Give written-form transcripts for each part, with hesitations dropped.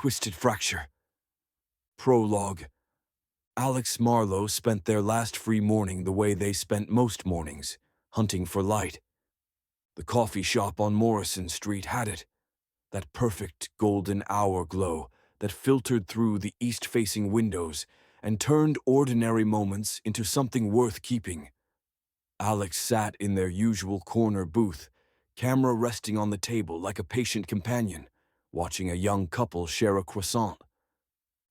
twisted fracture. Prologue. Alex Marlowe spent their last free morning the way they spent most mornings, hunting for light. The coffee shop on Morrison Street had it, that perfect golden hour glow that filtered through the east-facing windows and turned ordinary moments into something worth keeping. Alex sat in their usual corner booth, camera resting on the table like a patient companion, watching a young couple share a croissant.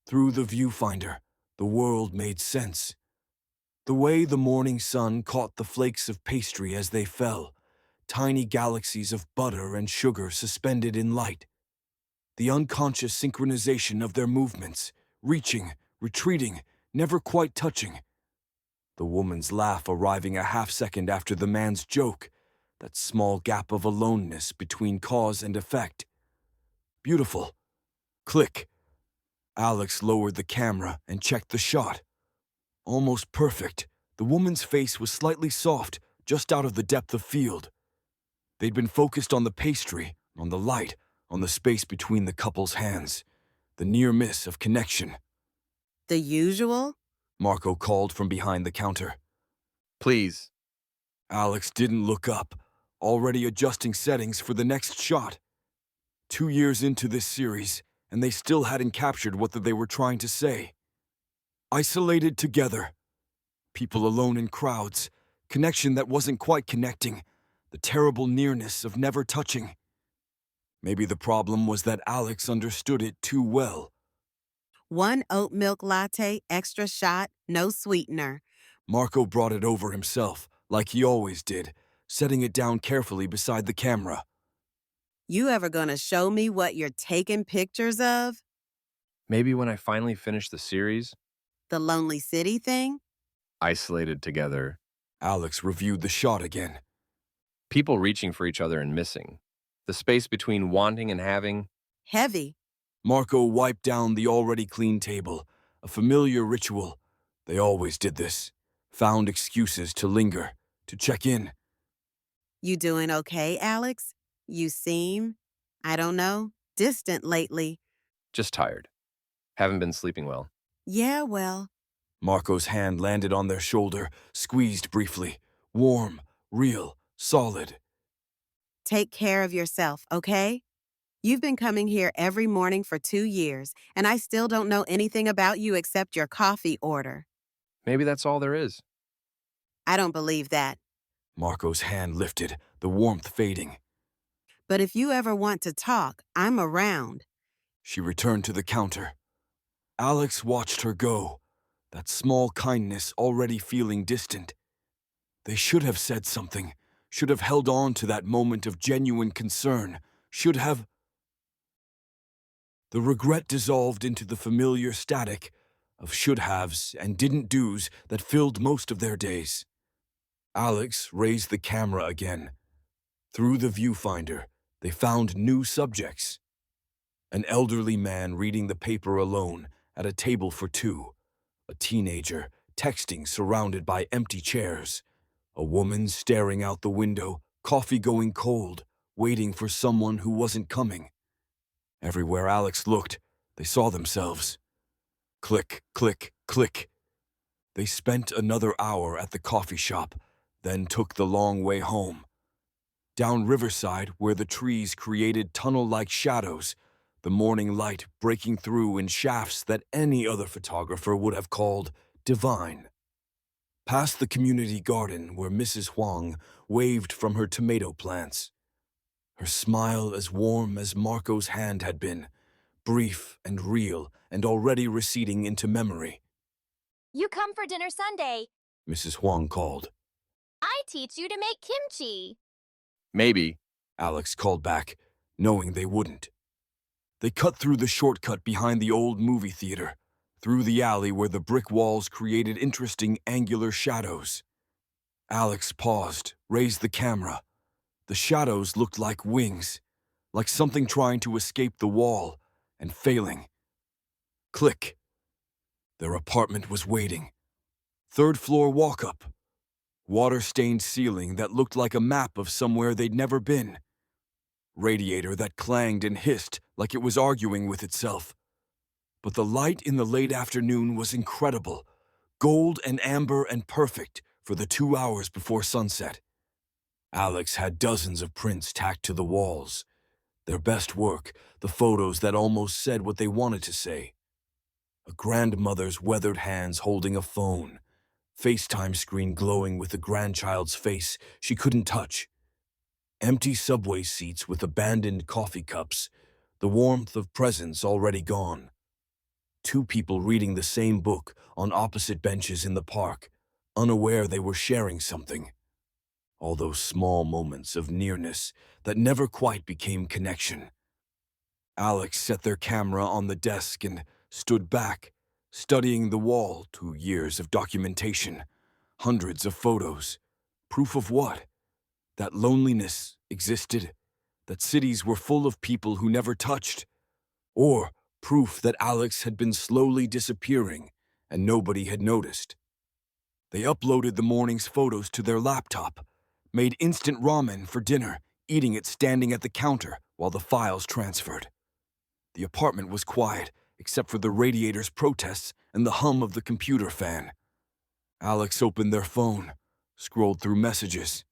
Through the viewfinder, the world made sense. The way the morning sun caught the flakes of pastry as they fell, tiny galaxies of butter and sugar suspended in light. The unconscious synchronization of their movements, reaching, retreating, never quite touching. The woman's laugh arriving a half-second after the man's joke, that small gap of aloneness between cause and effect. Beautiful. Click. Alex lowered the camera and checked the shot. Almost perfect. The woman's face was slightly soft, just out of the depth of field. They'd been focused on the pastry, on the light, on the space between the couple's hands. The near miss of connection. The usual? Marco called from behind the counter. Please. Alex didn't look up, already adjusting settings for the next shot. 2 years into this series, and they still hadn't captured what they were trying to say. Isolated together. People alone in crowds. Connection that wasn't quite connecting. The terrible nearness of never touching. Maybe the problem was that Alex understood it too well. 1 oat milk latte, extra shot, no sweetener. Marco brought it over himself, like he always did, setting it down carefully beside the camera. You ever gonna show me what you're taking pictures of? Maybe when I finally finish the series, The Lonely City thing? isolated together, Alex reviewed the shot again. people reaching for each other and missing, the space between wanting and having. Heavy. Marco wiped down the already clean table, a familiar ritual. They always did this. Found excuses to linger, to check in. You doing okay, Alex? You seem, I don't know, distant lately. Just tired. Haven't been sleeping well. Yeah, well, Marco's hand landed on their shoulder, squeezed briefly. Warm, real, solid. take care of yourself, okay? You've been coming here every morning for 2 years, and I still don't know anything about you except your coffee order. Maybe that's all there is. I don't believe that. Marco's hand lifted, the warmth fading. But if you ever want to talk, I'm around. She returned to the counter. Alex watched her go, that small kindness already feeling distant. They should have said something, should have held on to that moment of genuine concern, should have... The regret dissolved into the familiar static of should-haves and didn't-dos that filled most of their days. Alex raised the camera again. Through the viewfinder, they found new subjects. An elderly man reading the paper alone at a table for 2. A teenager texting surrounded by empty chairs. A woman staring out the window, coffee going cold, waiting for someone who wasn't coming. Everywhere Alex looked, they saw themselves. Click, click, click. They spent another hour at the coffee shop, then took the long way home. Down Riverside, where the trees created tunnel-like shadows, the morning light breaking through in shafts that any other photographer would have called divine. Past the community garden where Mrs. Huang waved from her tomato plants. Her smile as warm as Marco's hand had been, brief and real and already receding into memory. You come for dinner Sunday. Mrs. Huang called. I teach you to make kimchi. Maybe. Alex called back, knowing they wouldn't. They cut through the shortcut behind the old movie theater, through the alley where the brick walls created interesting angular shadows. Alex paused, raised the camera. The shadows looked like wings, like something trying to escape the wall and failing. Click. Their apartment was waiting. 3rd floor walk-up. Water-stained ceiling that looked like a map of somewhere they'd never been. Radiator that clanged and hissed like it was arguing with itself. But the light in the late afternoon was incredible, gold and amber and perfect for the 2 hours before sunset. Alex had dozens of prints tacked to the walls. Their best work, the photos that almost said what they wanted to say. A grandmother's weathered hands holding a phone, FaceTime screen glowing with the grandchild's face she couldn't touch. Empty subway seats with abandoned coffee cups, the warmth of presents already gone. 2 people reading the same book on opposite benches in the park, unaware they were sharing something. All those small moments of nearness that never quite became connection. Alex set their camera on the desk and stood back, studying the wall. 2 years of documentation, hundreds of photos. Proof of what? That loneliness existed, that cities were full of people who never touched, or proof that Alex had been slowly disappearing and nobody had noticed. They uploaded the morning's photos to their laptop, made instant ramen for dinner, eating it standing at the counter while the files transferred. The apartment was quiet, except for the radiator's protests and the hum of the computer fan. Alex opened their phone, scrolled through messages.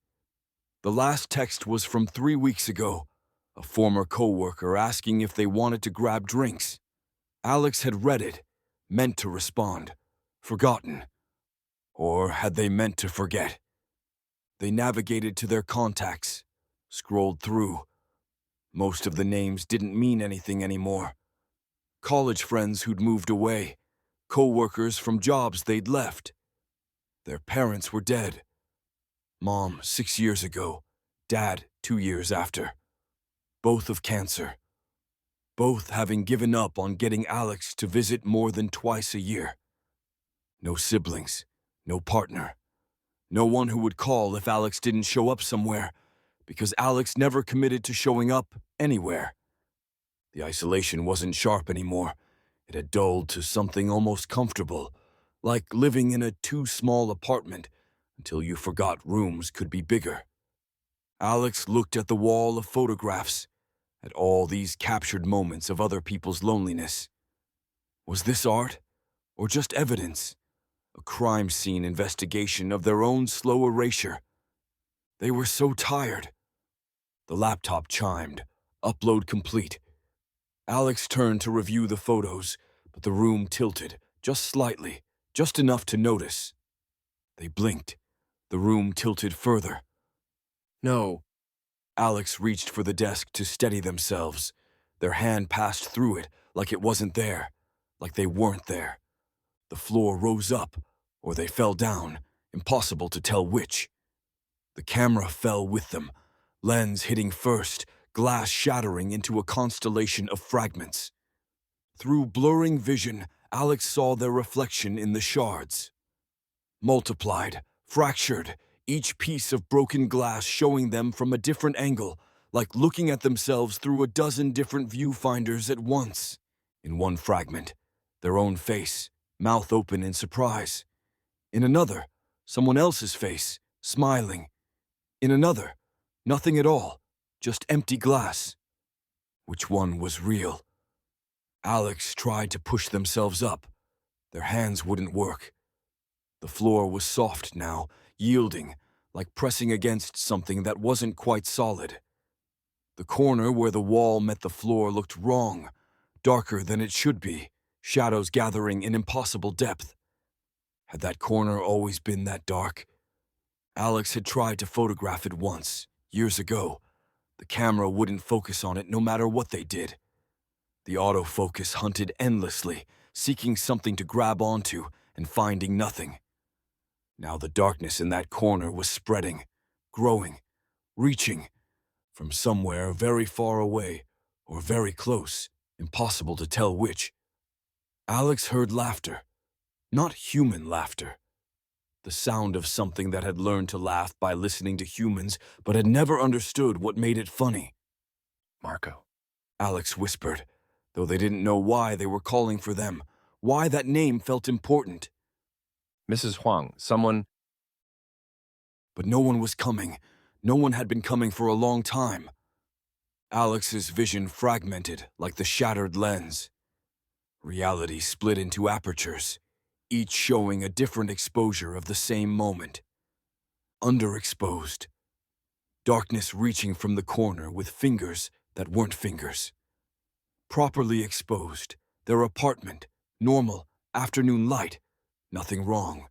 The last text was from 3 weeks ago, a former coworker asking if they wanted to grab drinks. Alex had read it, meant to respond, forgotten. Or had they meant to forget? They navigated to their contacts, scrolled through. Most of the names didn't mean anything anymore. College friends who'd moved away, co-workers from jobs they'd left. Their parents were dead. Mom 6 years ago, Dad 2 years after. Both of cancer. Both having given up on getting Alex to visit more than twice a year. No siblings, no partner. No one who would call if Alex didn't show up somewhere, because Alex never committed to showing up anywhere. The isolation wasn't sharp anymore. It had dulled to something almost comfortable, like living in a too small apartment until you forgot rooms could be bigger. Alex looked at the wall of photographs, at all these captured moments of other people's loneliness. Was this art, or just evidence? A crime scene investigation of their own slow erasure. They were so tired. The laptop chimed, upload complete. Alex turned to review the photos, but the room tilted, just slightly, just enough to notice. They blinked. The room tilted further. No. Alex reached for the desk to steady themselves. Their hand passed through it like it wasn't there, like they weren't there. The floor rose up, or they fell down, impossible to tell which. The camera fell with them, lens hitting first, glass shattering into a constellation of fragments. Through blurring vision, Alex saw their reflection in the shards. Multiplied, fractured, each piece of broken glass showing them from a different angle, like looking at themselves through a dozen different viewfinders at once. In one fragment, their own face, mouth open in surprise. In another, someone else's face, smiling. In another, nothing at all, just empty glass. Which one was real? Alex tried to push themselves up. Their hands wouldn't work. The floor was soft now, yielding, like pressing against something that wasn't quite solid. The corner where the wall met the floor looked wrong, darker than it should be, shadows gathering in impossible depth. Had that corner always been that dark? Alex had tried to photograph it once, years ago. The camera wouldn't focus on it no matter what they did. The autofocus hunted endlessly, seeking something to grab onto and finding nothing. Now the darkness in that corner was spreading, growing, reaching, from somewhere very far away or very close, impossible to tell which. Alex heard laughter, not human laughter. The sound of something that had learned to laugh by listening to humans but had never understood what made it funny. Marco. Alex whispered, though they didn't know why they were calling for them, why that name felt important. Mrs. Huang, someone... But no one was coming. No one had been coming for a long time. Alex's vision fragmented like the shattered lens. Reality split into apertures, each showing a different exposure of the same moment. Underexposed. Darkness reaching from the corner with fingers that weren't fingers. Properly exposed. Their apartment. Normal. Afternoon light. Nothing wrong.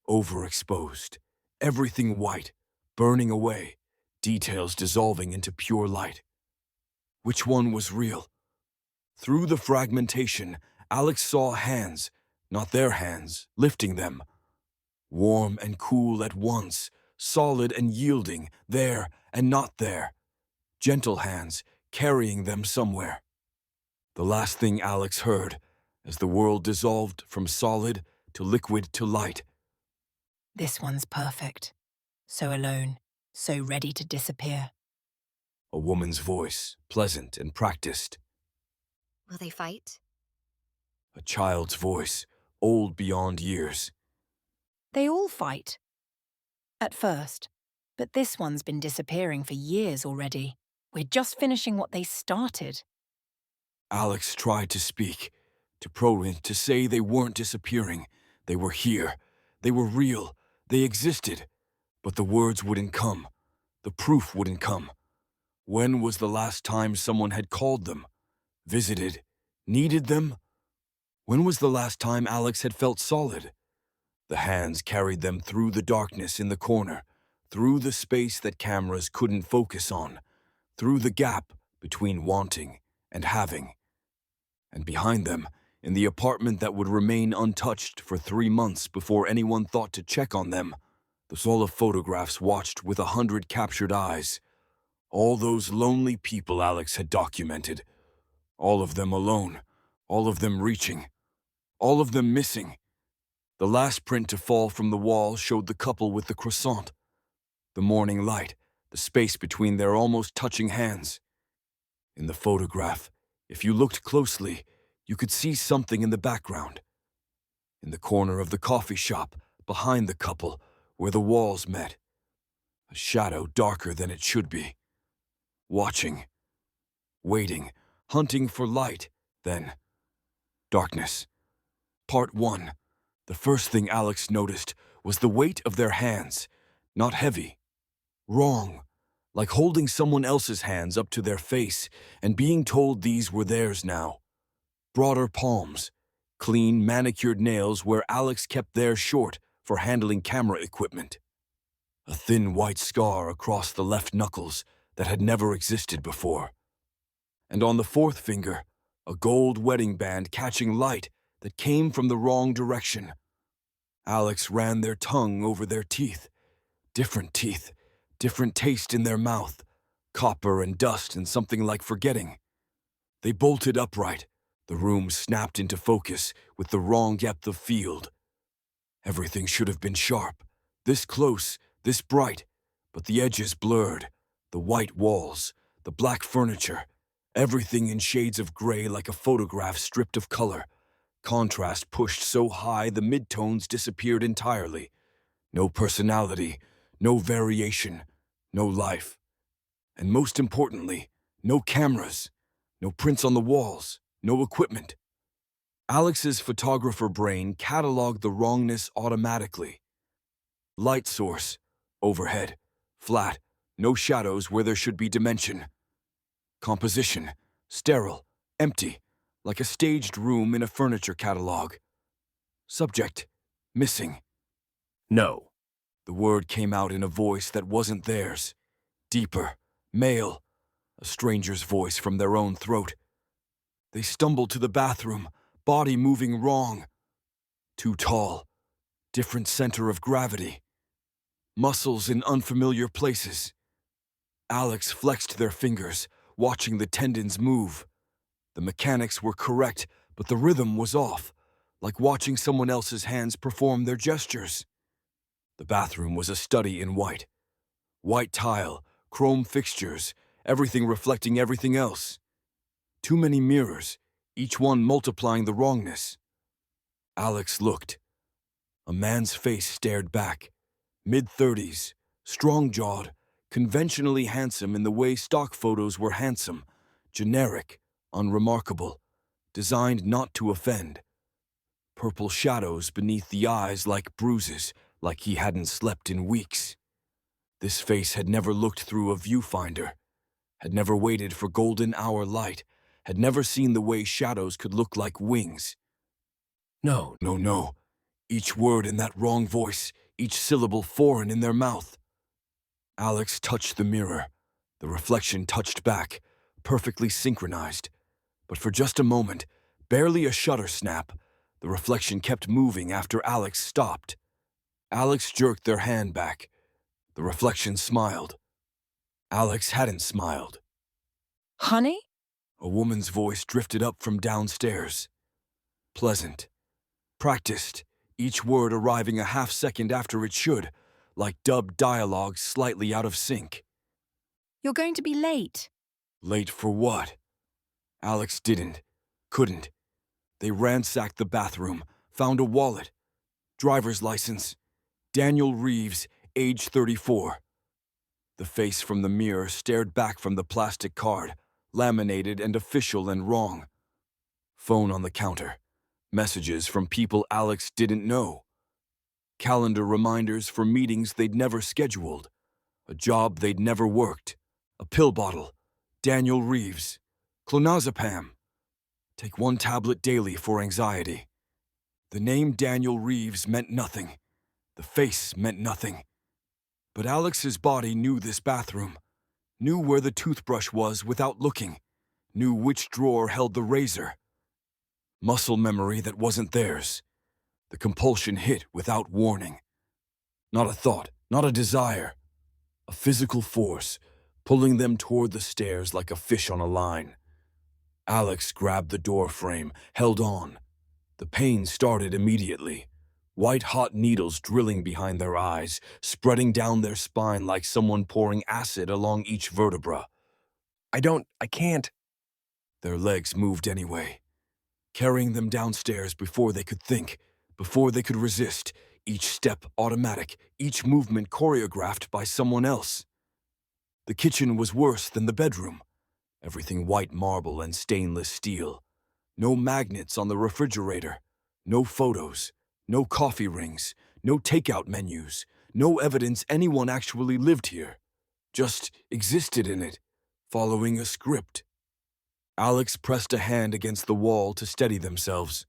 Overexposed. Everything white. Burning away. Details dissolving into pure light. Which one was real? Through the fragmentation, Alex saw hands, not their hands, lifting them. Warm and cool at once, solid and yielding, there and not there. Gentle hands, carrying them somewhere. The last thing Alex heard, as the world dissolved from solid to liquid to light. This one's perfect. So alone, so ready to disappear. A woman's voice, pleasant and practiced. Will they fight? A child's voice, old beyond years. They all fight. At first. But this one's been disappearing for years already. We're just finishing what they started. Alex tried to speak, to say they weren't disappearing. They were here. They were real. They existed. But the words wouldn't come. The proof wouldn't come. When was the last time someone had called them? Visited? Needed them? When was the last time Alex had felt solid? The hands carried them through the darkness in the corner, through the space that cameras couldn't focus on, through the gap between wanting and having. And behind them, in the apartment that would remain untouched for 3 months before anyone thought to check on them, the roll of photographs watched with 100 captured eyes. All those lonely people Alex had documented. All of them alone, all of them reaching, all of them missing. The last print to fall from the wall showed the couple with the croissant. The morning light, the space between their almost touching hands. In the photograph, if you looked closely, you could see something in the background. In the corner of the coffee shop, behind the couple, where the walls met. A shadow darker than it should be. Watching. Waiting. Hunting for light. Then, darkness. Part 1. The first thing Alex noticed was the weight of their hands. Not heavy. Wrong. Like holding someone else's hands up to their face and being told these were theirs now. Broader palms. Clean, manicured nails where Alex kept theirs short for handling camera equipment. A thin white scar across the left knuckles that had never existed before. And on the fourth finger, a gold wedding band catching light that came from the wrong direction. Alex ran their tongue over their teeth. Different taste in their mouth. Copper and dust and something like forgetting. They bolted upright. The room snapped into focus with the wrong depth of field. Everything should have been sharp, this close, this bright, but the edges blurred, the white walls, the black furniture, everything in shades of gray like a photograph stripped of color. Contrast pushed so high the midtones disappeared entirely. No personality, no variation, no life. And most importantly, no cameras, no prints on the walls, no equipment. Alex's photographer brain cataloged the wrongness automatically. Light source, overhead, flat, no shadows where there should be dimension. Composition, sterile, empty, like a staged room in a furniture catalog. Subject, missing. No. The word came out in a voice that wasn't theirs. Deeper, male, a stranger's voice from their own throat. They stumbled to the bathroom, body moving wrong. Too tall, different center of gravity. Muscles in unfamiliar places. Alex flexed their fingers, watching the tendons move. The mechanics were correct, but the rhythm was off, like watching someone else's hands perform their gestures. The bathroom was a study in white. White tile, chrome fixtures, everything reflecting everything else. Too many mirrors, each one multiplying the wrongness. Alex looked. A man's face stared back. Mid-30s, strong-jawed, conventionally handsome in the way stock photos were handsome, generic, unremarkable, designed not to offend. Purple shadows beneath the eyes like bruises, like he hadn't slept in weeks. This face had never looked through a viewfinder, had never waited for golden hour light, had never seen the way shadows could look like wings. No, no, no. Each word in that wrong voice, each syllable foreign in their mouth. Alex touched the mirror. The reflection touched back, perfectly synchronized. But for just a moment, barely a shutter snap, the reflection kept moving after Alex stopped. Alex jerked their hand back. The reflection smiled. Alex hadn't smiled. Honey? A woman's voice drifted up from downstairs. Pleasant. Practiced, each word arriving a half-second after it should, like dubbed dialogue slightly out of sync. You're going to be late. Late for what? Alex couldn't. They ransacked the bathroom, found a wallet, driver's license. Daniel Reeves, age 34. The face from the mirror stared back from the plastic card, laminated and official and wrong. Phone on the counter. Messages from people Alex didn't know. Calendar reminders for meetings they'd never scheduled. A job they'd never worked. A pill bottle. Daniel Reeves. Clonazepam. Take 1 tablet daily for anxiety. The name Daniel Reeves meant nothing. The face meant nothing. But Alex's body knew this bathroom. Knew where the toothbrush was without looking. Knew which drawer held the razor. Muscle memory that wasn't theirs. The compulsion hit without warning. Not a thought, not a desire. A physical force, pulling them toward the stairs like a fish on a line. Alex grabbed the door frame, held on. The pain started immediately. White-hot needles drilling behind their eyes, spreading down their spine like someone pouring acid along each vertebra. I can't. Their legs moved anyway, carrying them downstairs before they could think, before they could resist, each step automatic, each movement choreographed by someone else. The kitchen was worse than the bedroom. Everything white marble and stainless steel. No magnets on the refrigerator. No photos. No coffee rings. No takeout menus. No evidence anyone actually lived here. Just existed in it, following a script. Alex pressed a hand against the wall to steady themselves.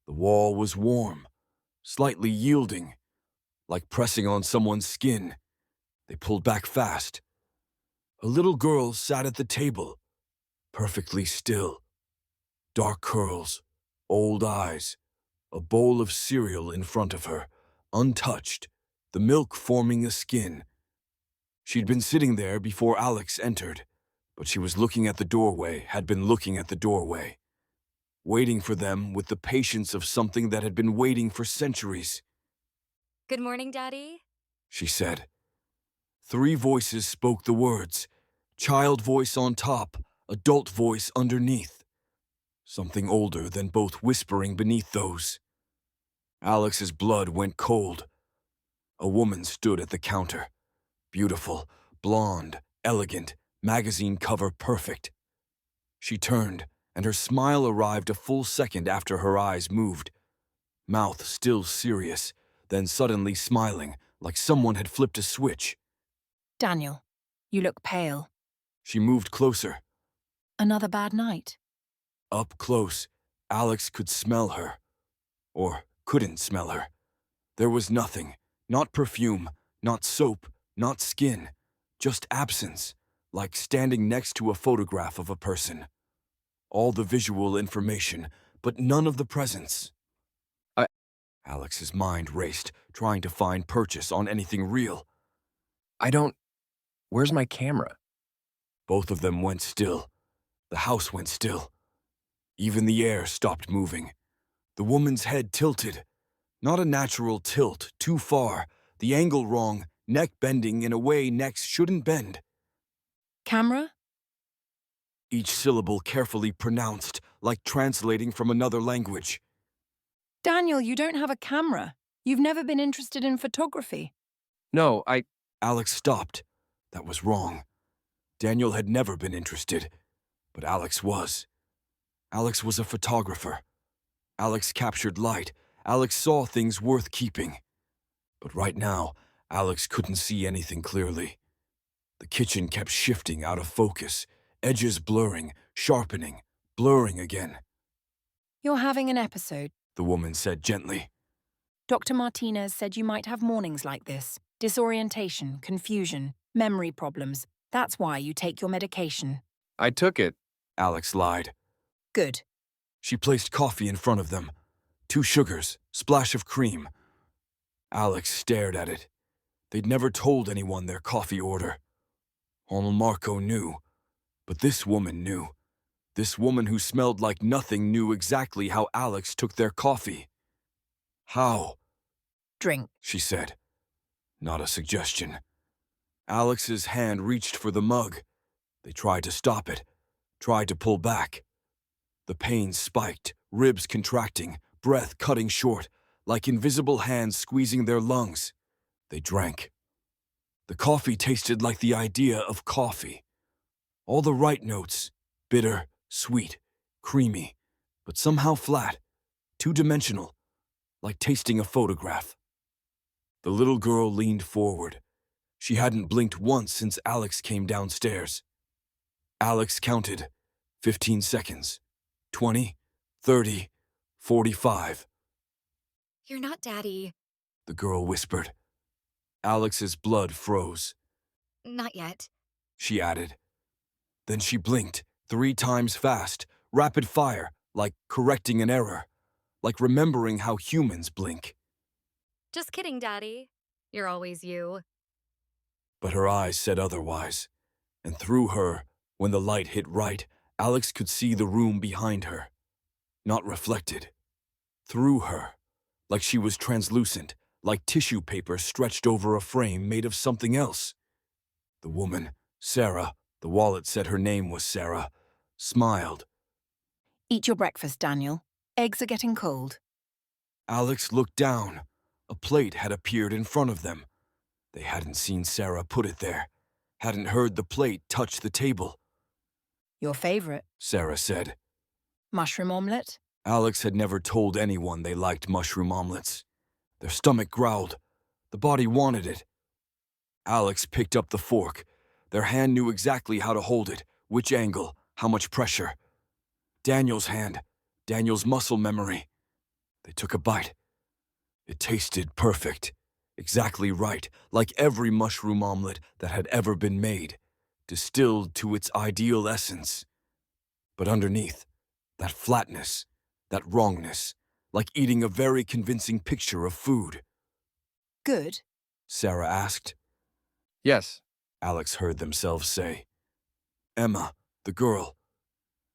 The wall was warm, slightly yielding, like pressing on someone's skin. They pulled back fast. A little girl sat at the table, perfectly still. Dark curls, old eyes, a bowl of cereal in front of her, untouched, the milk forming a skin. She'd been sitting there before Alex entered, but she was looking at the doorway, had been looking at the doorway, waiting for them with the patience of something that had been waiting for centuries. Good morning, Daddy. She said. 3 voices spoke the words, child voice on top, adult voice underneath. Something older than both whispering beneath those. Alex's blood went cold. A woman stood at the counter. Beautiful, blonde, elegant, magazine cover perfect. She turned, and her smile arrived a full second after her eyes moved. Mouth still serious, then suddenly smiling, like someone had flipped a switch. Daniel, you look pale. She moved closer. Another bad night. Up close, Alex could smell her. Or couldn't smell her. There was nothing, not perfume, not soap, not skin, just absence, like standing next to a photograph of a person. All the visual information, but none of the presence. Alex's mind raced, trying to find purchase on anything real. Where's my camera? Both of them went still. The house went still. Even the air stopped moving. The woman's head tilted. Not a natural tilt, too far, the angle wrong, neck bending in a way necks shouldn't bend. Camera? Each syllable carefully pronounced, like translating from another language. Daniel, you don't have a camera. You've never been interested in photography. No, Alex stopped. That was wrong. Daniel had never been interested, but Alex was. Alex was a photographer. Alex captured light. Alex saw things worth keeping. But right now, Alex couldn't see anything clearly. The kitchen kept shifting out of focus, edges blurring, sharpening, blurring again. You're having an episode. The woman said gently. Dr. Martinez said you might have mornings like this. Disorientation, confusion, memory problems. That's why you take your medication. I took it. Alex lied. Good. She placed coffee in front of them. 2 sugars, splash of cream. Alex stared at it. They'd never told anyone their coffee order. Only Marco knew. But this woman knew. This woman who smelled like nothing knew exactly how Alex took their coffee. How? Drink. She said. Not a suggestion. Alex's hand reached for the mug. They tried to stop it, tried to pull back. The pain spiked, ribs contracting, breath cutting short, like invisible hands squeezing their lungs. They drank. The coffee tasted like the idea of coffee. All the right notes, bitter, sweet, creamy, but somehow flat, two-dimensional, like tasting a photograph. The little girl leaned forward. She hadn't blinked once since Alex came downstairs. Alex counted 15 seconds, 20, 30, 45. You're not Daddy. The girl whispered. Alex's blood froze. Not yet. She added. Then she blinked 3 times fast, rapid fire, like correcting an error, like remembering how humans blink. Just kidding, Daddy. You're always you. But her eyes said otherwise, and through her, when the light hit right, Alex could see the room behind her. Not reflected. Through her, like she was translucent, like tissue paper stretched over a frame made of something else. The woman, Sarah, the wallet said her name was Sarah, smiled. Eat your breakfast, Daniel. Eggs are getting cold. Alex looked down. A plate had appeared in front of them. They hadn't seen Sarah put it there, hadn't heard the plate touch the table. Your favorite. Sarah said. Mushroom omelette? Alex had never told anyone they liked mushroom omelets. Their stomach growled. The body wanted it. Alex picked up the fork. Their hand knew exactly how to hold it, which angle, how much pressure. Daniel's hand, Daniel's muscle memory. They took a bite. It tasted perfect, exactly right, like every mushroom omelet that had ever been made, distilled to its ideal essence. But underneath, that flatness, that wrongness, like eating a very convincing picture of food. Good. Sarah asked. Yes. Alex heard themselves say. Emma, the girl.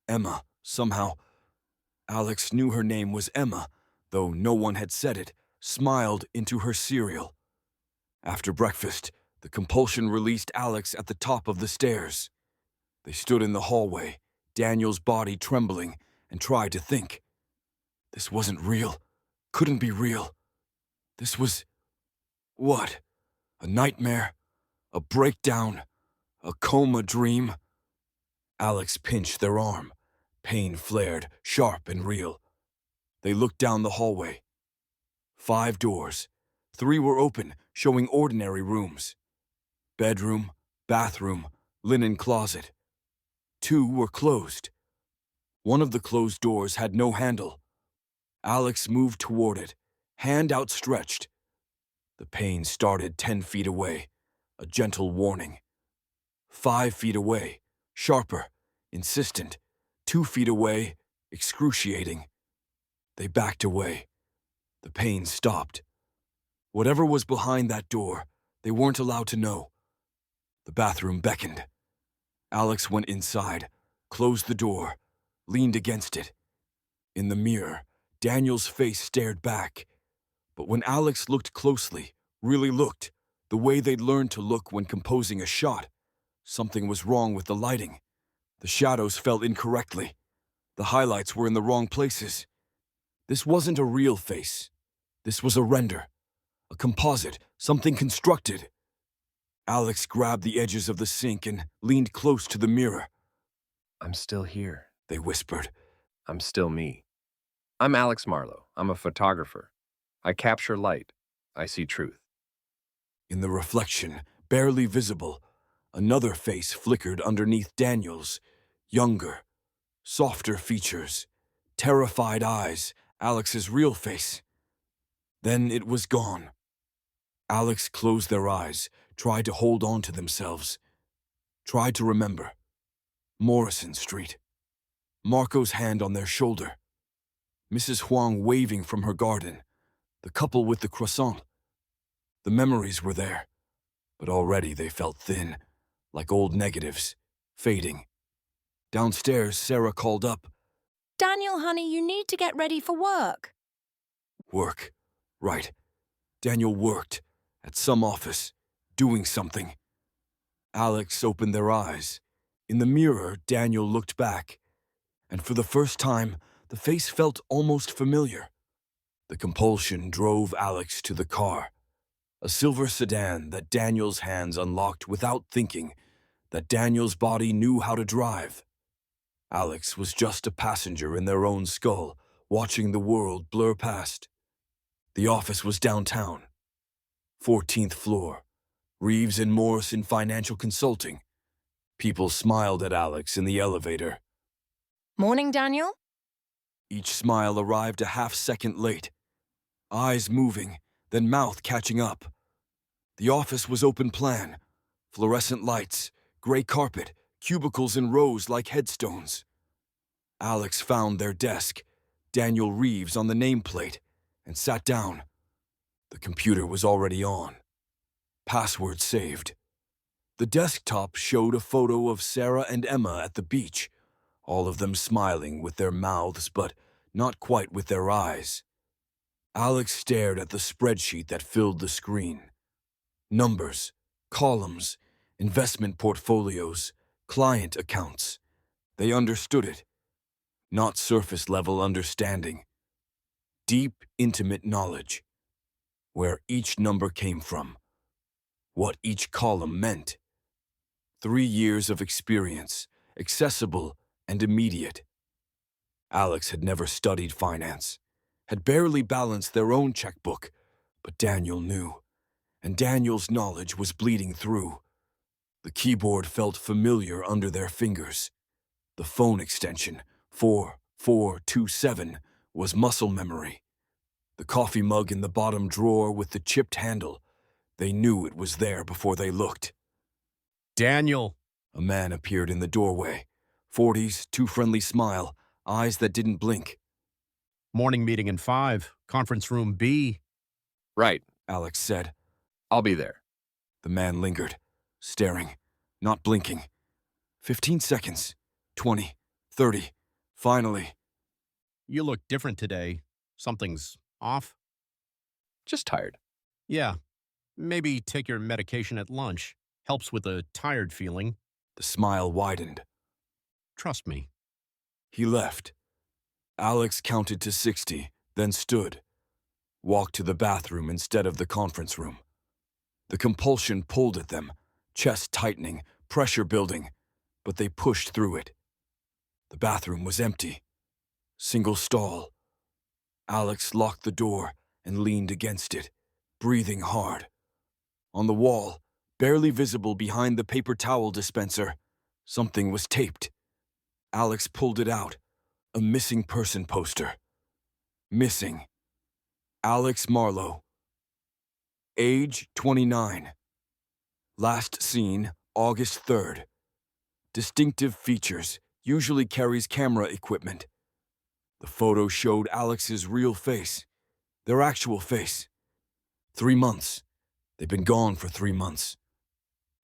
Emma, somehow. Alex knew her name was Emma, though no one had said it, smiled into her cereal. After breakfast, the compulsion released Alex at the top of the stairs. They stood in the hallway, Daniel's body trembling, and tried to think. This wasn't real. Couldn't be real. This was... what? A nightmare? A breakdown? A coma dream? Alex pinched their arm. Pain flared, sharp and real. They looked down the hallway. 5 doors. 3 were open, showing ordinary rooms. Bedroom, bathroom, linen closet. 2 were closed. One of the closed doors had no handle. Alex moved toward it, hand outstretched. The pain started 10 feet away, a gentle warning. 5 feet away, sharper, insistent. 2 feet away, excruciating. They backed away. The pain stopped. Whatever was behind that door, they weren't allowed to know. The bathroom beckoned. Alex went inside, closed the door, leaned against it. In the mirror, Daniel's face stared back. But when Alex looked closely, really looked, the way they'd learned to look when composing a shot, something was wrong with the lighting. The shadows fell incorrectly. The highlights were in the wrong places. This wasn't a real face. This was a render, a composite, something constructed. Alex grabbed the edges of the sink and leaned close to the mirror. I'm still here. They whispered. I'm still me. I'm Alex Marlowe. I'm a photographer. I capture light. I see truth. In the reflection, barely visible, another face flickered underneath Daniel's. Younger, softer features, terrified eyes, Alex's real face. Then it was gone. Alex closed their eyes, tried to hold on to themselves, tried to remember. Morrison Street. Marco's hand on their shoulder. Mrs. Huang waving from her garden. The couple with the croissant. The memories were there, but already they felt thin, like old negatives, fading. Downstairs, Sarah called up. Daniel, honey, you need to get ready for work. Work. Right. Daniel worked, at some office, doing something. Alex opened their eyes. In the mirror, Daniel looked back, and for the first time, the face felt almost familiar. The compulsion drove Alex to the car. A silver sedan that Daniel's hands unlocked without thinking, that Daniel's body knew how to drive. Alex was just a passenger in their own skull, watching the world blur past. The office was downtown. 14th floor. Reeves and Morrison Financial Consulting. People smiled at Alex in the elevator. Morning, Daniel. Each smile arrived a half-second late. Eyes moving, then mouth catching up. The office was open plan. Fluorescent lights, gray carpet, cubicles in rows like headstones. Alex found their desk, Daniel Reeves on the nameplate, and sat down. The computer was already on. Password saved. The desktop showed a photo of Sarah and Emma at the beach, all of them smiling with their mouths but not quite with their eyes. Alex stared at the spreadsheet that filled the screen. Numbers, columns, investment portfolios, client accounts. They understood it. Not surface-level understanding. Deep, intimate knowledge. Where each number came from. What each column meant. 3 years of experience, accessible and immediate. Alex had never studied finance, had barely balanced their own checkbook, but Daniel knew, and Daniel's knowledge was bleeding through. The keyboard felt familiar under their fingers. The phone extension, 4427, was muscle memory. The coffee mug in the bottom drawer with the chipped handle, they knew it was there before they looked. Daniel. A man appeared in the doorway. 40s, too friendly smile, eyes that didn't blink. Morning meeting in 5, conference room B. Right. Alex said. I'll be there. The man lingered, staring, not blinking. 15 seconds, 20, 30, finally. You look different today. Something's off. Just tired. Yeah. Maybe take your medication at lunch. Helps with a tired feeling. The smile widened. Trust me. He left. Alex counted to 60, then stood. Walked to the bathroom instead of the conference room. The compulsion pulled at them, chest tightening, pressure building, but they pushed through it. The bathroom was empty. Single stall. Alex locked the door and leaned against it, breathing hard. On the wall, barely visible behind the paper towel dispenser, something was taped. Alex pulled it out. A missing person poster. Missing. Alex Marlowe. Age 29. Last seen August 3rd. Distinctive features, usually carries camera equipment. The photo showed Alex's real face, their actual face. 3 months. They'd been gone for 3 months.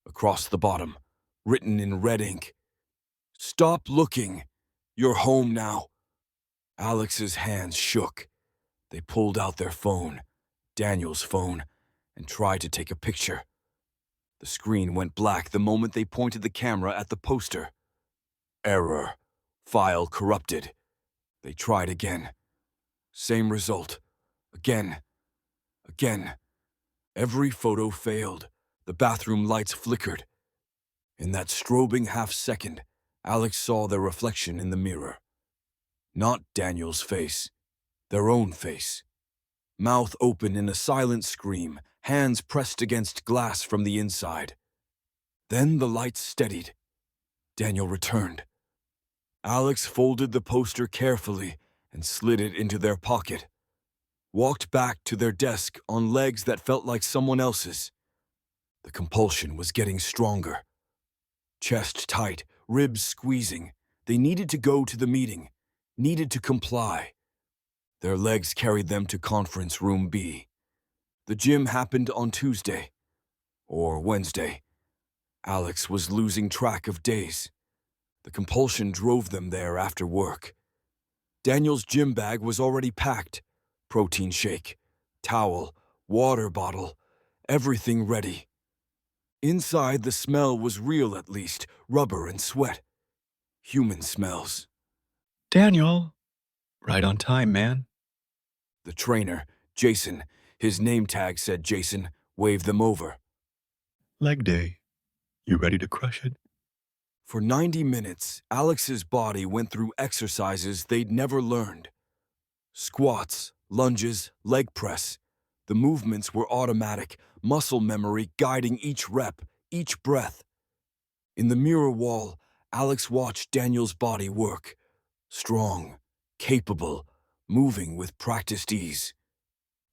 Across the bottom, written in red ink. Stop looking. You're home now. Alex's hands shook. They pulled out their phone, Daniel's phone, and tried to take a picture. The screen went black the moment they pointed the camera at the poster. Error. File corrupted. They tried again. Same result. Again. Again. Every photo failed. The bathroom lights flickered. In that strobing half-second, Alex saw their reflection in the mirror. Not Daniel's face, their own face. Mouth open in a silent scream, hands pressed against glass from the inside. Then the lights steadied. Daniel returned. Alex folded the poster carefully and slid it into their pocket. Walked back to their desk on legs that felt like someone else's. The compulsion was getting stronger. Chest tight, ribs squeezing. They needed to go to the meeting, needed to comply. Their legs carried them to conference room B. The gym happened on Tuesday. Or Wednesday. Alex was losing track of days. The compulsion drove them there after work. Daniel's gym bag was already packed. Protein shake, towel, water bottle, everything ready. Inside, the smell was real at least, rubber and sweat. Human smells. Daniel! Right on time, man. The trainer, Jason, his name tag said Jason, waved them over. Leg day. You ready to crush it? For 90 minutes, Alex's body went through exercises they'd never learned. Squats, lunges, leg press. The movements were automatic, muscle memory guiding each rep, each breath. In the mirror wall, Alex watched Daniel's body work. Strong, capable, moving with practiced ease.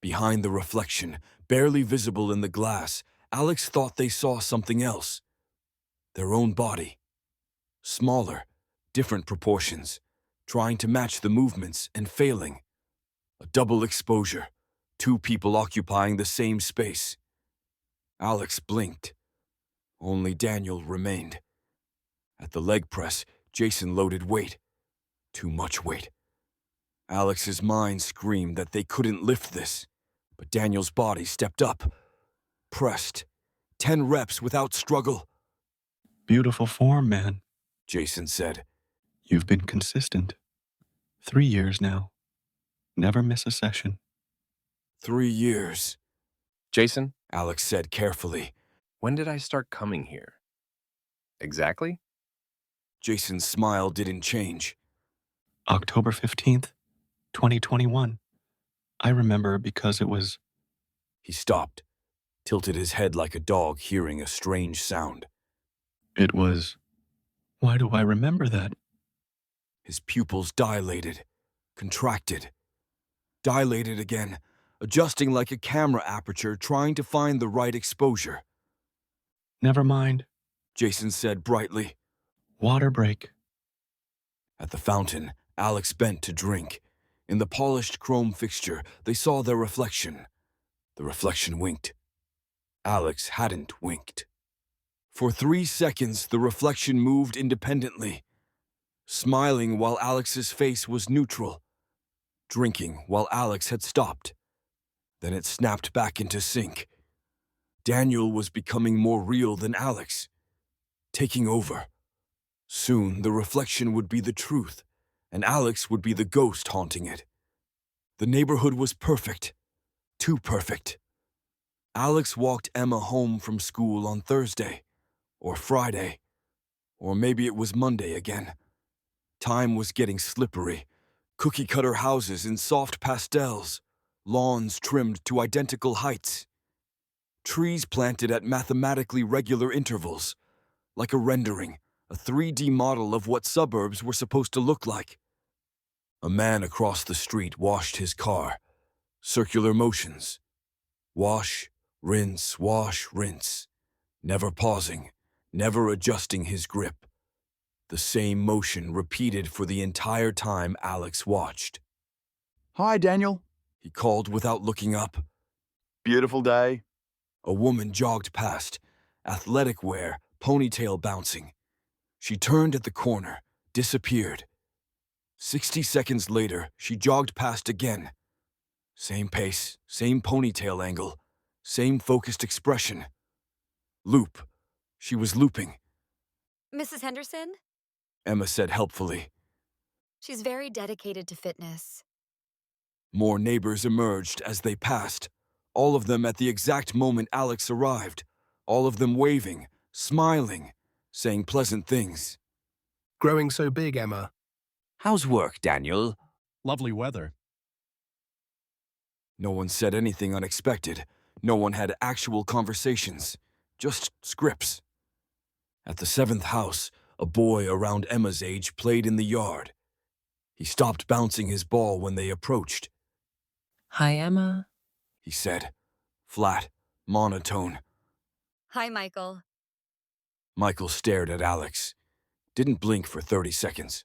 Behind the reflection, barely visible in the glass, Alex thought they saw something else. Their own body. Smaller, different proportions, trying to match the movements and failing. A double exposure, two people occupying the same space. Alex blinked. Only Daniel remained. At the leg press, Jason loaded weight. Too much weight. Alex's mind screamed that they couldn't lift this, but Daniel's body stepped up. Pressed. 10 reps without struggle. Beautiful form, man. Jason said. You've been consistent. 3 years now. Never miss a session. 3 years, Jason, Alex said carefully. when did I start coming here? Exactly? Jason's smile didn't change. October 15th, 2021. I remember because it was... He stopped, tilted his head like a dog hearing a strange sound. It was... Why do I remember that? His pupils dilated, contracted. Dilated again, adjusting like a camera aperture trying to find the right exposure. Never mind. Jason said brightly. Water break. At the fountain, Alex bent to drink. In the polished chrome fixture, they saw their reflection. The reflection winked. Alex hadn't winked. For 3 seconds, the reflection moved independently, smiling while Alex's face was neutral, drinking while Alex had stopped. Then it snapped back into sync. Daniel was becoming more real than Alex, taking over. Soon, the reflection would be the truth, and Alex would be the ghost haunting it. The neighborhood was perfect, too perfect. Alex walked Emma home from school on Thursday, or Friday, or maybe it was Monday again. Time was getting slippery. Cookie-cutter houses in soft pastels, lawns trimmed to identical heights, trees planted at mathematically regular intervals, like a rendering, a 3D model of what suburbs were supposed to look like. A man across the street washed his car. Circular motions. Wash, rinse, wash, rinse. Never pausing, never adjusting his grip. The same motion repeated for the entire time Alex watched. Hi, Daniel. He called without looking up. Beautiful day. A woman jogged past, athletic wear, ponytail bouncing. She turned at the corner, disappeared. 60 seconds later, she jogged past again. Same pace, same ponytail angle, same focused expression. Loop. She was looping, Mrs. Henderson? Emma said helpfully. She's very dedicated to fitness. More neighbors emerged as they passed, all of them at the exact moment Alex arrived, all of them waving, smiling, saying pleasant things. Growing so big, Emma. How's work, Daniel? Lovely weather. No one said anything unexpected. No one had actual conversations. Just scripts. At the 7th house, a boy around Emma's age played in the yard. He stopped bouncing his ball when they approached. Hi, Emma. He said, flat, monotone. Hi, Michael. Michael stared at Alex. Didn't blink for 30 seconds.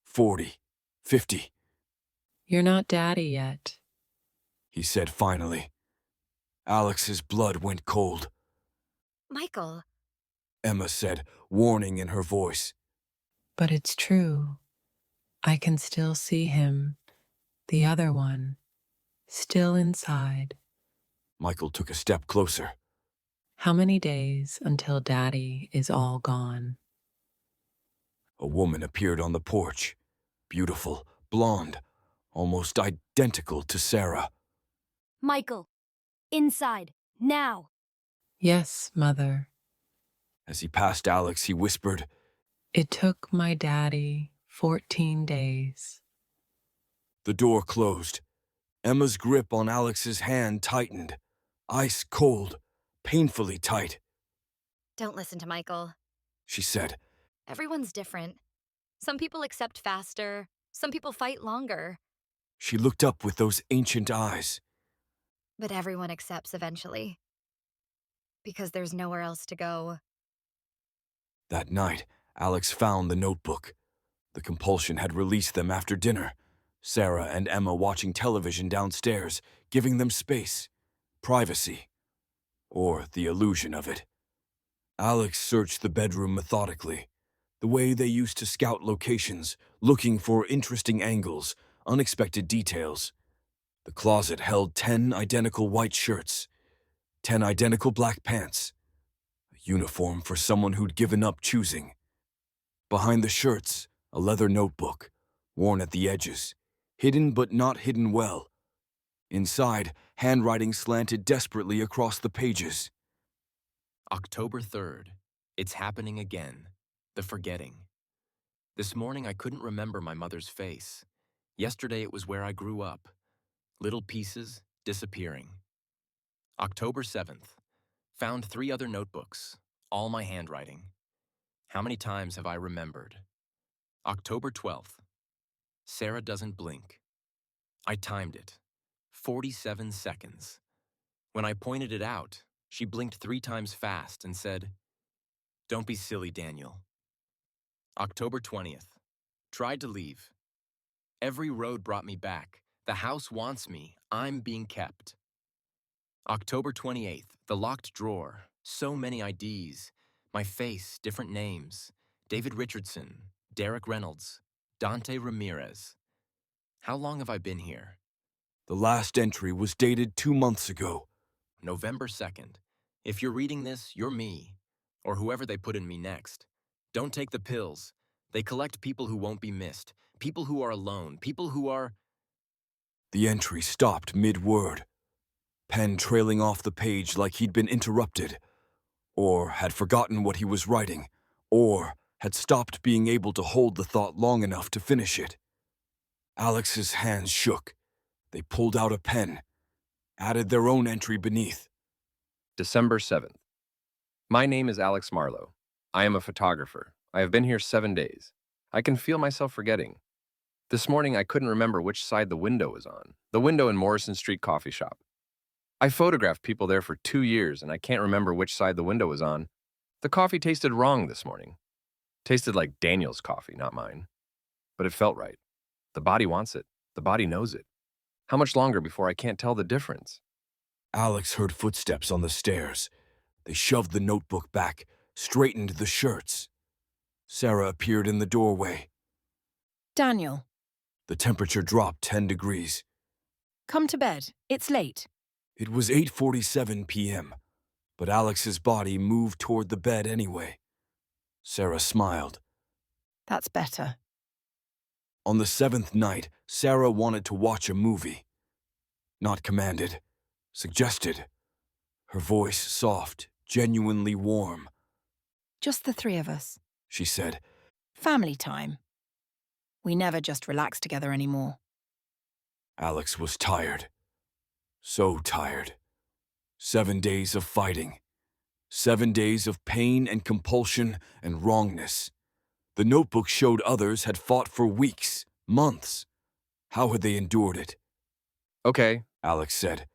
40, 50, You're not Daddy yet. he said finally. Alex's blood went cold. Michael. Emma said, warning in her voice. But it's true. I can still see him, the other one, still inside. Michael took a step closer. How many days until Daddy is all gone? A woman appeared on the porch. Beautiful, blonde, almost identical to Sarah. Michael, inside, now. Yes, Mother. As he passed Alex, he whispered, It took my daddy 14 days. The door closed. Emma's grip on Alex's hand tightened. Ice cold, painfully tight, Don't listen to Michael. she said. Everyone's different. Some people accept faster. Some people fight longer. She looked up with those ancient eyes. But everyone accepts eventually. Because there's nowhere else to go. That night, Alex found the notebook. The compulsion had released them after dinner. Sarah and Emma watching television downstairs, giving them space, privacy, or the illusion of it. Alex searched the bedroom methodically, the way they used to scout locations, looking for interesting angles, unexpected details. The closet held 10 identical white shirts, 10 identical black pants, a uniform for someone who'd given up choosing. Behind the shirts, a leather notebook, worn at the edges, hidden but not hidden well. Inside, handwriting slanted desperately across the pages. October 3rd. It's happening again. The forgetting. This morning I couldn't remember my mother's face. Yesterday it was where I grew up. Little pieces disappearing. October 7th. Found 3 other notebooks, all my handwriting. How many times have I remembered? October 12th. Sarah doesn't blink. I timed it. 47 seconds. When I pointed it out, she blinked 3 times fast and said, "Don't be silly, Daniel." October 20th. Tried to leave. Every road brought me back. The house wants me. I'm being kept. October 28th. The locked drawer. So many IDs. My face, different names. David Richardson, Derek Reynolds, Dante Ramirez. How long have I been here? The last entry was dated 2 months ago. November 2nd. If you're reading this, you're me, or whoever they put in me next. Don't take the pills. They collect people who won't be missed, people who are alone, people who are... The entry stopped mid-word, pen trailing off the page like he'd been interrupted, or had forgotten what he was writing, or had stopped being able to hold the thought long enough to finish it. Alex's hands shook. They pulled out a pen, added their own entry beneath. December 7th. My name is Alex Marlowe. I am a photographer. I have been here 7 days. I can feel myself forgetting. This morning I couldn't remember which side the window was on. The window in Morrison Street coffee shop. I photographed people there for 2 years and I can't remember which side the window was on. The coffee tasted wrong this morning. Tasted like Daniel's coffee, not mine. But it felt right. The body wants it. The body knows it. How much longer before I can't tell the difference? Alex heard footsteps on the stairs. They shoved the notebook back, straightened the shirts. Sarah appeared in the doorway. Daniel, The temperature dropped 10 degrees. come to bed. It's late. It was 8:47 p.m., but Alex's body moved toward the bed anyway. Sarah smiled. That's better. On the 7th night, Sarah wanted to watch a movie. Not commanded, suggested. Her voice soft, genuinely warm. Just the 3 of us. She said, Family time. We never just relax together anymore. Alex was tired. So tired. 7 days of fighting. 7 days of pain and compulsion and wrongness. The notebook showed others had fought for weeks, months. How had they endured it? Okay. Alex said.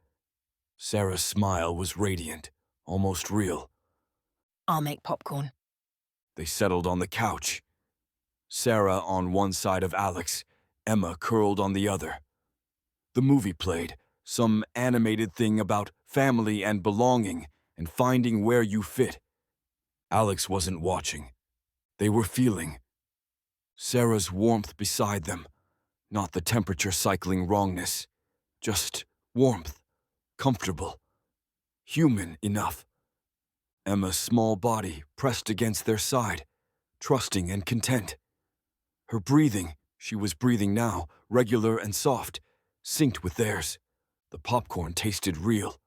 Sarah's smile was radiant, almost real. I'll make popcorn. They settled on the couch. Sarah on one side of Alex, Emma curled on the other. The movie played, some animated thing about family and belonging and finding where you fit. Alex wasn't watching. They were feeling. Sarah's warmth beside them, not the temperature cycling wrongness, just warmth, comfortable, human enough. Emma's small body pressed against their side, trusting and content. Her breathing, she was breathing now, regular and soft, synced with theirs. The popcorn tasted real.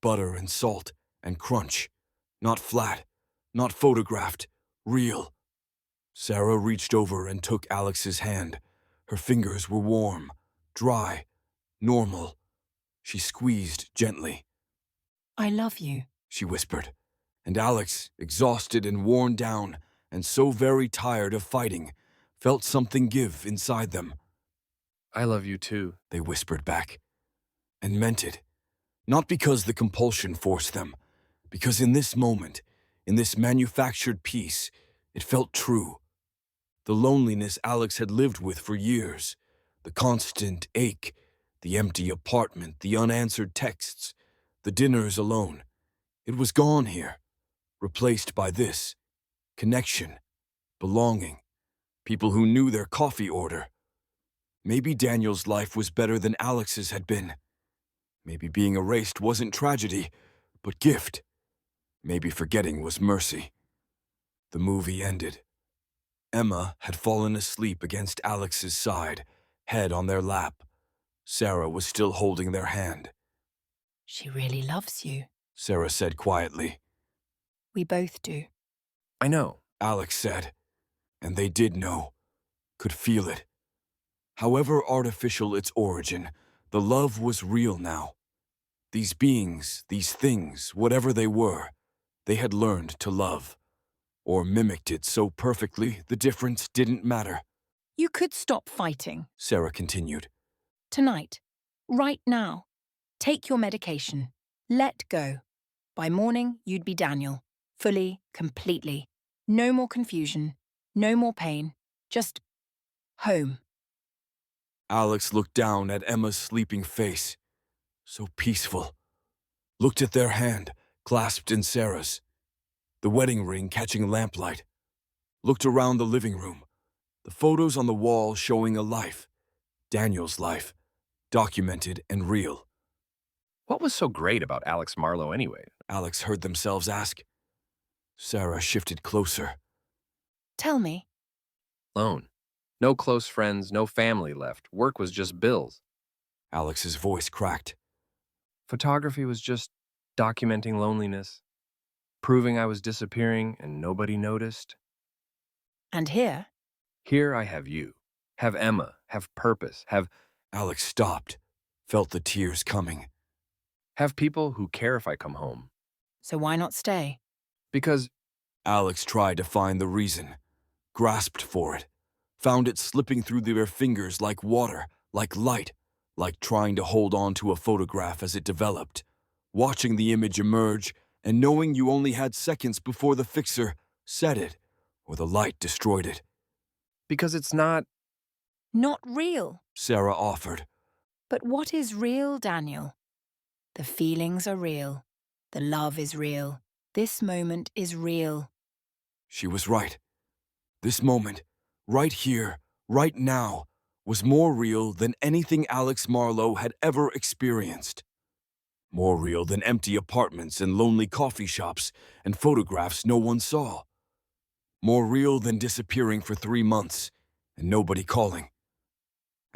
Butter and salt and crunch. Not flat, not photographed, real. Sarah reached over and took Alex's hand. Her fingers were warm, dry, normal. She squeezed gently. I love you, she whispered. And Alex, exhausted and worn down, and so very tired of fighting, felt something give inside them. I love you too, they whispered back. And meant it. Not because the compulsion forced them, because in this moment, in this manufactured peace, it felt true. The loneliness Alex had lived with for years, the constant ache, the empty apartment, the unanswered texts, the dinners alone. It was gone here, replaced by this. Connection, belonging, people who knew their coffee order. Maybe Daniel's life was better than Alex's had been. Maybe being erased wasn't tragedy, but gift. Maybe forgetting was mercy. The movie ended. Emma had fallen asleep against Alex's side, head on their lap. Sarah was still holding their hand. She really loves you, Sarah said quietly. We both do. I know, Alex said. And they did know, could feel it. However artificial its origin, the love was real now. These beings, these things, whatever they were, they had learned to love. Or mimicked it so perfectly the difference didn't matter. You could stop fighting, Sarah continued. Tonight. Right now. Take your medication. Let go. By morning, you'd be Daniel. Fully, completely. No more confusion. No more pain. Just home. Alex looked down at Emma's sleeping face. So peaceful. Looked at their hand, clasped in Sarah's. The wedding ring catching lamplight. Looked around the living room. The photos on the wall showing a life. Daniel's life. Documented and real. What was so great about Alex Marlowe anyway? Alex heard themselves ask. Sarah shifted closer. Tell me. Alone. No close friends, no family left. Work was just bills. Alex's voice cracked. Photography was just documenting loneliness, proving I was disappearing and nobody noticed. And here? Here I have you, have Emma, have purpose, have... Alex stopped, felt the tears coming. Have people who care if I come home. So why not stay? Because... Alex tried to find the reason, grasped for it, found it slipping through their fingers like water, like light, like trying to hold on to a photograph as it developed, watching the image emerge and knowing you only had seconds before the fixer set it or the light destroyed it. Because it's not... Not real, Sarah offered. But what is real, Daniel? The feelings are real. The love is real. This moment is real. She was right. This moment, right here, right now, was more real than anything Alex Marlowe had ever experienced. More real than empty apartments and lonely coffee shops and photographs no one saw. More real than disappearing for 3 months and nobody calling.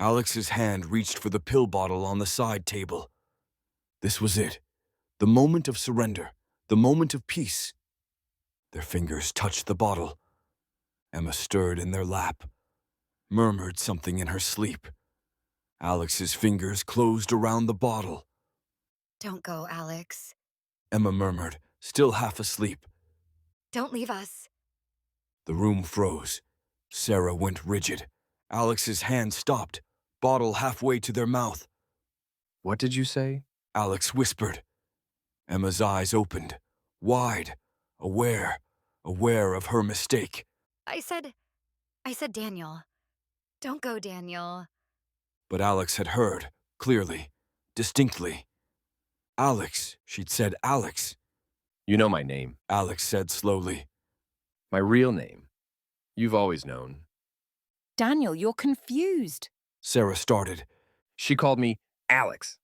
Alex's hand reached for the pill bottle on the side table. This was it. The moment of surrender. The moment of peace. Their fingers touched the bottle. Emma stirred in their lap. murmured something in her sleep. Alex's fingers closed around the bottle. Don't go, Alex. Emma murmured, still half asleep. Don't leave us. The room froze. Sarah went rigid. Alex's hand stopped, bottle halfway to their mouth. What did you say? Alex whispered. Emma's eyes opened, wide, aware of her mistake. I said, Daniel. Don't go, Daniel. But Alex had heard, clearly, distinctly. Alex, she'd said Alex. You know my name. Alex said slowly. My real name. You've always known. Daniel, you're confused. Sarah started. She called me Alex.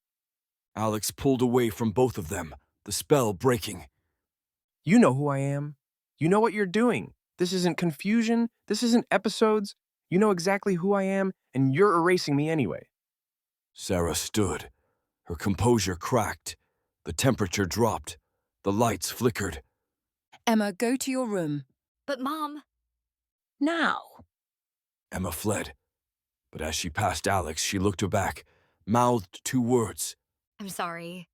Alex pulled away from both of them, the spell breaking. You know who I am. You know what you're doing. This isn't confusion. This isn't episodes. You know exactly who I am, and you're erasing me anyway. Sarah stood. Her composure cracked. The temperature dropped. The lights flickered. Emma, go to your room. But, Mom. Now. Emma fled. But as she passed Alex, she looked back, mouthed two words. I'm sorry.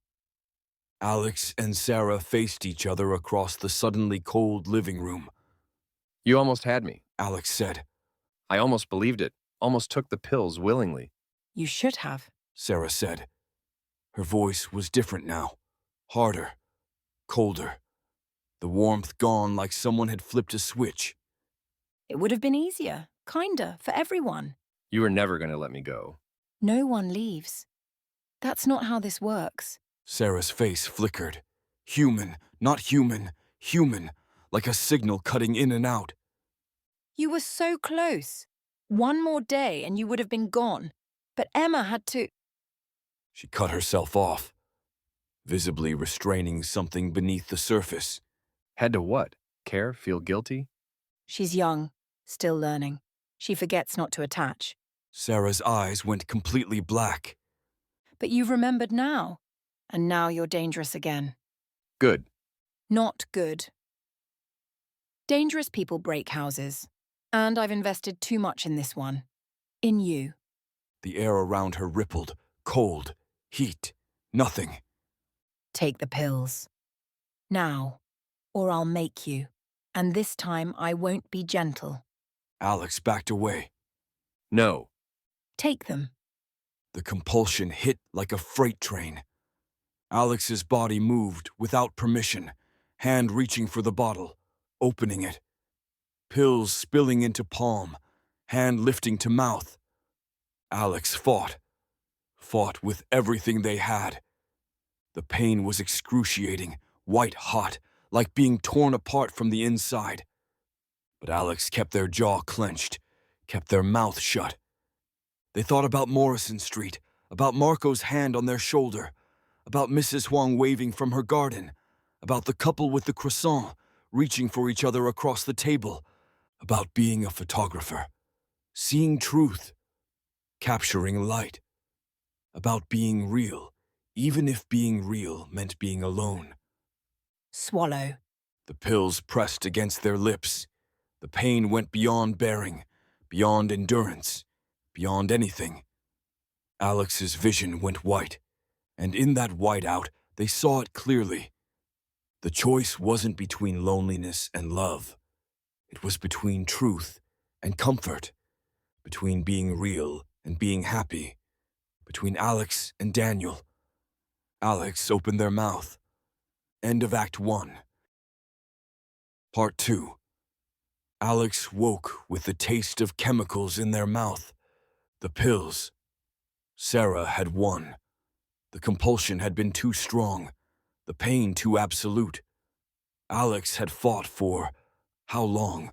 Alex and Sarah faced each other across the suddenly cold living room. You almost had me, Alex said. I almost believed it, almost took the pills willingly. You should have, Sarah said. Her voice was different now, harder, colder. The warmth gone like someone had flipped a switch. It would have been easier, kinder, for everyone. You were never going to let me go. No one leaves. That's not how this works. Sarah's face flickered. Human, not human, human, like a signal cutting in and out. You were so close. One more day and you would have been gone. But Emma had to... She cut herself off, visibly restraining something beneath the surface. Had to what? Care? Feel guilty? She's young, still learning. She forgets not to attach. Sarah's eyes went completely black. But you've remembered now. And now you're dangerous again. Good. Not good. Dangerous people break houses. And I've invested too much in this one. In you. The air around her rippled, cold, heat, nothing. Take the pills. Now. Or I'll make you. And this time I won't be gentle. Alex backed away. No. Take them. The compulsion hit like a freight train. Alex's body moved without permission, hand reaching for the bottle, opening it. Pills spilling into palm, hand lifting to mouth. Alex fought with everything they had. The pain was excruciating, white hot, like being torn apart from the inside. But Alex kept their jaw clenched, kept their mouth shut. They thought about Morrison Street, about Marco's hand on their shoulder, about Mrs. Huang waving from her garden, about the couple with the croissant reaching for each other across the table, about being a photographer, seeing truth, capturing light, about being real, even if being real meant being alone. Swallow. The pills pressed against their lips. The pain went beyond bearing, beyond endurance, beyond anything. Alex's vision went white, and in that whiteout, they saw it clearly. The choice wasn't between loneliness and love. It was between truth and comfort, between being real and being happy, between Alex and Daniel. Alex opened their mouth. End of Act 1. Part 2. Alex woke with the taste of chemicals in their mouth. The pills. Sarah had won. The compulsion had been too strong, the pain too absolute. Alex had fought for how long?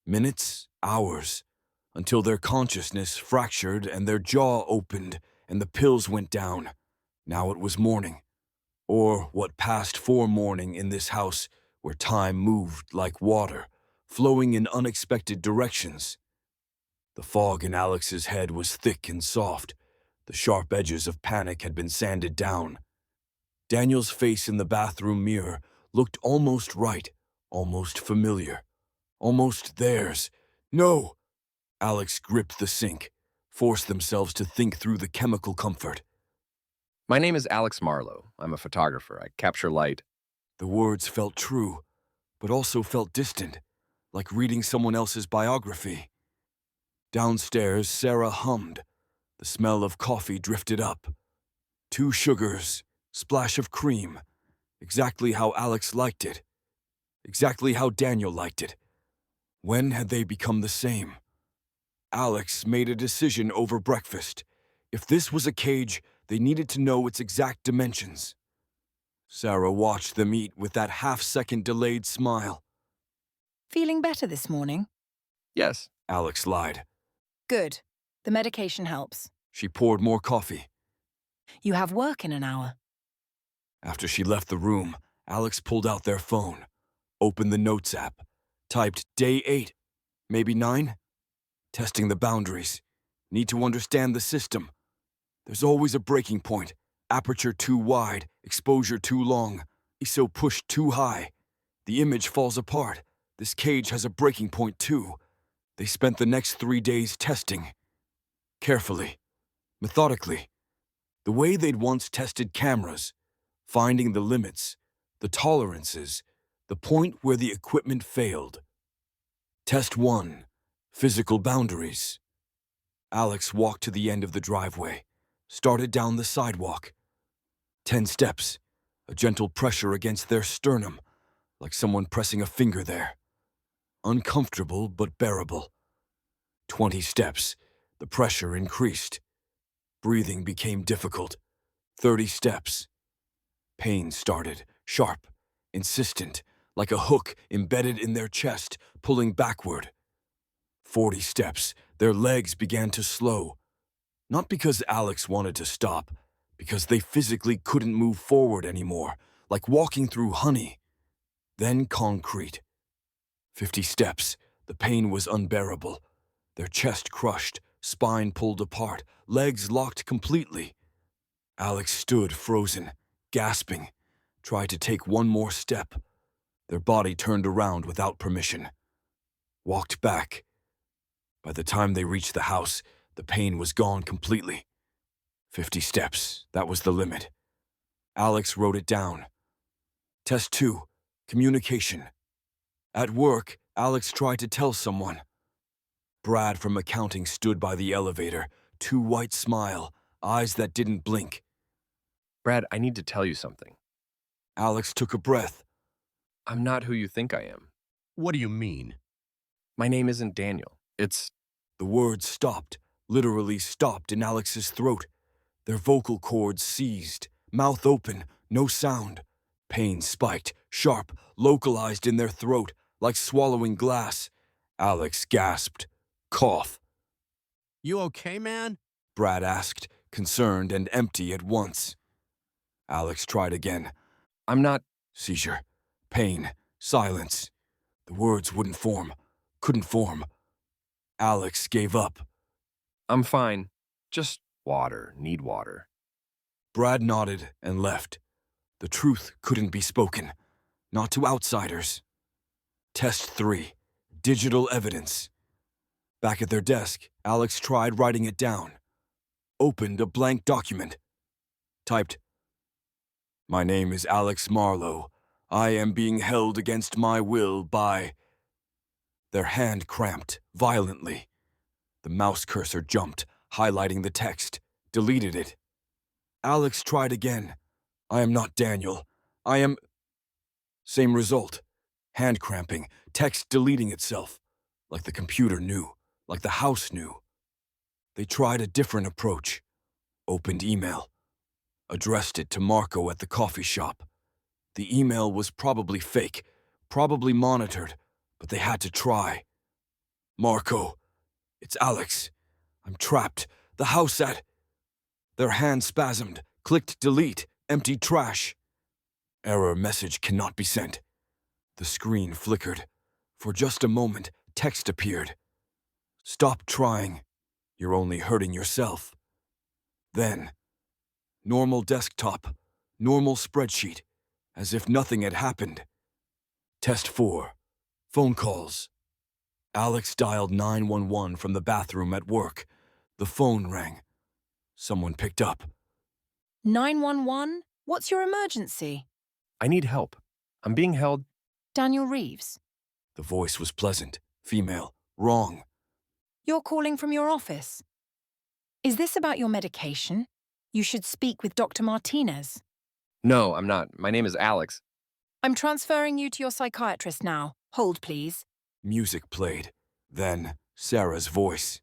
Minutes? Hours? Until their consciousness fractured and their jaw opened and the pills went down. Now it was morning. Or what passed for morning in this house where time moved like water, flowing in unexpected directions. The fog in Alex's head was thick and soft. The sharp edges of panic had been sanded down. Daniel's face in the bathroom mirror looked almost right, almost familiar, almost theirs. No! Alex gripped the sink, forced themselves to think through the chemical comfort. My name is Alex Marlowe. I'm a photographer. I capture light. The words felt true, but also felt distant, like reading someone else's biography. Downstairs, Sarah hummed. The smell of coffee drifted up. 2 sugars, splash of cream. Exactly how Alex liked it. Exactly how Daniel liked it. When had they become the same? Alex made a decision over breakfast. If this was a cage, they needed to know its exact dimensions. Sarah watched them eat with that half-second delayed smile. Feeling better this morning? Yes. Alex lied. Good. The medication helps. She poured more coffee. You have work in an hour. After she left the room, Alex pulled out their phone, opened the Notes app, typed day 8, maybe 9? Testing the boundaries. Need to understand the system. There's always a breaking point. Aperture too wide, exposure too long, ISO pushed too high. The image falls apart. This cage has a breaking point too. They spent the next 3 days testing. Carefully, methodically. The way they'd once tested cameras, finding the limits, the tolerances, the point where the equipment failed. Test 1. Physical boundaries. Alex walked to the end of the driveway, started down the sidewalk. 10 steps, a gentle pressure against their sternum, like someone pressing a finger there. Uncomfortable but bearable. 20 steps, the pressure increased. Breathing became difficult. 30 steps. Pain started, sharp, insistent, like a hook embedded in their chest, pulling backward. 40 steps, their legs began to slow. Not because Alex wanted to stop, because they physically couldn't move forward anymore, like walking through honey. Then concrete. 50 steps, the pain was unbearable. Their chest crushed, spine pulled apart, legs locked completely. Alex stood frozen, gasping, tried to take one more step. Their body turned around without permission. Walked back. By the time they reached the house, the pain was gone completely. 50 steps, that was the limit. Alex wrote it down. Test 2, communication. At work, Alex tried to tell someone. Brad from accounting stood by the elevator, too white smile, eyes that didn't blink. Brad, I need to tell you something. Alex took a breath. I'm not who you think I am. What do you mean? My name isn't Daniel. It's... The words stopped, literally stopped in Alex's throat. Their vocal cords seized, mouth open, no sound. Pain spiked, sharp, localized in their throat, like swallowing glass. Alex gasped. Cough. You okay, man? Brad asked, concerned and empty at once. Alex tried again. I'm not... Seizure. Pain. Silence. The words wouldn't form. Couldn't form. Alex gave up. I'm fine. Just water. Need water. Brad nodded and left. The truth couldn't be spoken. Not to outsiders. Test 3. Digital evidence. Back at their desk, Alex tried writing it down. Opened a blank document. Typed, "My name is Alex Marlowe. I am being held against my will by..." Their hand cramped, violently. The mouse cursor jumped, highlighting the text. Deleted it. Alex tried again. "I am not Daniel. I am..." Same result. Hand cramping, text deleting itself. Like the computer knew. Like the house knew. They tried a different approach. Opened email. Addressed it to Marco at the coffee shop. The email was probably fake, probably monitored, but they had to try. "Marco, it's Alex. I'm trapped. The house at..." Their hand spasmed, clicked delete, emptied trash. Error message cannot be sent. The screen flickered. For just a moment, text appeared. "Stop trying. You're only hurting yourself." Then, normal desktop, normal spreadsheet, as if nothing had happened. Test 4. Phone calls. Alex dialed 911 from the bathroom at work. The phone rang. Someone picked up. 911? What's your emergency? I need help. I'm being held. Daniel Reeves. The voice was pleasant, female, wrong. You're calling from your office. Is this about your medication? You should speak with Dr. Martinez. No, I'm not. My name is Alex. I'm transferring you to your psychiatrist now. Hold, please. Music played. Then, Sarah's voice.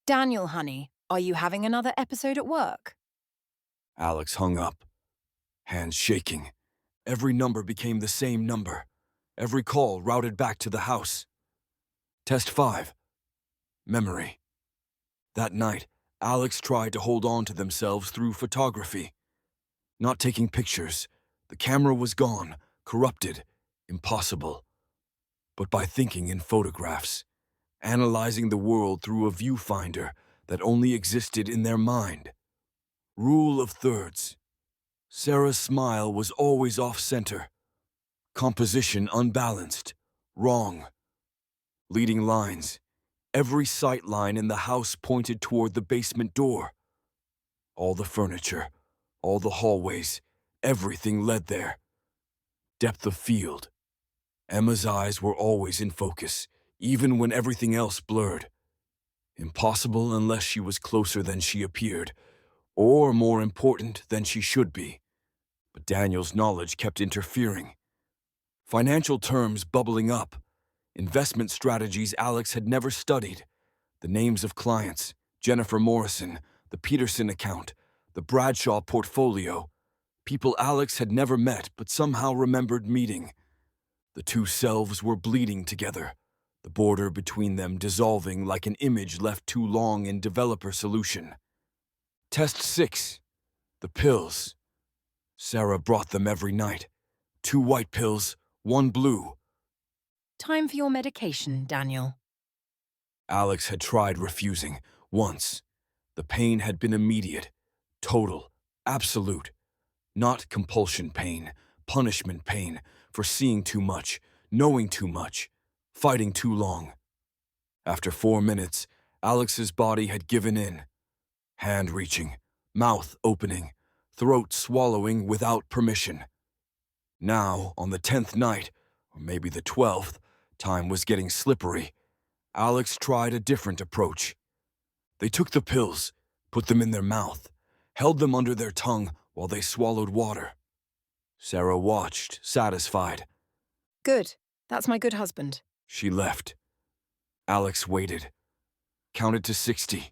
Daniel, honey, are you having another episode at work? Alex hung up, hands shaking. Every number became the same number. Every call routed back to the house. Test 5. Memory. That night, Alex tried to hold on to themselves through photography. Not taking pictures. The camera was gone, corrupted, impossible. But by thinking in photographs, analyzing the world through a viewfinder that only existed in their mind. Rule of thirds. Sarah's smile was always off-center. Composition unbalanced, wrong. Leading lines. Every sight line in the house pointed toward the basement door. All the furniture, all the hallways, everything led there. Depth of field. Emma's eyes were always in focus, even when everything else blurred. Impossible unless she was closer than she appeared, or more important than she should be. But Daniel's knowledge kept interfering. Financial terms bubbling up. Investment strategies Alex had never studied. The names of clients, Jennifer Morrison, the Peterson account, the Bradshaw portfolio. People Alex had never met but somehow remembered meeting. The two selves were bleeding together, the border between them dissolving like an image left too long in developer solution. Test 6. The pills. Sarah brought them every night. 2 white pills, 1 blue. Time for your medication, Daniel. Alex had tried refusing, once. The pain had been immediate, total, absolute. Not compulsion pain, punishment pain, for seeing too much, knowing too much, fighting too long. After 4 minutes, Alex's body had given in. Hand reaching, mouth opening, throat swallowing without permission. Now, on the 10th night, or maybe the 12th, time was getting slippery. Alex tried a different approach. They took the pills, put them in their mouth, held them under their tongue while they swallowed water. Sarah watched, satisfied. Good. That's my good husband. She left. Alex waited. Counted to 60.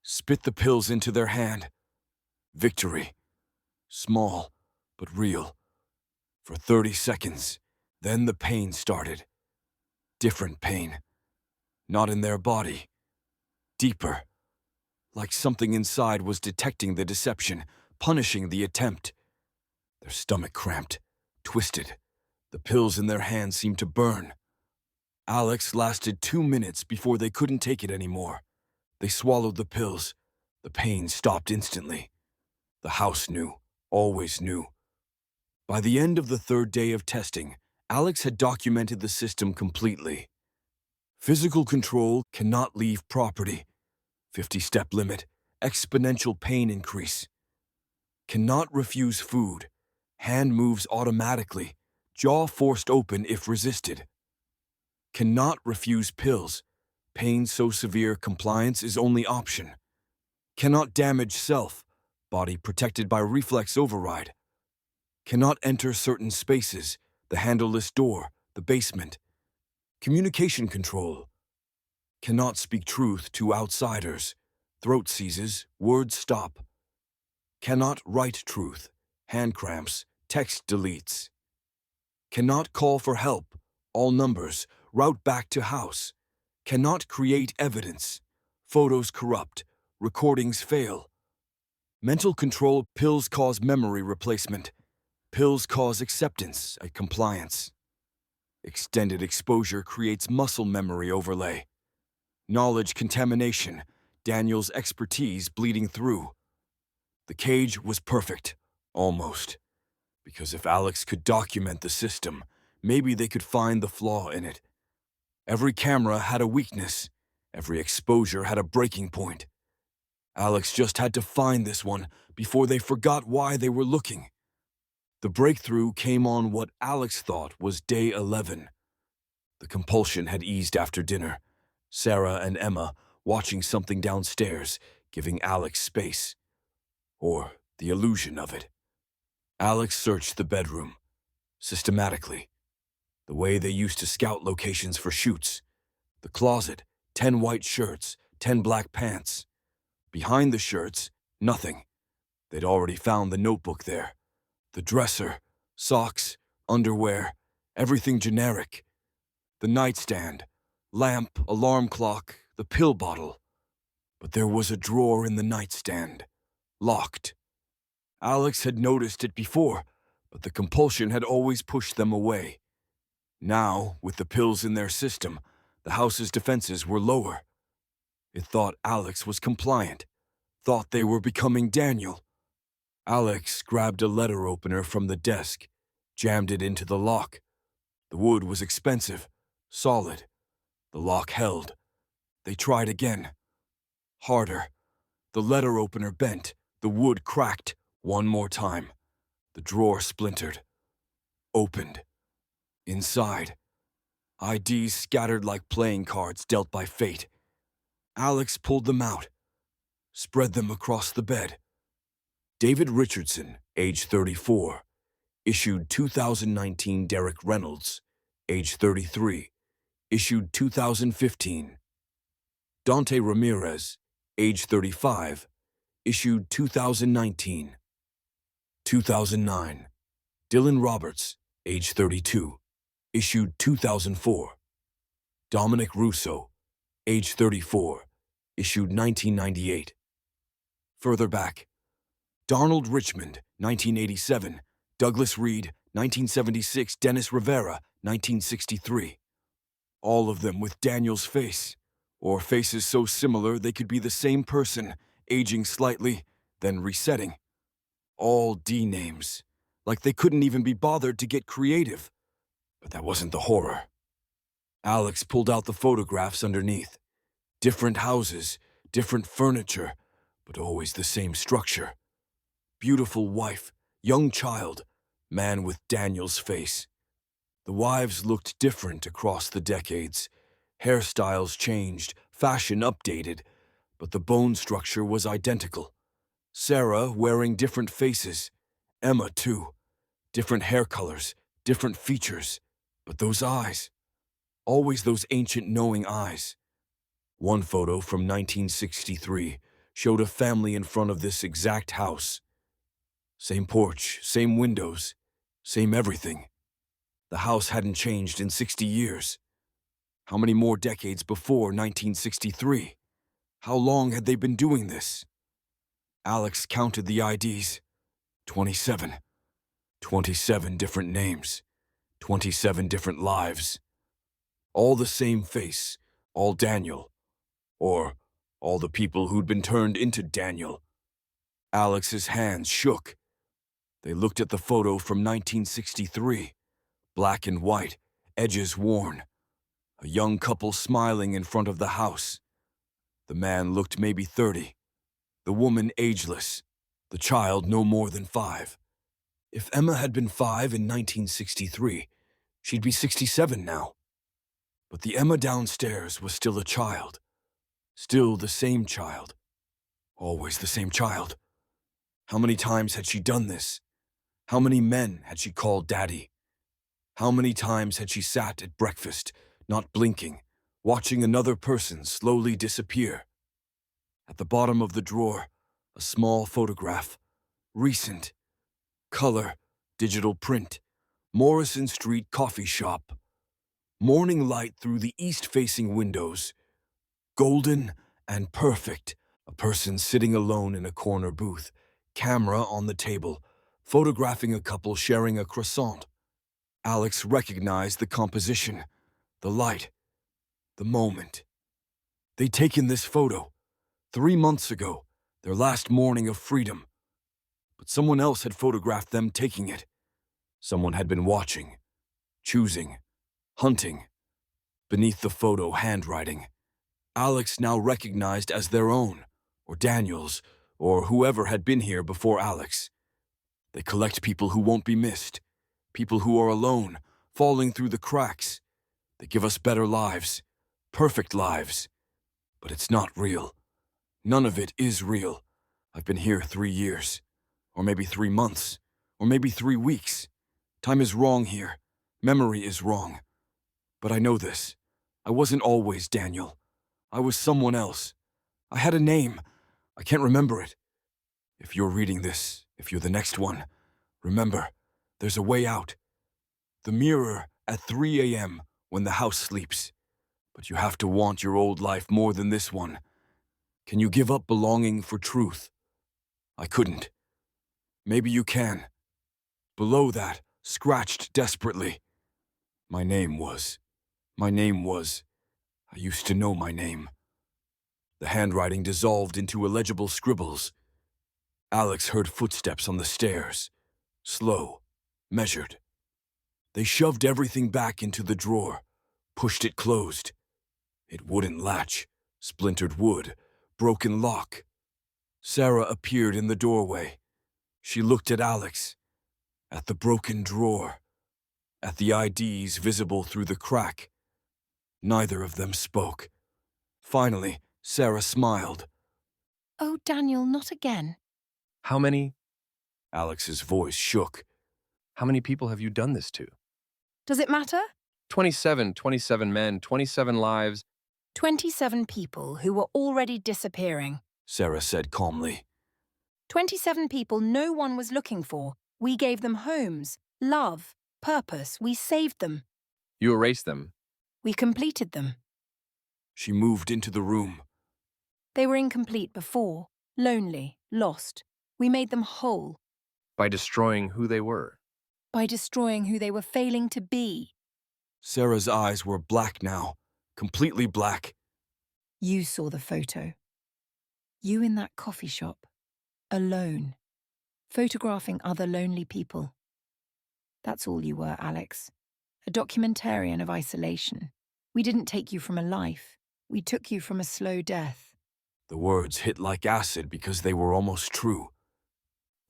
Spit the pills into their hand. Victory. Small, but real. For 30 seconds, then the pain started. Different pain. Not in their body. Deeper. Like something inside was detecting the deception, punishing the attempt. Their stomach cramped, twisted. The pills in their hands seemed to burn. Alex lasted 2 minutes before they couldn't take it anymore. They swallowed the pills. The pain stopped instantly. The house knew, always knew. By the end of the 3rd day of testing, Alex had documented the system completely. Physical control cannot leave property. 50-step limit, exponential pain increase. Cannot refuse food. Hand moves automatically, jaw forced open if resisted. Cannot refuse pills. Pain so severe compliance is only option. Cannot damage self. Body protected by reflex override. Cannot enter certain spaces, the handleless door, the basement. Communication control. Cannot speak truth to outsiders. Throat seizes, words stop. Cannot write truth. Hand cramps, text deletes. Cannot call for help. All numbers, route back to house. Cannot create evidence. Photos corrupt. Recordings fail. Mental control pills cause memory replacement. Pills cause acceptance at compliance. Extended exposure creates muscle memory overlay. Knowledge contamination, Daniel's expertise bleeding through. The cage was perfect, almost. Because if Alex could document the system, maybe they could find the flaw in it. Every camera had a weakness. Every exposure had a breaking point. Alex just had to find this one before they forgot why they were looking. The breakthrough came on what Alex thought was day 11. The compulsion had eased after dinner. Sarah and Emma watching something downstairs, giving Alex space. Or the illusion of it. Alex searched the bedroom, systematically, the way they used to scout locations for shoots. The closet, 10 white shirts, 10 black pants. Behind the shirts, nothing. They'd already found the notebook there. The dresser, socks, underwear, everything generic. The nightstand, lamp, alarm clock, the pill bottle. But there was a drawer in the nightstand, locked. Alex had noticed it before, but the compulsion had always pushed them away. Now, with the pills in their system, the house's defenses were lower. It thought Alex was compliant, thought they were becoming Daniel. Alex grabbed a letter opener from the desk, jammed it into the lock. The wood was expensive, solid. The lock held. They tried again. Harder. The letter opener bent. The wood cracked. One more time. The drawer splintered. Opened. Inside. IDs scattered like playing cards dealt by fate. Alex pulled them out. Spread them across the bed. David Richardson, age 34. Issued 2019 Derek Reynolds, age 33. Issued 2015. Dante Ramirez, age 35. Issued 2019. 2009. Dylan Roberts, age 32. Issued 2004. Dominic Russo, age 34. Issued 1998. Further back. Donald Richmond, 1987. Douglas Reed, 1976. Dennis Rivera, 1963. All of them with Daniel's face, or faces so similar they could be the same person, aging slightly, then resetting. All D names, like they couldn't even be bothered to get creative. But that wasn't the horror. Alex pulled out the photographs underneath. Different houses, different furniture, but always the same structure. Beautiful wife, young child, man with Daniel's face. The wives looked different across the decades. Hairstyles changed, fashion updated, but the bone structure was identical. Sarah wearing different faces. Emma, too. Different hair colors, different features. But those eyes. Always those ancient knowing eyes. One photo from 1963 showed a family in front of this exact house. Same porch, same windows, same everything. The house hadn't changed in 60 years. How many more decades before 1963? How long had they been doing this? Alex counted the IDs. 27. 27 different names. 27 different lives. All the same face, all Daniel. Or all the people who'd been turned into Daniel. Alex's hands shook. They looked at the photo from 1963. Black and white, edges worn. A young couple smiling in front of the house. The man looked maybe 30. The woman ageless. The child no more than 5. If Emma had been 5 in 1963, she'd be 67 now. But the Emma downstairs was still a child. Still the same child. Always the same child. How many times had she done this? How many men had she called daddy? How many times had she sat at breakfast, not blinking, watching another person slowly disappear? At the bottom of the drawer, a small photograph. Recent. Color, digital print. Morrison Street coffee shop. Morning light through the east-facing windows. Golden and perfect. A person sitting alone in a corner booth. Camera on the table, photographing a couple sharing a croissant. Alex recognized the composition, the light, the moment. They'd taken this photo 3 months ago, their last morning of freedom. But someone else had photographed them taking it. Someone had been watching, choosing, hunting. Beneath the photo, handwriting. Alex now recognized as their own, or Daniel's, or whoever had been here before Alex. They collect people who won't be missed, people who are alone, falling through the cracks. They give us better lives, perfect lives. But it's not real. None of it is real. I've been here 3 years, or maybe 3 months, or maybe 3 weeks. Time is wrong here. Memory is wrong. But I know this. I wasn't always Daniel. I was someone else. I had a name. I can't remember it. If you're reading this, if you're the next one, remember, there's a way out. The mirror at 3 a.m. when the house sleeps. But you have to want your old life more than this one. Can you give up belonging for truth? I couldn't. Maybe you can. Below that, scratched desperately. My name was. I used to know my name. The handwriting dissolved into illegible scribbles. Alex heard footsteps on the stairs. Slow, measured. They shoved everything back into the drawer, pushed it closed. It wouldn't latch. Splintered wood, broken lock. Sarah appeared in the doorway. She looked at Alex, at the broken drawer, at the IDs visible through the crack. Neither of them spoke. Finally, Sarah smiled. Oh, Daniel, not again. How many? Alex's voice shook. How many people have you done this to? Does it matter? 27 men, 27 lives. 27 people who were already disappearing. Sarah said calmly. 27 people no one was looking for. We gave them homes, love, purpose. We saved them. You erased them. We completed them. She moved into the room. They were incomplete before, lonely, lost. We made them whole. By destroying who they were. By destroying who they were failing to be. Sarah's eyes were black now, completely black. You saw the photo. You in that coffee shop, alone, photographing other lonely people. That's all you were, Alex. A documentarian of isolation. We didn't take you from a life. We took you from a slow death. The words hit like acid because they were almost true.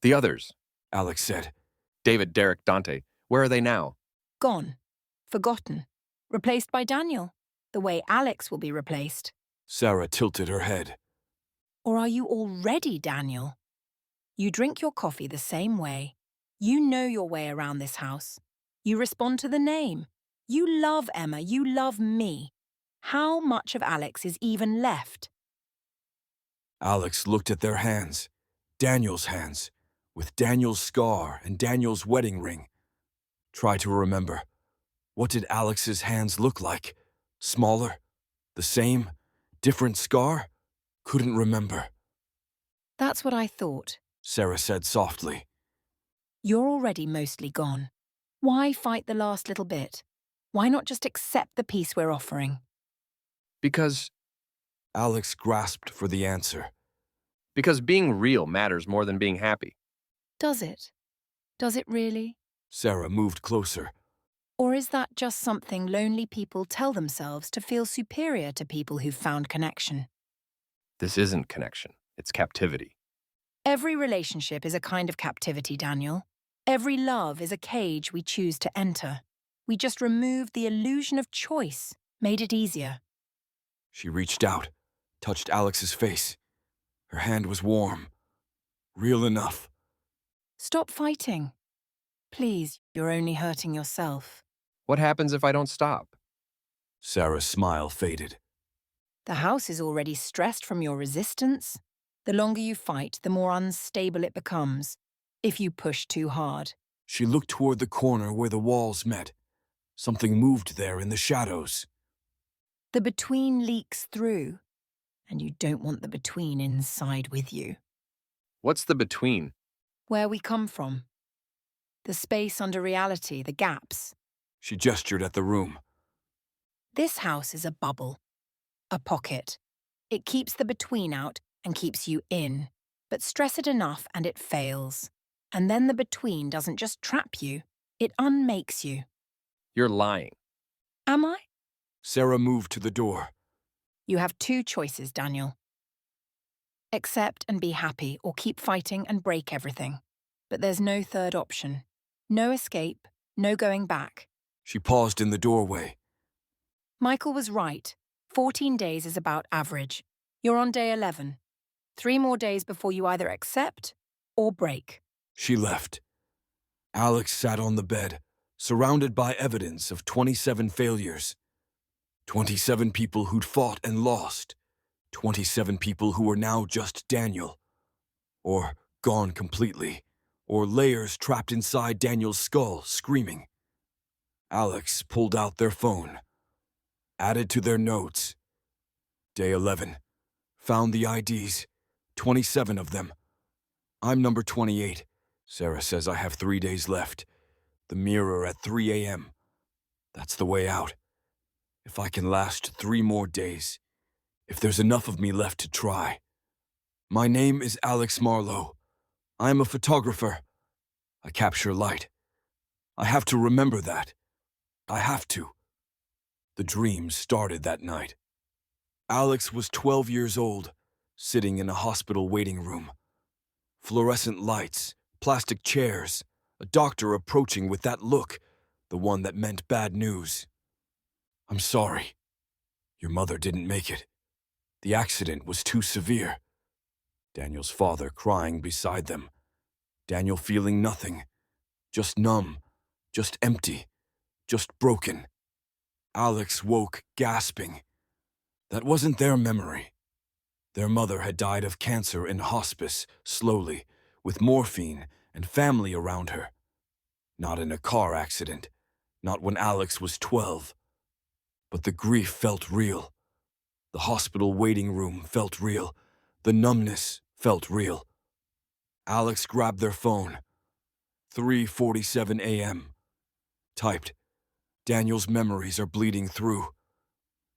The others, Alex said. David, Derek, Dante, where are they now? Gone. Forgotten. Replaced by Daniel. The way Alex will be replaced. Sarah tilted her head. Or are you already Daniel? You drink your coffee the same way. You know your way around this house. You respond to the name. You love Emma. You love me. How much of Alex is even left? Alex looked at their hands. Daniel's hands, with Daniel's scar and Daniel's wedding ring. Try to remember. What did Alex's hands look like? Smaller? The same? Different scar? Couldn't remember. That's what I thought, Sarah said softly. You're already mostly gone. Why fight the last little bit? Why not just accept the peace we're offering? Because Alex grasped for the answer. Because being real matters more than being happy. Does it? Does it really? Sarah moved closer. Or is that just something lonely people tell themselves to feel superior to people who've found connection? This isn't connection. It's captivity. Every relationship is a kind of captivity, Daniel. Every love is a cage we choose to enter. We just removed the illusion of choice, made it easier. She reached out, touched Alex's face. Her hand was warm. Real enough. Stop fighting. Please, you're only hurting yourself. What happens if I don't stop? Sarah's smile faded. The house is already stressed from your resistance. The longer you fight, the more unstable it becomes, if you push too hard. She looked toward the corner where the walls met. Something moved there in the shadows. The between leaks through, and you don't want the between inside with you. What's the between? Where we come from. The space under reality, the gaps. She gestured at the room. This house is a bubble, a pocket. It keeps the between out and keeps you in, but stress it enough and it fails. And then the between doesn't just trap you, it unmakes you. You're lying. Am I? Sarah moved to the door. You have two choices, Daniel. Accept and be happy, or keep fighting and break everything. But there's no third option. No escape, no going back. She paused in the doorway. Michael was right. 14 days is about average. You're on day 11. 3 more days before you either accept or break. She left. Alex sat on the bed, surrounded by evidence of 27 failures. 27 people who'd fought and lost. 27 people who were now just Daniel. Or gone completely. Or layers trapped inside Daniel's skull, screaming. Alex pulled out their phone. Added to their notes. Day 11. Found the IDs. 27 of them. I'm number 28. Sarah says I have 3 days left. The mirror at 3 a.m. That's the way out. If I can last 3 more days. If there's enough of me left to try. My name is Alex Marlowe. I am a photographer. I capture light. I have to remember that. I have to. The dream started that night. Alex was 12 years old, sitting in a hospital waiting room. Fluorescent lights, plastic chairs, a doctor approaching with that look, the one that meant bad news. I'm sorry. Your mother didn't make it. The accident was too severe. Daniel's father crying beside them. Daniel feeling nothing. Just numb. Just empty. Just broken. Alex woke gasping. That wasn't their memory. Their mother had died of cancer in hospice, slowly, with morphine and family around her. Not in a car accident. Not when Alex was 12. But the grief felt real. The hospital waiting room felt real. The numbness felt real. Alex grabbed their phone. 3:47 a.m. Typed. Daniel's memories are bleeding through.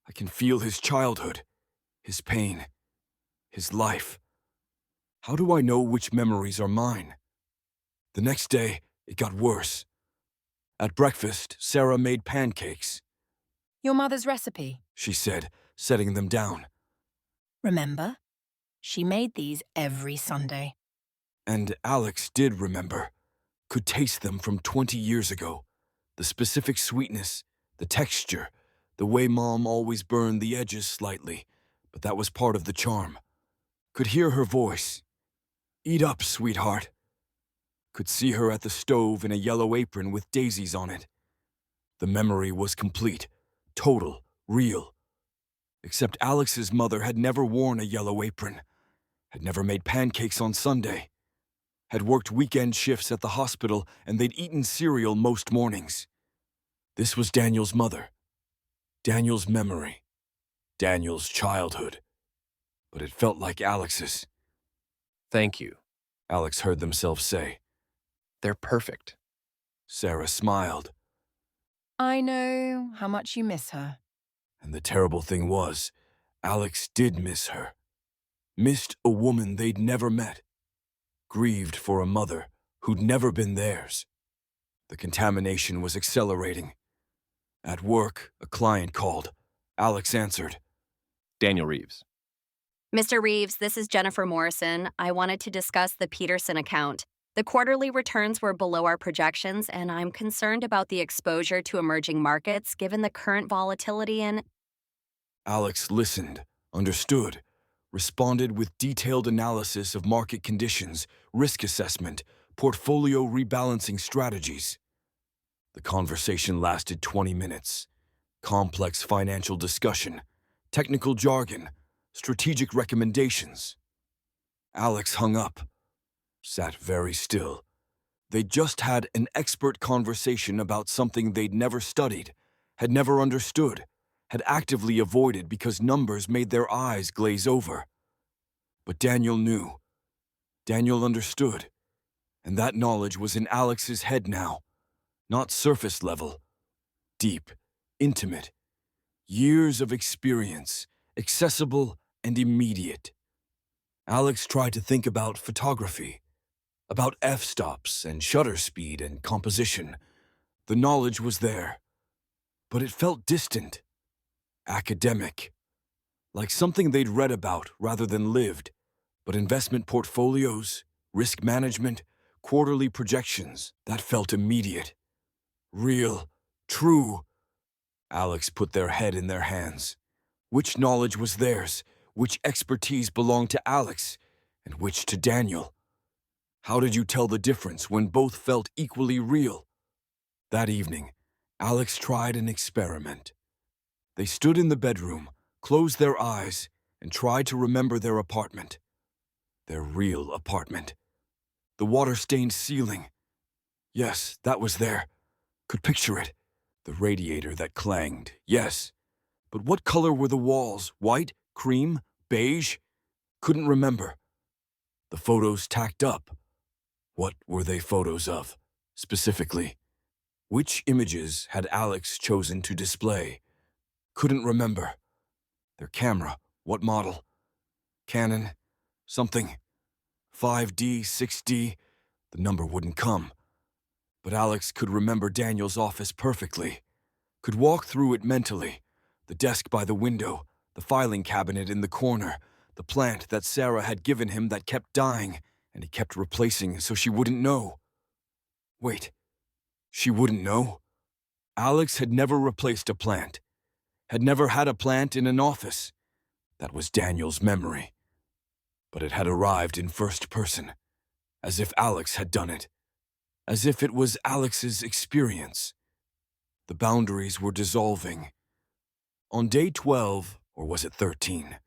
I can feel his childhood, his pain, his life. How do I know which memories are mine? The next day, it got worse. At breakfast, Sarah made pancakes. Your mother's recipe, She said, setting them down. remember? She made these every Sunday. And Alex did remember. Could taste them from 20 years ago. The specific sweetness, the texture, the way Mom always burned the edges slightly, but that was part of the charm. Could hear her voice. Eat up, sweetheart. Could see her at the stove in a yellow apron with daisies on it. The memory was complete, total, real. Except Alex's mother had never worn a yellow apron, had never made pancakes on Sunday, had worked weekend shifts at the hospital, and they'd eaten cereal most mornings. This was Daniel's mother. Daniel's memory. Daniel's childhood. But it felt like Alex's. Thank you. Alex heard themselves say. They're perfect. Sarah smiled. I know how much you miss her. And the terrible thing was, Alex did miss her. Missed a woman they'd never met. Grieved for a mother who'd never been theirs. The contamination was accelerating. At work, a client called. Alex answered. Daniel Reeves. Mr. Reeves, this is Jennifer Morrison. I wanted to discuss the Peterson account. The quarterly returns were below our projections, and I'm concerned about the exposure to emerging markets given the current volatility in... Alex listened, understood, responded with detailed analysis of market conditions, risk assessment, portfolio rebalancing strategies. The conversation lasted 20 minutes. Complex financial discussion, technical jargon, strategic recommendations. Alex hung up, sat very still. They'd just had an expert conversation about something they'd never studied, had never understood, had actively avoided because numbers made their eyes glaze over. But Daniel knew. Daniel understood. And that knowledge was in Alex's head now. Not surface level. Deep, intimate. Years of experience, accessible and immediate. Alex tried to think about photography, about f-stops and shutter speed and composition. The knowledge was there, but it felt distant. Academic. Like something they'd read about rather than lived. But investment portfolios, risk management, quarterly projections, that felt immediate. Real. True. Alex put their head in their hands. Which knowledge was theirs? Which expertise belonged to Alex? And which to Daniel? How did you tell the difference when both felt equally real? That evening, Alex tried an experiment. They stood in the bedroom, closed their eyes, and tried to remember their apartment. Their real apartment. The water-stained ceiling. Yes, that was there. Could picture it. The radiator that clanged. Yes. But what color were the walls? White? Cream? Beige? Couldn't remember. The photos tacked up. What were they photos of, specifically? Which images had Alex chosen to display? Couldn't remember. Their camera, what model? Canon, something. 5D, 6D, the number wouldn't come. But Alex could remember Daniel's office perfectly. Could walk through it mentally. The desk by the window, the filing cabinet in the corner, the plant that Sarah had given him that kept dying, and he kept replacing so she wouldn't know. Wait, she wouldn't know? Alex had never replaced a plant. Had never had a plant in an office. That was Daniel's memory. But it had arrived in first person, as if Alex had done it. As if it was Alex's experience. The boundaries were dissolving. On day 12, or was it 13,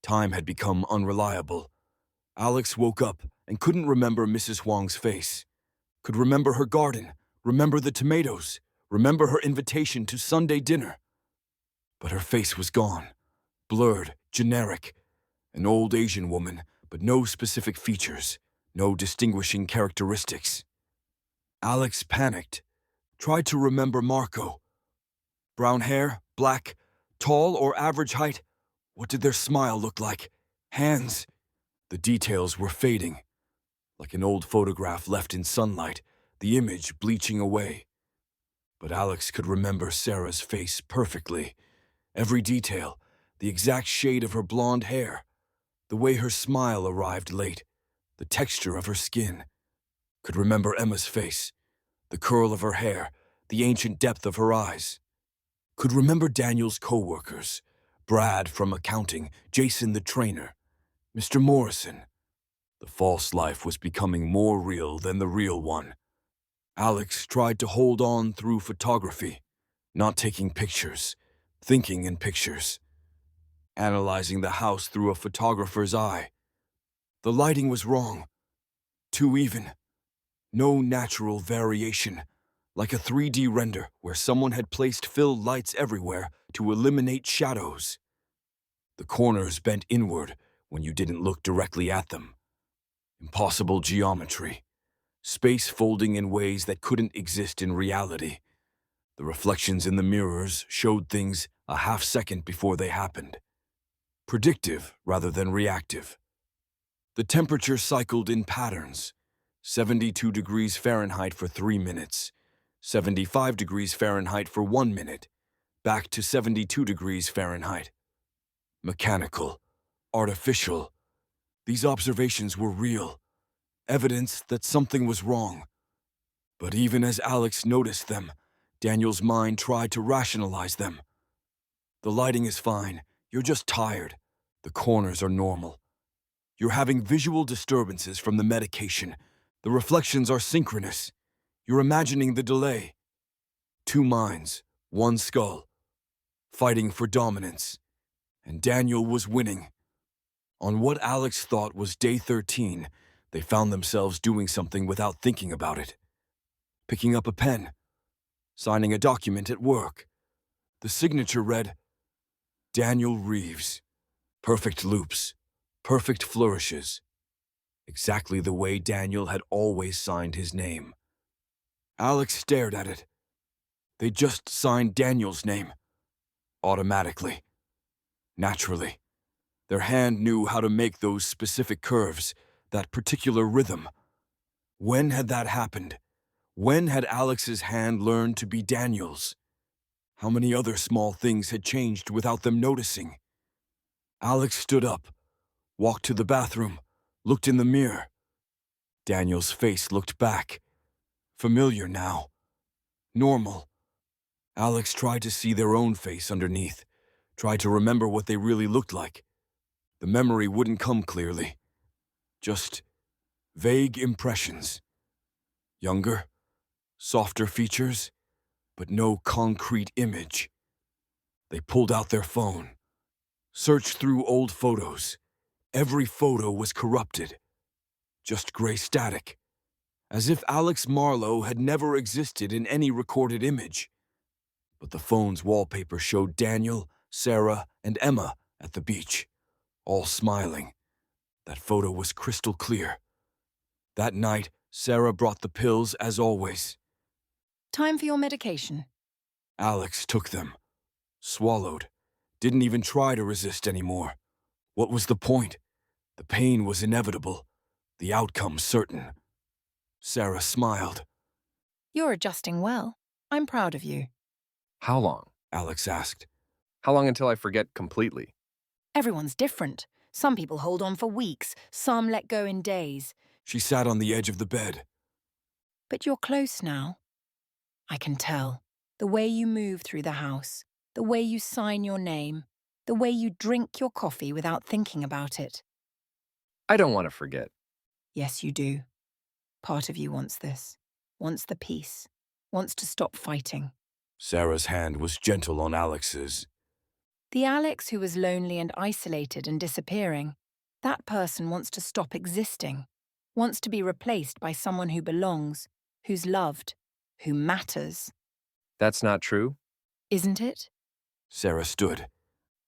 time had become unreliable. Alex woke up and couldn't remember Mrs. Huang's face. Could remember her garden, remember the tomatoes, remember her invitation to Sunday dinner. But her face was gone. Blurred, generic. An old Asian woman, but no specific features, no distinguishing characteristics. Alex panicked. Tried to remember Marco. Brown hair, black, tall or average height. What did their smile look like? Hands. The details were fading. Like an old photograph left in sunlight, the image bleaching away. But Alex could remember Sarah's face perfectly. Every detail, the exact shade of her blonde hair, the way her smile arrived late, the texture of her skin. Could remember Emma's face, the curl of her hair, the ancient depth of her eyes. Could remember Daniel's co-workers, Brad from accounting, Jason the trainer, Mr. Morrison. The false life was becoming more real than the real one. Alex tried to hold on through photography, not taking pictures, thinking in pictures, analyzing the house through a photographer's eye. The lighting was wrong, too even. No natural variation, like a 3D render where someone had placed fill lights everywhere to eliminate shadows. The corners bent inward when you didn't look directly at them. Impossible geometry. Space folding in ways that couldn't exist in reality. The reflections in the mirrors showed things a half second before they happened. Predictive rather than reactive. The temperature cycled in patterns. 72 degrees Fahrenheit for 3 minutes. 75 degrees Fahrenheit for 1 minute. Back to 72 degrees Fahrenheit. Mechanical. Artificial. These observations were real. Evidence that something was wrong. But even as Alex noticed them, Daniel's mind tried to rationalize them. The lighting is fine. You're just tired. The corners are normal. You're having visual disturbances from the medication. The reflections are synchronous. You're imagining the delay. 2 minds, 1 skull. Fighting for dominance. And Daniel was winning. On what Alex thought was day 13, they found themselves doing something without thinking about it. Picking up a pen. Signing a document at work. The signature read, Daniel Reeves. Perfect loops. Perfect flourishes. Exactly the way Daniel had always signed his name. Alex stared at it. They just signed Daniel's name. Automatically. Naturally. Their hand knew how to make those specific curves, that particular rhythm. When had that happened? When had Alex's hand learned to be Daniel's? How many other small things had changed without them noticing? Alex stood up, walked to the bathroom, looked in the mirror. Daniel's face looked back. Familiar now. Normal. Alex tried to see their own face underneath, tried to remember what they really looked like. The memory wouldn't come clearly. Just vague impressions. Younger, softer features, but no concrete image. They pulled out their phone, searched through old photos. Every photo was corrupted. Just gray static. As if Alex Marlowe had never existed in any recorded image. But the phone's wallpaper showed Daniel, Sarah, and Emma at the beach, all smiling. That photo was crystal clear. That night, Sarah brought the pills as always. Time for your medication. Alex took them, swallowed, didn't even try to resist anymore. What was the point? The pain was inevitable, the outcome certain. Sarah smiled. You're adjusting well. I'm proud of you. How long? Alex asked. How long until I forget completely? Everyone's different. Some people hold on for weeks, some let go in days. She sat on the edge of the bed. But you're close now. I can tell. The way you move through the house, the way you sign your name, the way you drink your coffee without thinking about it. I don't want to forget. Yes, you do. Part of you wants this, wants the peace, wants to stop fighting. Sarah's hand was gentle on Alex's. The Alex who was lonely and isolated and disappearing, that person wants to stop existing, wants to be replaced by someone who belongs, who's loved, who matters. That's not true? Isn't it? Sarah stood.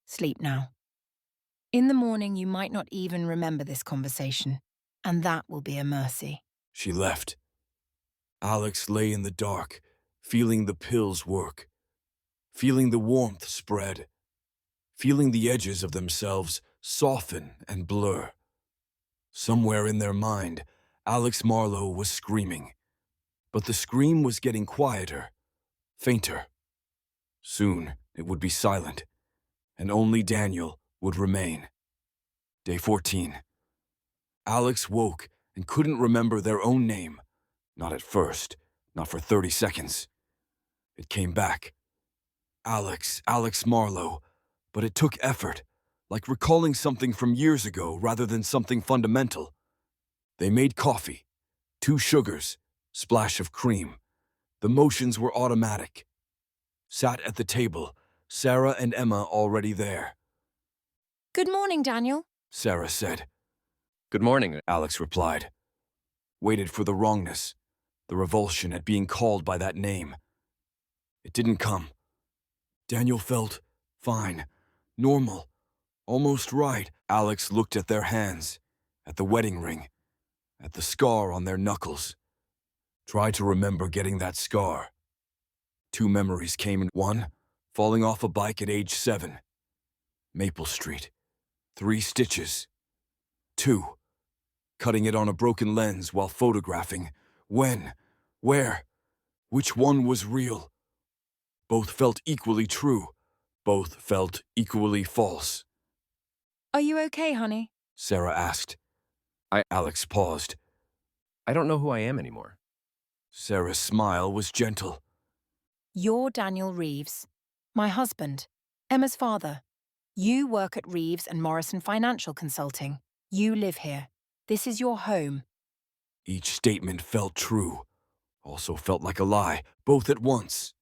Sleep now. In the morning, you might not even remember this conversation, and that will be a mercy. She left. Alex lay in the dark, feeling the pills work, feeling the warmth spread, feeling the edges of themselves soften and blur. Somewhere in their mind, Alex Marlowe was screaming, but the scream was getting quieter, fainter. Soon it would be silent, and only Daniel would remain. Day 14. Alex woke and couldn't remember their own name. Not at first, not for 30 seconds. It came back. Alex Marlowe. But it took effort, like recalling something from years ago rather than something fundamental. They made coffee. 2 sugars, splash of cream. The motions were automatic. Sat at the table, Sarah and Emma already there. Good morning, Daniel, Sarah said. Good morning, Alex replied. Waited for the wrongness, the revulsion at being called by that name. It didn't come. Daniel felt fine, normal, almost right. Alex looked at their hands, at the wedding ring, at the scar on their knuckles. Tried to remember getting that scar. 2 memories came in. 1, falling off a bike at age 7. Maple Street. 3 stitches. 2, cutting it on a broken lens while photographing. When? Where? Which one was real? Both felt equally true. Both felt equally false. Are you okay, honey? Sarah asked. Alex paused. I don't know who I am anymore. Sarah's smile was gentle. You're Daniel Reeves, my husband, Emma's father. You work at Reeves and Morrison Financial Consulting. You live here. This is your home. Each statement felt true, also felt like a lie, both at once.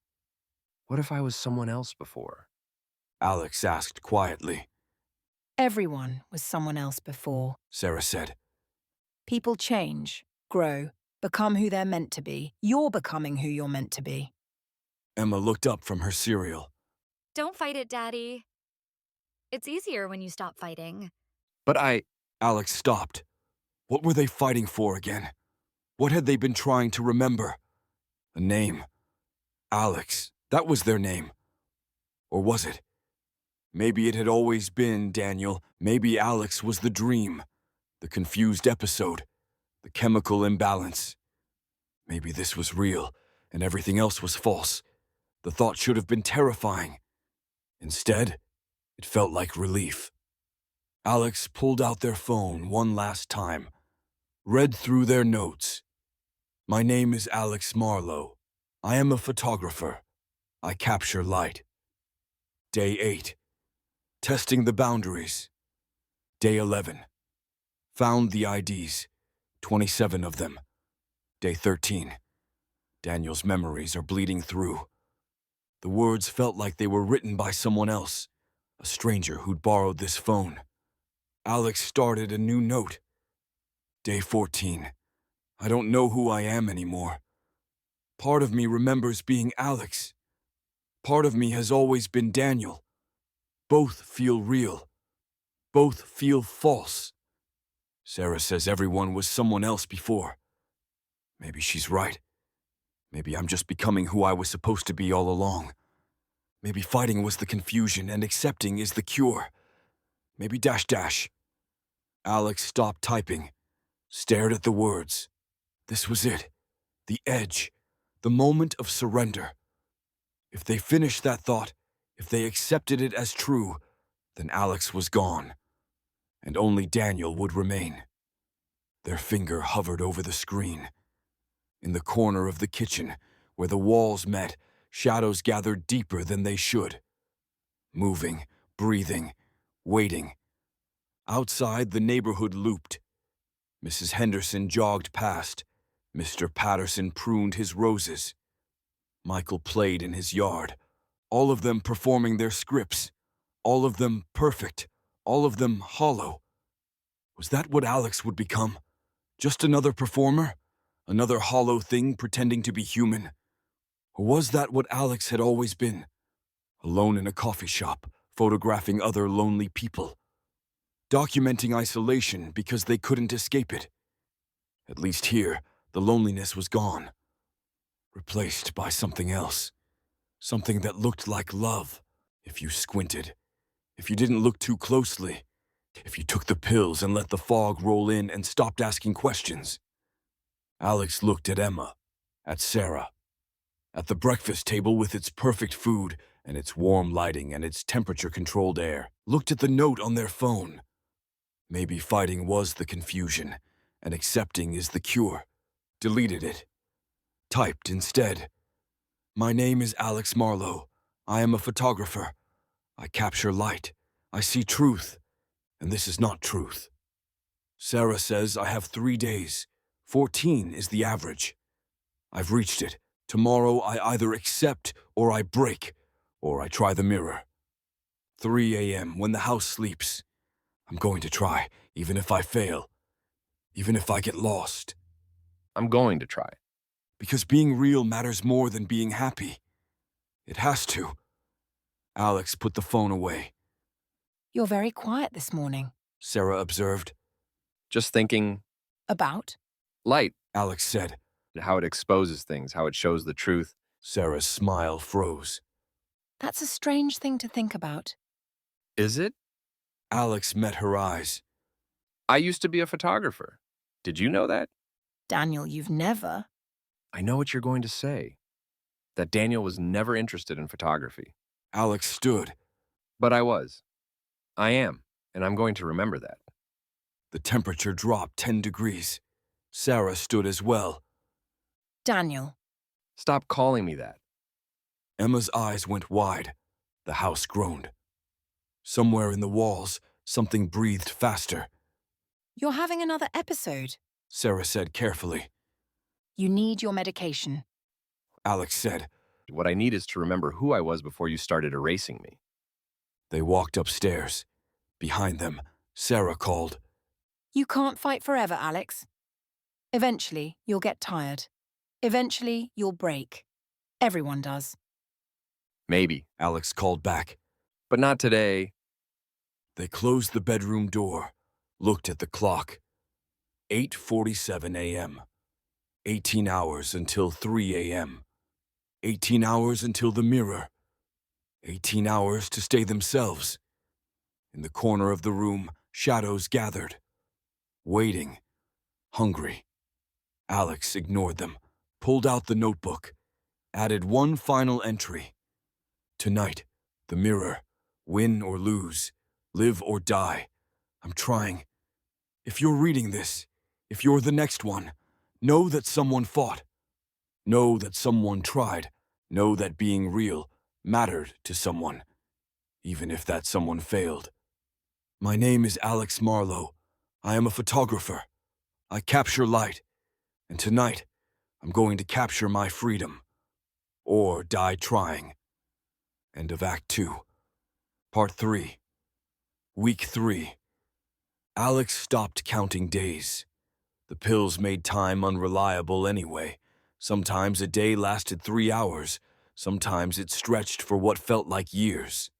What if I was someone else before? Alex asked quietly. Everyone was someone else before, Sarah said. People change, grow, become who they're meant to be. You're becoming who you're meant to be. Emma looked up from her cereal. Don't fight it, Daddy. It's easier when you stop fighting. But Alex stopped. What were they fighting for again? What had they been trying to remember? A name. Alex. That was their name. Or was it? Maybe it had always been Daniel. Maybe Alex was the dream. The confused episode. The chemical imbalance. Maybe this was real, and everything else was false. The thought should have been terrifying. Instead, it felt like relief. Alex pulled out their phone one last time, read through their notes. My name is Alex Marlowe. I am a photographer. I capture light. Day 8. Testing the boundaries. Day 11. Found the IDs. 27 of them. Day 13. Daniel's memories are bleeding through. The words felt like they were written by someone else, a stranger who'd borrowed this phone. Alex started a new note. Day 14. I don't know who I am anymore. Part of me remembers being Alex. Part of me has always been Daniel. Both feel real. Both feel false. Sarah says everyone was someone else before. Maybe she's right. Maybe I'm just becoming who I was supposed to be all along. Maybe fighting was the confusion and accepting is the cure. Maybe ... Alex stopped typing, stared at the words. This was it. The edge. The moment of surrender. If they finished that thought, if they accepted it as true, then Alex was gone, and only Daniel would remain. Their finger hovered over the screen. In the corner of the kitchen, where the walls met, shadows gathered deeper than they should. Moving, breathing, waiting. Outside, the neighborhood looped. Mrs. Henderson jogged past. Mr. Patterson pruned his roses. Michael played in his yard, all of them performing their scripts, all of them perfect, all of them hollow. Was that what Alex would become? Just another performer? Another hollow thing pretending to be human? Or was that what Alex had always been? Alone in a coffee shop, photographing other lonely people. Documenting isolation because they couldn't escape it. At least here, the loneliness was gone. Replaced by something else. Something that looked like love, if you squinted. If you didn't look too closely. If you took the pills and let the fog roll in and stopped asking questions. Alex looked at Emma, at Sarah, at the breakfast table with its perfect food and its warm lighting and its temperature-controlled air. Looked at the note on their phone. Maybe fighting was the confusion, and accepting is the cure. Deleted it. Typed instead. My name is Alex Marlowe. I am a photographer. I capture light. I see truth. And this is not truth. Sarah says I have 3 days. 14 is the average. I've reached it. Tomorrow I either accept or I break, or I try the mirror. 3 a.m. when the house sleeps. I'm going to try, even if I fail. Even if I get lost. I'm going to try. Because being real matters more than being happy. It has to. Alex put the phone away. You're very quiet this morning. Sarah observed. Just thinking. About? Light, Alex said. How it exposes things, how it shows the truth. Sarah's smile froze. That's a strange thing to think about. Is it? Alex met her eyes. I used to be a photographer. Did you know that? Daniel, you've never. I know what you're going to say. That Daniel was never interested in photography. Alex stood. But I was. I am, and I'm going to remember that. The temperature dropped 10 degrees. Sarah stood as well. Daniel. Stop calling me that. Emma's eyes went wide. The house groaned. Somewhere in the walls, something breathed faster. You're having another episode, Sarah said carefully. You need your medication. Alex said. What I need is to remember who I was before you started erasing me. They walked upstairs. Behind them, Sarah called. You can't fight forever, Alex. Eventually, you'll get tired. Eventually, you'll break. Everyone does. Maybe, Alex called back. But not today. They closed the bedroom door, looked at the clock. 8:47 a.m. 18 hours until 3 a.m. 18 hours until the mirror. 18 hours to stay themselves. In the corner of the room, shadows gathered. Waiting. Hungry. Alex ignored them, pulled out the notebook. Added one final entry. Tonight, the mirror. Win or lose. Live or die. I'm trying. If you're reading this, if you're the next one, know that someone fought. Know that someone tried. Know that being real mattered to someone, even if that someone failed. My name is Alex Marlowe. I am a photographer. I capture light. And tonight, I'm going to capture my freedom. Or die trying. End of Act 2. Part 3. Week 3. Alex stopped counting days. The pills made time unreliable anyway. Sometimes a day lasted 3 hours. Sometimes it stretched for what felt like years.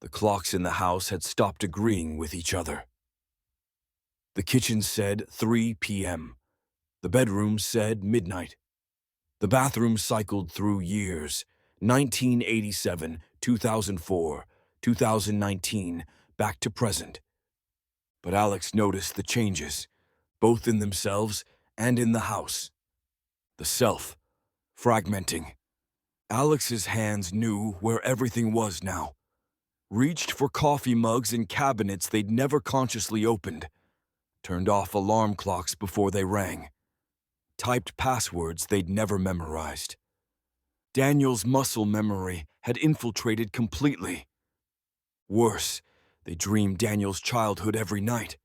The clocks in the house had stopped agreeing with each other. The kitchen said 3 p.m. The bedroom said midnight. The bathroom cycled through years. 1987, 2004, 2019, back to present. But Alex noticed the changes, both in themselves and in the house. The self, fragmenting. Alex's hands knew where everything was now. Reached for coffee mugs and cabinets they'd never consciously opened. Turned off alarm clocks before they rang. Typed passwords they'd never memorized. Daniel's muscle memory had infiltrated completely. Worse, they dreamed Daniel's childhood every night.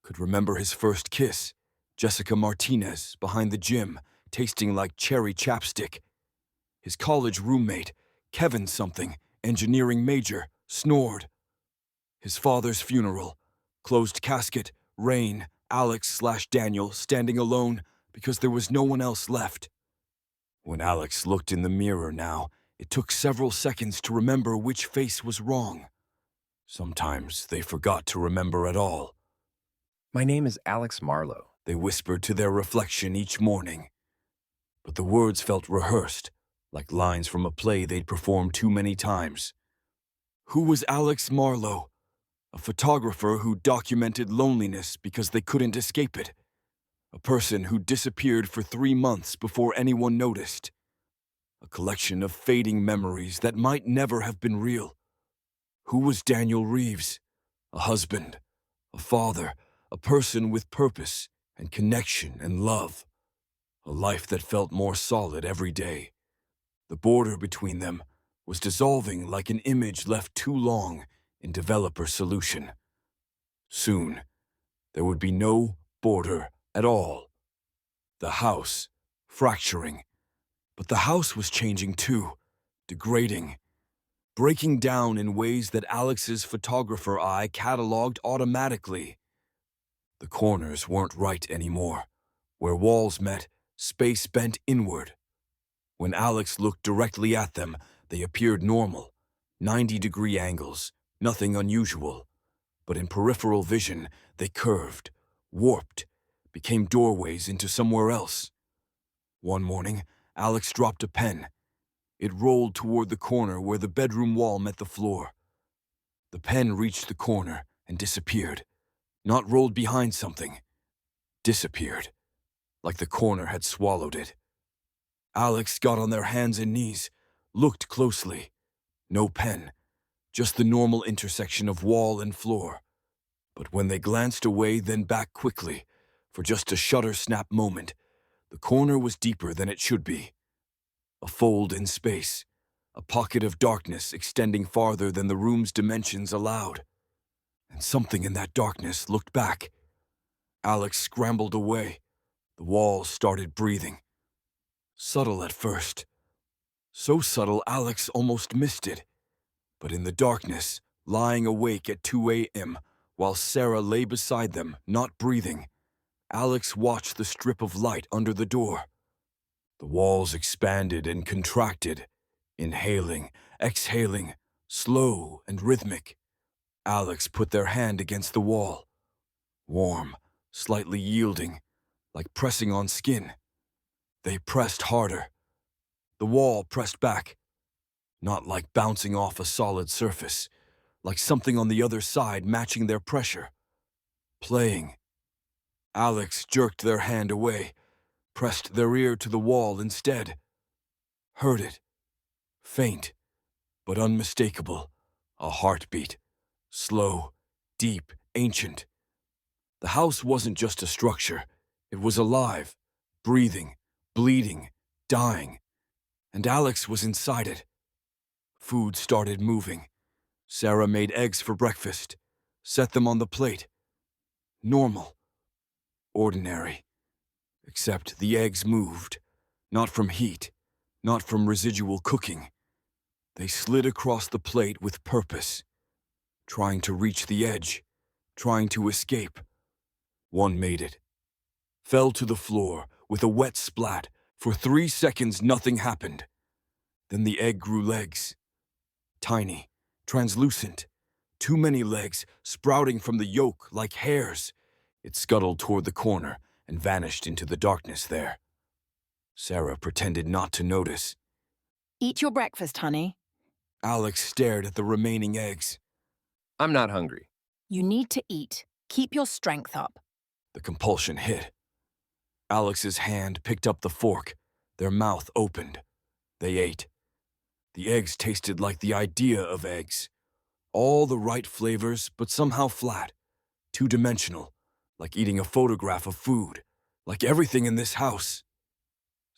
Could remember his first kiss, Jessica Martinez, behind the gym, tasting like cherry chapstick. His college roommate, Kevin something, engineering major, snored. His father's funeral, closed casket, rain, Alex/Daniel standing alone because there was no one else left. When Alex looked in the mirror now, it took several seconds to remember which face was wrong. Sometimes they forgot to remember at all. My name is Alex Marlowe. They whispered to their reflection each morning. But the words felt rehearsed, like lines from a play they'd performed too many times. Who was Alex Marlowe? A photographer who documented loneliness because they couldn't escape it. A person who disappeared for 3 months before anyone noticed. A collection of fading memories that might never have been real. Who was Daniel Reeves? A husband, a father, a person with purpose and connection and love. A life that felt more solid every day. The border between them was dissolving like an image left too long in developer solution. Soon, there would be no border at all. The house, fracturing. But the house was changing too, degrading. Breaking down in ways that Alex's photographer eye cataloged automatically. The corners weren't right anymore. Where walls met, space bent inward. When Alex looked directly at them, they appeared normal. 90-degree angles, nothing unusual. But in peripheral vision, they curved, warped, became doorways into somewhere else. One morning, Alex dropped a pen. It rolled toward the corner where the bedroom wall met the floor. The pen reached the corner and disappeared. Not rolled behind something. Disappeared. Like the corner had swallowed it. Alex got on their hands and knees, looked closely. No pen, just the normal intersection of wall and floor. But when they glanced away, then back quickly, for just a shutter-snap moment, the corner was deeper than it should be. A fold in space, a pocket of darkness extending farther than the room's dimensions allowed. And something in that darkness looked back. Alex scrambled away. The walls started breathing. Subtle at first. So subtle Alex almost missed it. But in the darkness, lying awake at 2 a.m., while Sarah lay beside them, not breathing, Alex watched the strip of light under the door. The walls expanded and contracted, inhaling, exhaling, slow and rhythmic. Alex put their hand against the wall. Warm, slightly yielding, like pressing on skin. They pressed harder. The wall pressed back, not like bouncing off a solid surface, like something on the other side matching their pressure. Playing. Alex jerked their hand away, pressed their ear to the wall instead. Heard it. Faint, but unmistakable. A heartbeat. Slow, deep, ancient. The house wasn't just a structure. It was alive, breathing, bleeding, dying. And Alex was inside it. Food started moving. Sarah made eggs for breakfast, set them on the plate. Normal. Ordinary. Except the eggs moved. Not from heat, not from residual cooking. They slid across the plate with purpose, trying to reach the edge, trying to escape. One made it. Fell to the floor with a wet splat. For 3 seconds, nothing happened. Then the egg grew legs. Tiny, translucent. Too many legs sprouting from the yolk like hairs. It scuttled toward the corner and vanished into the darkness there. Sarah pretended not to notice. Eat your breakfast, honey. Alex stared at the remaining eggs. I'm not hungry. You need to eat. Keep your strength up. The compulsion hit. Alex's hand picked up the fork. Their mouth opened. They ate. The eggs tasted like the idea of eggs. All the right flavors, but somehow flat. Two-dimensional. Like eating a photograph of food. Like everything in this house.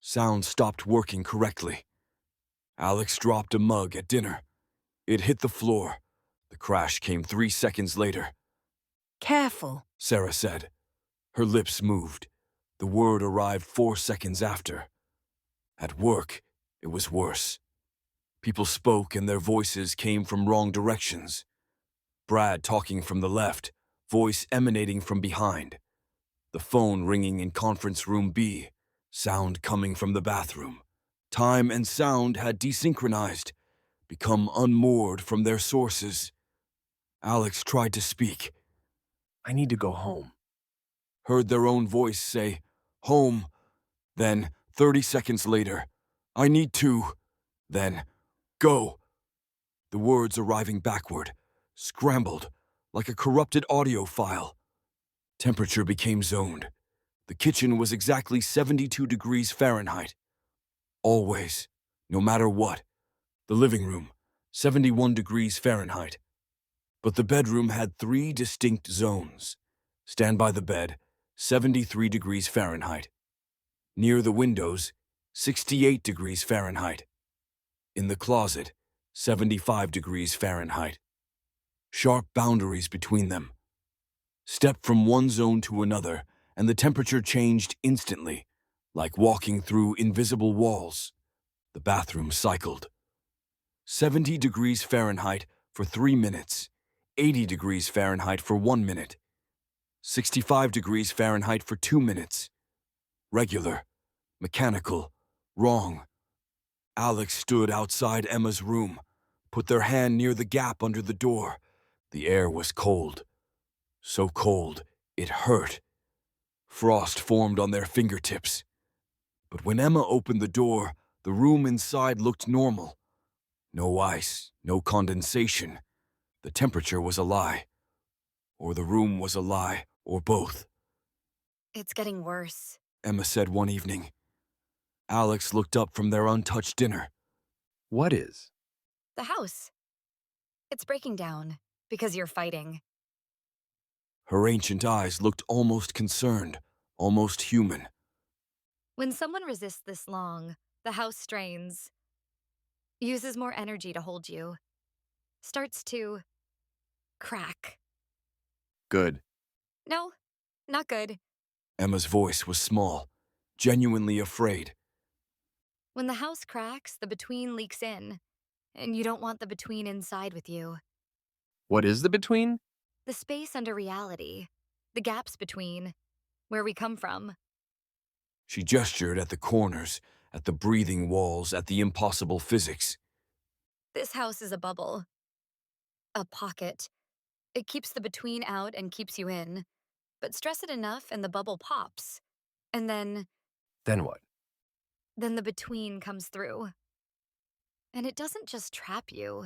Sound stopped working correctly. Alex dropped a mug at dinner. It hit the floor. The crash came 3 seconds later. Careful, Sarah said. Her lips moved. The word arrived 4 seconds after. At work, it was worse. People spoke and their voices came from wrong directions. Brad talking from the left, voice emanating from behind. The phone ringing in conference room B, sound coming from the bathroom. Time and sound had desynchronized, become unmoored from their sources. Alex tried to speak. I need to go home. Heard their own voice say, home. Then, 30 seconds later, I need to. Then, go. The words arriving backward, scrambled, like a corrupted audio file. Temperature became zoned. The kitchen was exactly 72 degrees Fahrenheit. Always, no matter what. The living room, 71 degrees Fahrenheit. But the bedroom had 3 distinct zones. Stand by the bed, 73 degrees Fahrenheit. Near the windows, 68 degrees Fahrenheit. In the closet, 75 degrees Fahrenheit. Sharp boundaries between them. Step from one zone to another, and the temperature changed instantly, like walking through invisible walls. The bathroom cycled. 70 degrees Fahrenheit for 3 minutes, 80 degrees Fahrenheit for 1 minute, 65 degrees Fahrenheit for 2 minutes. Regular, mechanical, wrong. Alex stood outside Emma's room, put their hand near the gap under the door. The air was cold. So cold, it hurt. Frost formed on their fingertips. But when Emma opened the door, the room inside looked normal. No ice, no condensation. The temperature was a lie. Or the room was a lie, or both. It's getting worse. Emma said one evening. Alex looked up from their untouched dinner. What is? The house. It's breaking down because you're fighting. Her ancient eyes looked almost concerned, almost human. When someone resists this long, the house strains, uses more energy to hold you, starts to crack. Good. No, not good. Emma's voice was small, genuinely afraid. When the house cracks, the between leaks in, and you don't want the between inside with you. What is the between? The space under reality, the gaps between, where we come from. She gestured at the corners, at the breathing walls, at the impossible physics. This house is a bubble. A pocket. It keeps the between out and keeps you in. But stress it enough and the bubble pops. And then... Then what? Then the between comes through. And it doesn't just trap you.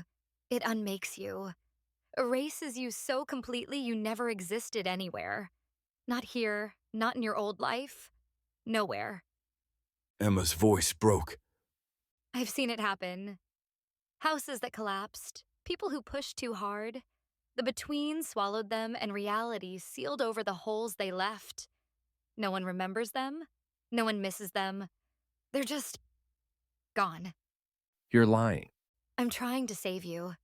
It unmakes you. Erases you so completely you never existed anywhere. Not here, not in your old life. Nowhere. Emma's voice broke. I've seen it happen. Houses that collapsed, people who pushed too hard. The between swallowed them, and reality sealed over the holes they left. No one remembers them. No one misses them. They're just gone. You're lying. I'm trying to save you.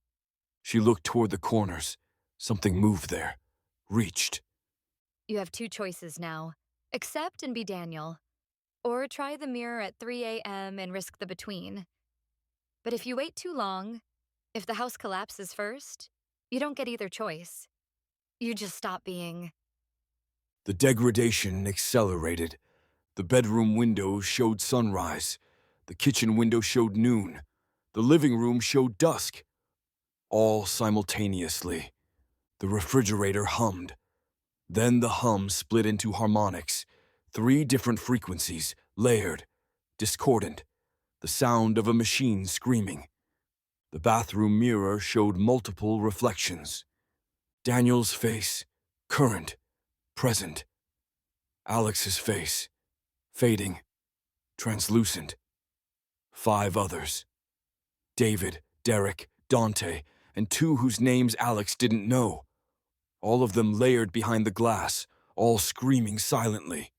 She looked toward the corners. Something moved there. Reached. You have two choices now. Accept and be Daniel. Or try the mirror at 3 a.m. and risk the between. But if you wait too long, if the house collapses first, you don't get either choice. You just stop being. The degradation accelerated. The bedroom window showed sunrise. The kitchen window showed noon. The living room showed dusk. All simultaneously. The refrigerator hummed. Then the hum split into harmonics. 3 different frequencies, layered, discordant. The sound of a machine screaming. The bathroom mirror showed multiple reflections. Daniel's face, current, present. Alex's face, fading, translucent. 5 others. David, Derek, Dante, and 2 whose names Alex didn't know. All of them layered behind the glass, all screaming silently.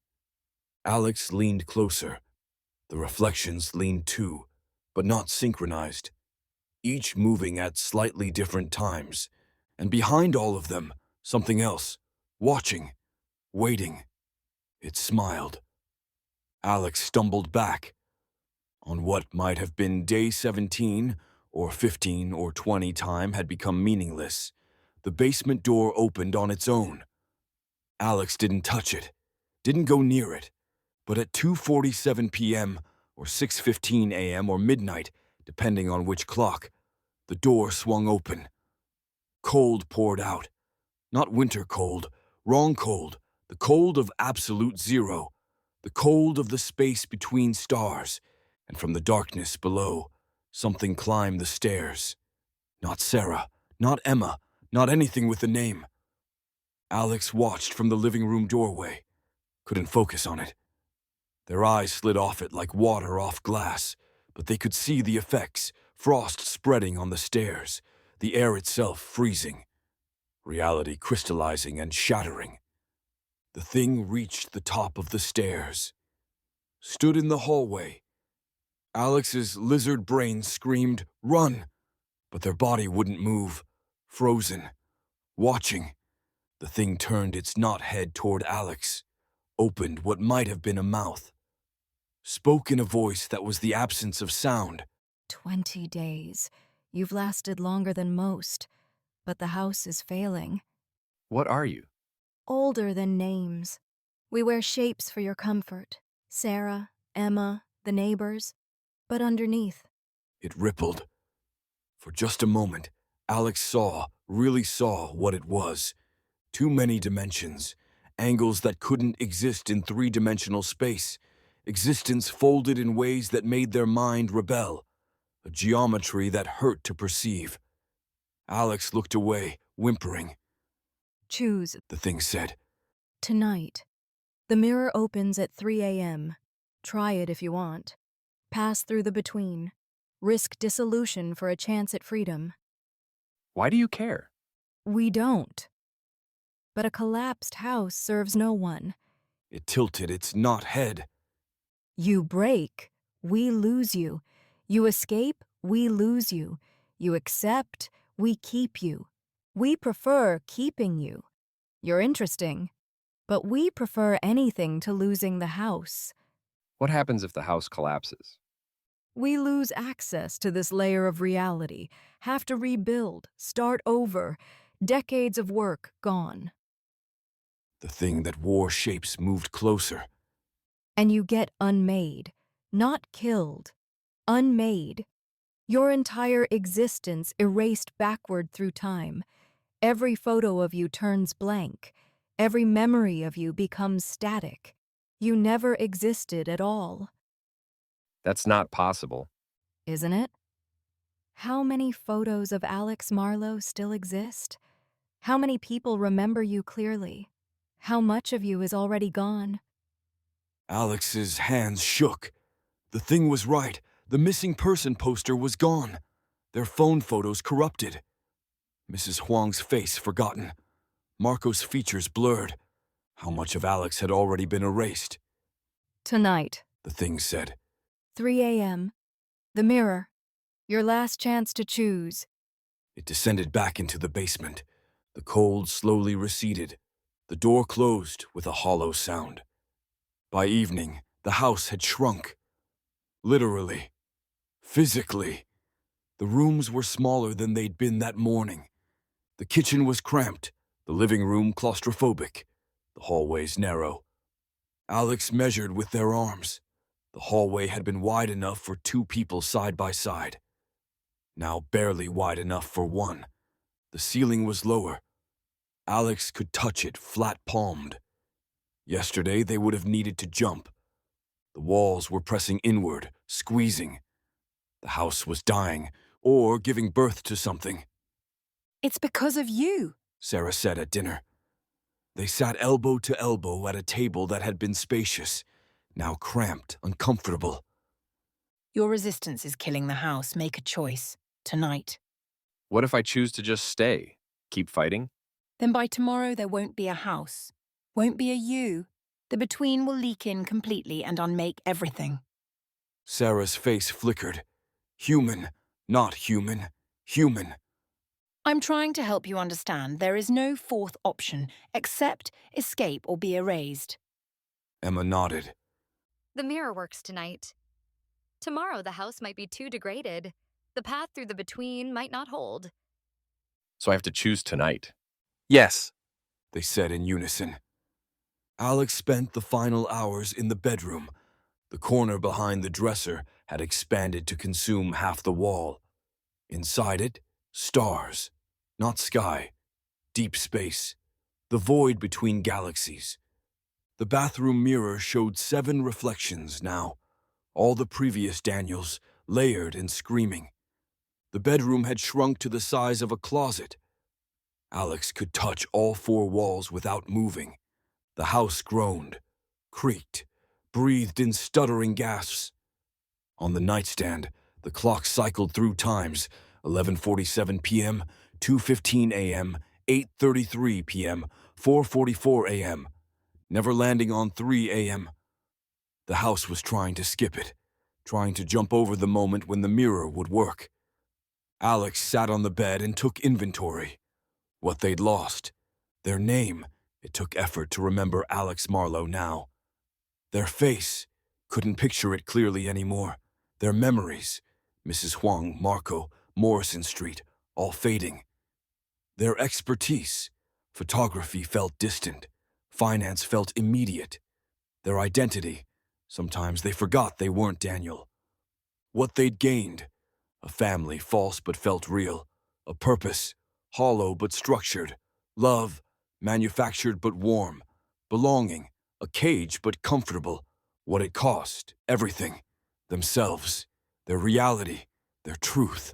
Alex leaned closer. The reflections leaned too, but not synchronized, each moving at slightly different times. And behind all of them, something else, watching, waiting. It smiled. Alex stumbled back. On what might have been day 17, or 15 or 20 time had become meaningless. The basement door opened on its own. Alex didn't touch it, didn't go near it. But at 2:47 p.m., or 6:15 a.m., or midnight, depending on which clock, the door swung open. Cold poured out. Not winter cold, wrong cold, the cold of absolute zero, the cold of the space between stars, and from the darkness below, something climbed the stairs. Not Sarah, not Emma, not anything with a name. Alex watched from the living room doorway. Couldn't focus on it. Their eyes slid off it like water off glass, but they could see the effects, frost spreading on the stairs, the air itself freezing, reality crystallizing and shattering. The thing reached the top of the stairs, stood in the hallway. Alex's lizard brain screamed, "Run!" But their body wouldn't move, frozen, watching. The thing turned its knot head toward Alex, opened what might have been a mouth. Spoke in a voice that was the absence of sound. 20 days. You've lasted longer than most, but the house is failing. What are you? Older than names. We wear shapes for your comfort. Sarah, Emma, the neighbors. But underneath. It rippled. For just a moment, Alex saw, really saw what it was. Too many dimensions, angles that couldn't exist in 3-dimensional space. Existence folded in ways that made their mind rebel, a geometry that hurt to perceive. Alex looked away, whimpering. Choose, the thing said. Tonight. The mirror opens at 3 a.m. Try it if you want. Pass through the between. Risk dissolution for a chance at freedom. Why do you care? We don't. But a collapsed house serves no one. It tilted its knot head. You break, we lose you. You escape, we lose you. You accept, we keep you. We prefer keeping you. You're interesting, but we prefer anything to losing the house. What happens if the house collapses? We lose access to this layer of reality, have to rebuild, start over, decades of work gone. The thing that wore shapes moved closer. And you get unmade, not killed, unmade. Your entire existence erased backward through time. Every photo of you turns blank. Every memory of you becomes static. You never existed at all. That's not possible. Isn't it? How many photos of Alex Marlowe still exist? How many people remember you clearly? How much of you is already gone? Alex's hands shook. The thing was right. The missing person poster was gone. Their phone photos corrupted. Mrs. Huang's face forgotten. Marco's features blurred. How much of Alex had already been erased? Tonight, The thing said. 3 a.m. The mirror. Your last chance to choose. It descended back into the basement. The cold slowly receded. The door closed with a hollow sound. By evening, the house had shrunk. Literally. Physically. The rooms were smaller than they'd been that morning. The kitchen was cramped, the living room claustrophobic, the hallways narrow. Alex measured with their arms. The hallway had been wide enough for 2 people side by side. Now barely wide enough for 1. The ceiling was lower. Alex could touch it flat-palmed. Yesterday they would have needed to jump. The walls were pressing inward, squeezing. The house was dying, or giving birth to something. It's because of you, Sarah said at dinner. They sat elbow to elbow at a table that had been spacious, now cramped, uncomfortable. Your resistance is killing the house. Make a choice. Tonight. What if I choose to just stay? Keep fighting? Then by tomorrow there won't be a house. Won't be a you. The between will leak in completely and unmake everything. Sarah's face flickered. Human, not human, human. I'm trying to help you understand there is no 4th option except escape or be erased. Emma nodded. The mirror works tonight. Tomorrow the house might be too degraded. The path through the between might not hold. So I have to choose tonight. Yes, they said in unison. Alex spent the final hours in the bedroom. The corner behind the dresser had expanded to consume half the wall. Inside it, stars, not sky, deep space, the void between galaxies. The bathroom mirror showed 7 reflections now, all the previous Daniels, layered and screaming. The bedroom had shrunk to the size of a closet. Alex could touch all 4 walls without moving. The house groaned, creaked, breathed in stuttering gasps. On the nightstand, the clock cycled through times, 11:47 p.m., 2:15 a.m., 8:33 p.m., 4:44 a.m., never landing on 3 a.m. The house was trying to skip it, trying to jump over the moment when the mirror would work. Alex sat on the bed and took inventory. What they'd lost. Their name. It took effort to remember Alex Marlowe now. Their face. Couldn't picture it clearly anymore. Their memories. Mrs. Huang, Marco, Morrison Street, all fading. Their expertise. Photography felt distant. Finance felt immediate. Their identity. Sometimes they forgot they weren't Daniel. What they'd gained. A family false but felt real. A purpose. Hollow but structured. Love. Manufactured but warm. Belonging. A cage but comfortable. What it cost. Everything. Themselves. Their reality. Their truth.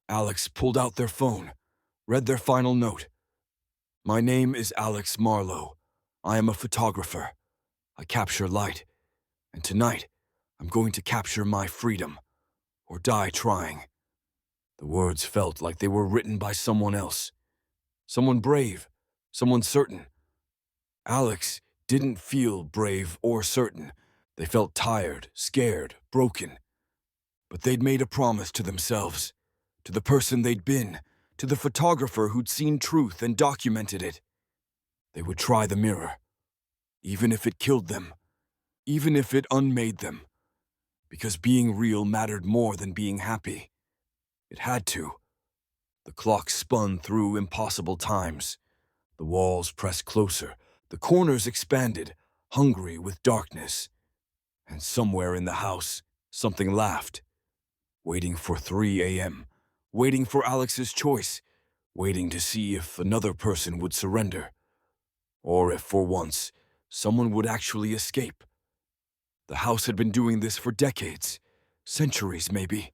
Alex pulled out their phone. Read their final note. My name is Alex Marlowe. I am a photographer. I capture light. And tonight, I'm going to capture my freedom. Or die trying. The words felt like they were written by someone else. Someone brave. Someone certain. Alex didn't feel brave or certain. They felt tired, scared, broken. But they'd made a promise to themselves, to the person they'd been, to the photographer who'd seen truth and documented it. They would try the mirror, even if it killed them, even if it unmade them, because being real mattered more than being happy. It had to. The clock spun through impossible times. The walls pressed closer, the corners expanded, hungry with darkness. And somewhere in the house, something laughed. Waiting for 3 a.m., waiting for Alex's choice, waiting to see if another person would surrender. Or if, for once, someone would actually escape. The house had been doing this for decades, centuries maybe.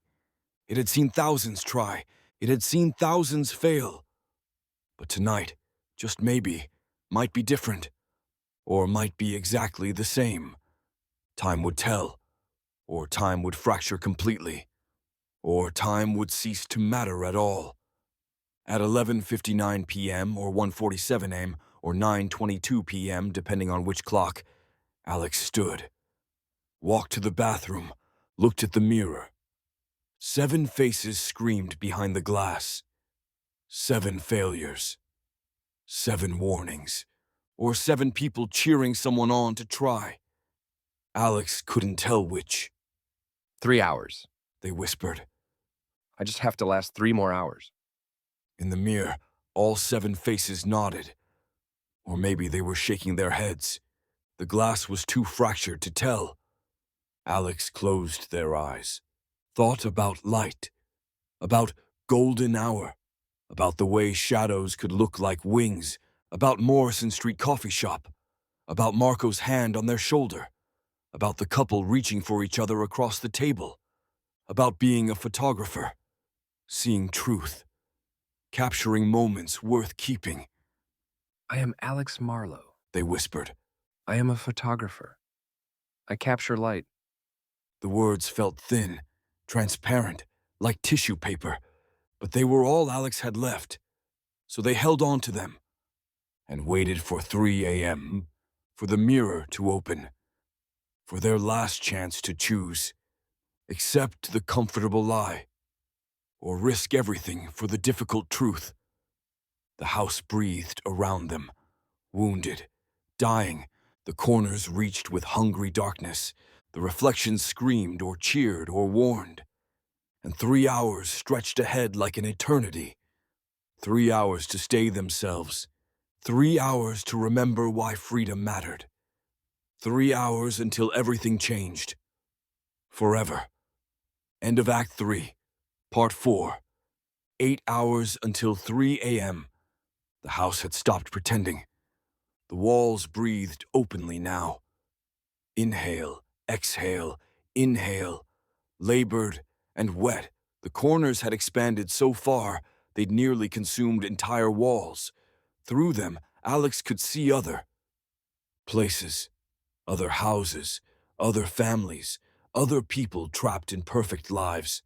It had seen thousands try, it had seen thousands fail. But tonight, just maybe, might be different, or might be exactly the same. Time would tell. or time would fracture completely, or time would cease to matter at all. At 11:59 p.m. or 1:47 a.m. or 9:22 p.m., depending on which clock, Alex stood, walked to the bathroom, looked at the mirror. 7 faces screamed behind the glass. 7 failures. 7 warnings. Or 7 people cheering someone on to try. Alex couldn't tell which. 3 hours. They whispered. I just have to last 3 more hours. In the mirror, all 7 faces nodded. Or maybe they were shaking their heads. The glass was too fractured to tell. Alex closed their eyes. Thought about light. About golden hour. About the way shadows could look like wings. About Morrison Street coffee shop. About Marco's hand on their shoulder. About the couple reaching for each other across the table. About being a photographer. Seeing truth. Capturing moments worth keeping. I am Alex Marlowe, they whispered. I am a photographer. I capture light. The words felt thin, transparent, like tissue paper, but they were all Alex had left, so they held on to them and waited for 3 a.m., for the mirror to open, for their last chance to choose, accept the comfortable lie, or risk everything for the difficult truth. The house breathed around them, wounded, dying. The corners reached with hungry darkness. The reflections screamed or cheered or warned. And 3 hours stretched ahead like an eternity. 3 hours to stay themselves. 3 hours to remember why freedom mattered. 3 hours until everything changed. Forever. End of Act 3, Part 4. 8 hours until 3 a.m. The house had stopped pretending. The walls breathed openly now. Inhale, exhale, inhale. Labored and wet, the corners had expanded so far they'd nearly consumed entire walls. Through them, Alex could see other places, other houses, other families, other people trapped in perfect lives.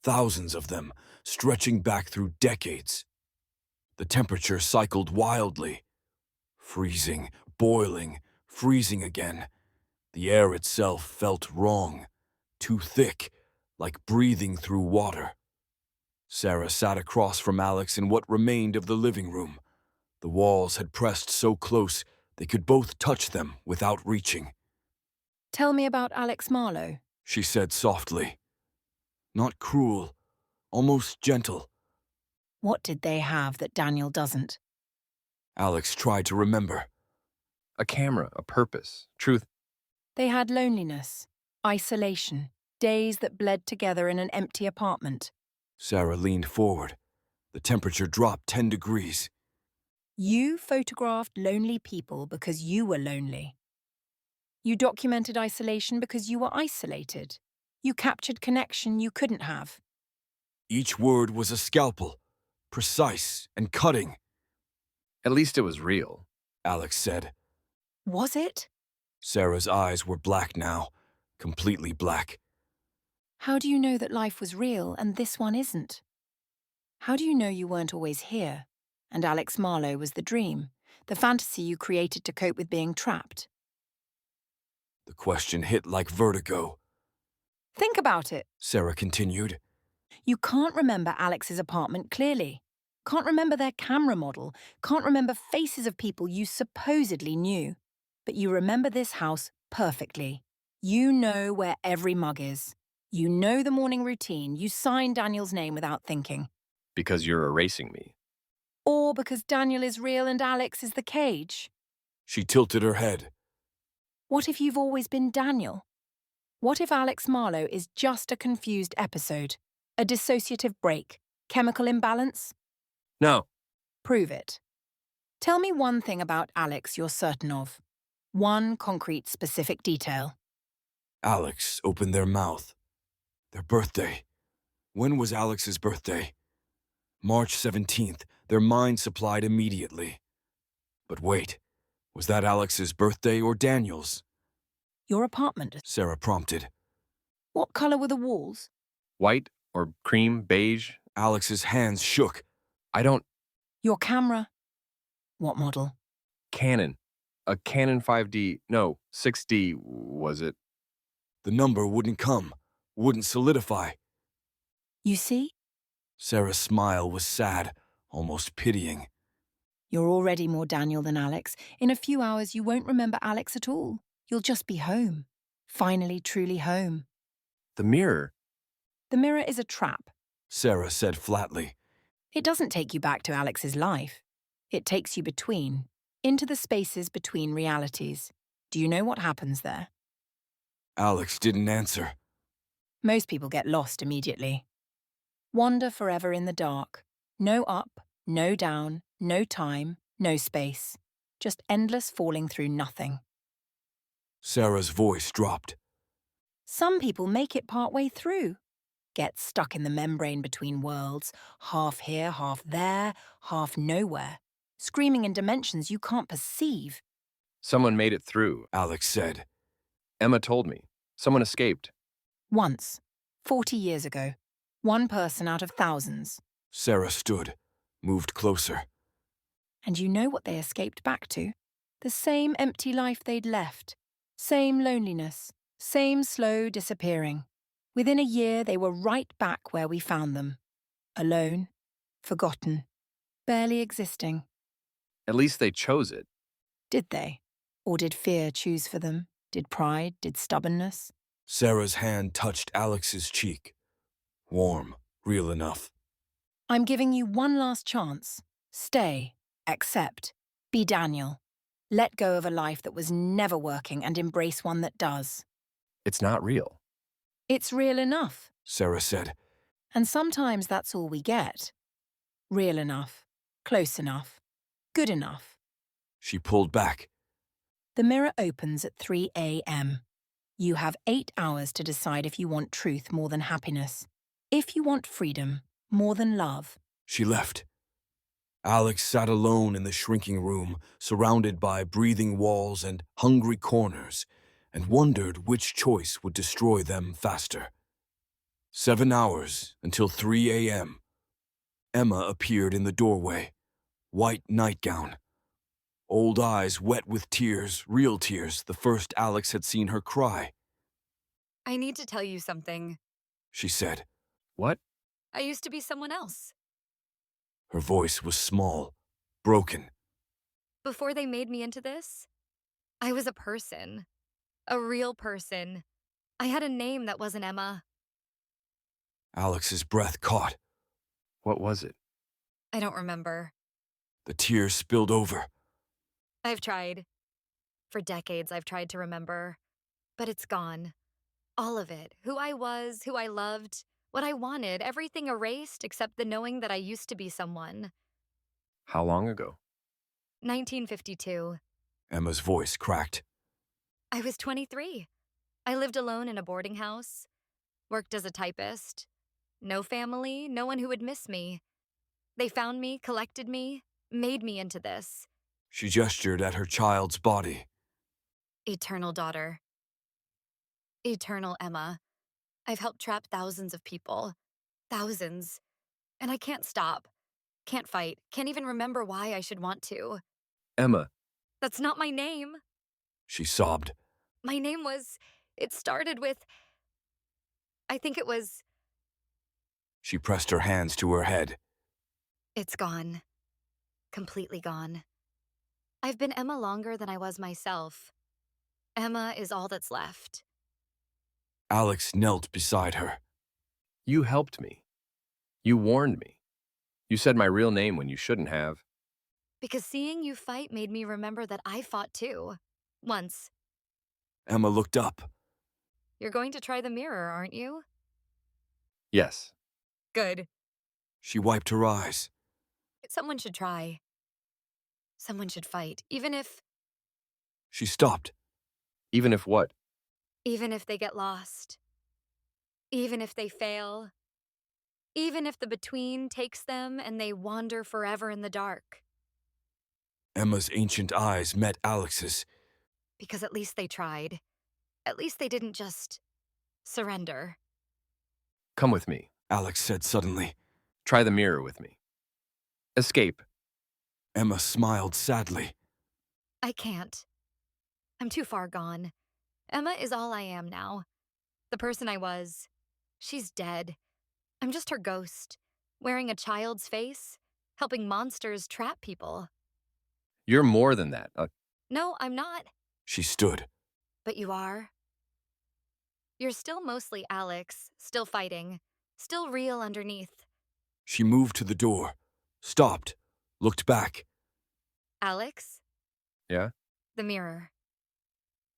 Thousands of them, stretching back through decades. The temperature cycled wildly. Freezing, boiling, freezing again. The air itself felt wrong, too thick, like breathing through water. Sarah sat across from Alex in what remained of the living room. The walls had pressed so close they could both touch them without reaching. Tell me about Alex Marlowe, she said softly. Not cruel, almost gentle. What did they have that Daniel doesn't? Alex tried to remember. A camera, a purpose, truth. They had loneliness, isolation, days that bled together in an empty apartment. Sarah leaned forward. The temperature dropped 10 degrees. You photographed lonely people because you were lonely. You documented isolation because you were isolated. You captured connection you couldn't have. Each word was a scalpel, precise and cutting. At least it was real, Alex said. Was it? Sarah's eyes were black now, completely black. How do you know that life was real and this one isn't? How do you know you weren't always here, and Alex Marlowe was the dream, the fantasy you created to cope with being trapped? The question hit like vertigo. Think about it, Sarah continued. You can't remember Alex's apartment clearly. Can't remember their camera model. Can't remember faces of people you supposedly knew. But you remember this house perfectly. You know where every mug is. You know the morning routine. You sign Daniel's name without thinking. Because you're erasing me. Or because Daniel is real and Alex is the cage. She tilted her head. What if you've always been Daniel? What if Alex Marlowe is just a confused episode? A dissociative break? Chemical imbalance? No. Prove it. Tell me one thing about Alex you're certain of. One concrete, specific detail. Alex opened their mouth. Their birthday. When was Alex's birthday? March 17th. Their mind supplied immediately. But wait, was that Alex's birthday or Daniel's? Your apartment, Sarah prompted. What color were the walls? White or cream, beige? Alex's hands shook. I don't... Your camera? What model? Canon. A Canon 5D, no, 6D, was it? The number wouldn't come, wouldn't solidify. You see? Sarah's smile was sad, almost pitying. You're already more Daniel than Alex. In a few hours, you won't remember Alex at all. You'll just be home. Finally, truly home. The mirror. The mirror is a trap. Sarah said flatly. It doesn't take you back to Alex's life. It takes you between, into the spaces between realities. Do you know what happens there? Alex didn't answer. Most people get lost immediately. Wander forever in the dark. No up, no down, no time, no space. Just endless falling through nothing. Sarah's voice dropped. Some people make it partway through. Get stuck in the membrane between worlds, half here, half there, half nowhere, screaming in dimensions you can't perceive. Someone made it through, Alex said. Emma told me. Someone escaped. Once, 40 years ago. One person out of thousands. Sarah stood, moved closer. And you know what they escaped back to? The same empty life they'd left. Same loneliness. Same slow disappearing. Within a year, they were right back where we found them. Alone, forgotten, barely existing. At least they chose it. Did they? Or did fear choose for them? Did pride? Did stubbornness? Sarah's hand touched Alex's cheek. Warm, real enough. I'm giving you one last chance. Stay, accept, be Daniel. Let go of a life that was never working and embrace one that does. It's not real. It's real enough, Sarah said. and sometimes that's all we get. Real enough, close enough, good enough. She pulled back. The mirror opens at 3 a.m. You have 8 hours to decide if you want truth more than happiness, if you want freedom more than love. She left. Alex sat alone in the shrinking room, surrounded by breathing walls and hungry corners, and wondered which choice would destroy them faster. 7 hours until 3 a.m. Emma appeared in the doorway, white nightgown. Old eyes wet with tears, real tears, the first Alex had seen her cry. I need to tell you something. She said. What? I used to be someone else. Her voice was small, broken. Before they made me into this, I was a person. A real person. I had a name that wasn't Emma. Alex's breath caught. What was it? I don't remember. The tears spilled over. I've tried. For decades, I've tried to remember. But it's gone. All of it. Who I was, who I loved, what I wanted, everything erased except the knowing that I used to be someone. How long ago? 1952. Emma's voice cracked. I was 23. I lived alone in a boarding house. Worked as a typist. No family, no one who would miss me. They found me, collected me, made me into this. She gestured at her child's body. Eternal daughter. Eternal Emma. I've helped trap thousands of people. Thousands. And I can't stop. Can't fight. Can't even remember why I should want to. Emma. That's not my name. She sobbed. My name was... It started with... I think it was... She pressed her hands to her head. It's gone. Completely gone. I've been Emma longer than I was myself. Emma is all that's left. Alex knelt beside her. You helped me. You warned me. You said my real name when you shouldn't have. Because seeing you fight made me remember that I fought too. Once. Emma looked up. You're going to try the mirror, aren't you? Yes. Good. She wiped her eyes. Someone should try. Someone should fight, even if... She stopped. Even if what? Even if they get lost. Even if they fail. Even if the between takes them and they wander forever in the dark. Emma's ancient eyes met Alex's. Because at least they tried. At least they didn't just Surrender. Come with me. Alex said suddenly. Try the mirror with me. Escape. Emma smiled sadly. I can't. I'm too far gone. Emma is all I am now. The person I was. She's dead. I'm just her ghost, wearing a child's face, helping monsters trap people. You're more than that. No, I'm not. She stood. But you are. You're still mostly Alex, still fighting, still real underneath. She moved to the door, stopped, looked back. Alex? Yeah? The mirror.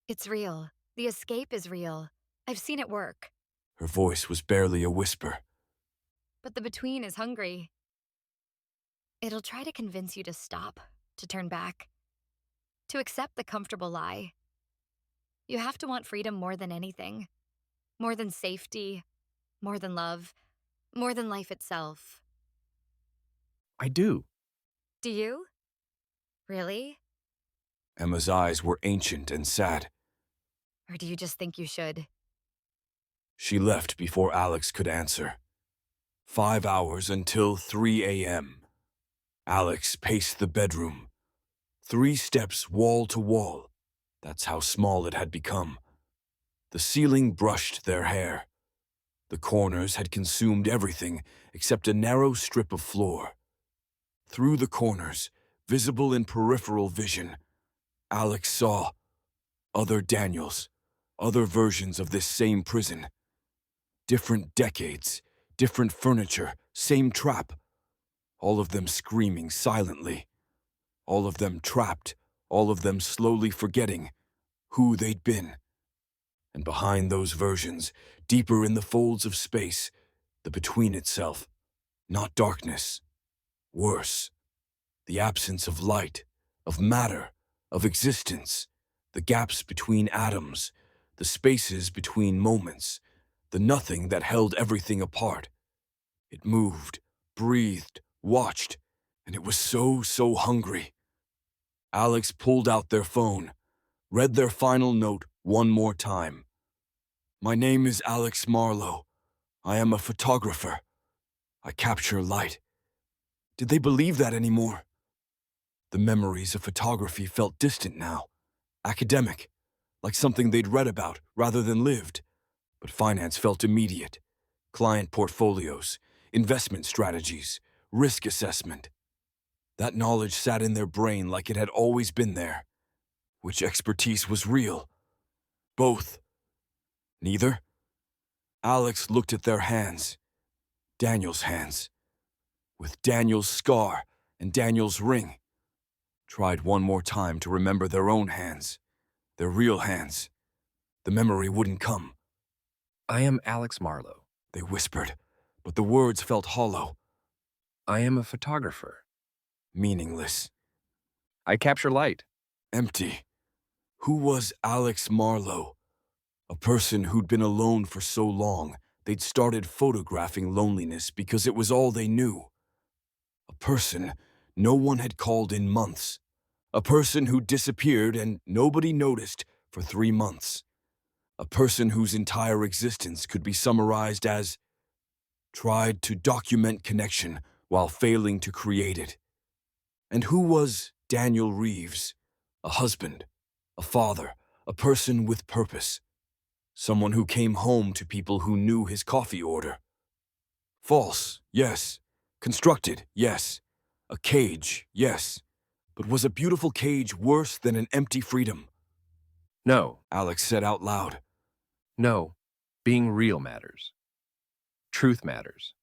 It's real. The escape is real. I've seen it work. Her voice was barely a whisper. But the between is hungry. It'll try to convince you to stop, to turn back, to accept the comfortable lie. You have to want freedom more than anything. More than safety, more than love, more than life itself. I do. Do you? Really? Emma's eyes were ancient and sad. Or do you just think you should? She left before Alex could answer. 5 hours until 3 a.m. Alex paced the bedroom. 3 steps wall to wall. That's how small it had become. The ceiling brushed their hair. The corners had consumed everything except a narrow strip of floor. Through the corners, visible in peripheral vision, Alex saw other Daniels, other versions of this same prison. Different decades, different furniture, same trap. All of them screaming silently. All of them trapped, all of them slowly forgetting who they'd been. And behind those versions, deeper in the folds of space, the between itself, not darkness. Worse, the absence of light, of matter, of existence, the gaps between atoms, the spaces between moments, the nothing that held everything apart. It moved, breathed, watched, and it was so hungry. Alex pulled out their phone, read their final note one more time. My name is Alex Marlowe. I am a photographer. I capture light. Did they believe that anymore? The memories of photography felt distant now, academic, like something they'd read about rather than lived. But finance felt immediate. Client portfolios, investment strategies, risk assessment. That knowledge sat in their brain like it had always been there. Which expertise was real? Both. Neither? Alex looked at their hands. Daniel's hands. With Daniel's scar and Daniel's ring. Tried one more time to remember their own hands. Their real hands. The memory wouldn't come. I am Alex Marlowe. They whispered, but the words felt hollow. I am a photographer. Meaningless. I capture light. Empty. Who was Alex Marlowe? A person who'd been alone for so long, they'd started photographing loneliness because it was all they knew. A person no one had called in months. A person who disappeared and nobody noticed for 3 months. A person whose entire existence could be summarized as tried to document connection while failing to create it. And who was Daniel Reeves? A husband, a father, a person with purpose. Someone who came home to people who knew his coffee order. False, yes. Constructed, yes. A cage, yes. But was a beautiful cage worse than an empty freedom? No. Alex said out loud. No. Being real matters. Truth matters.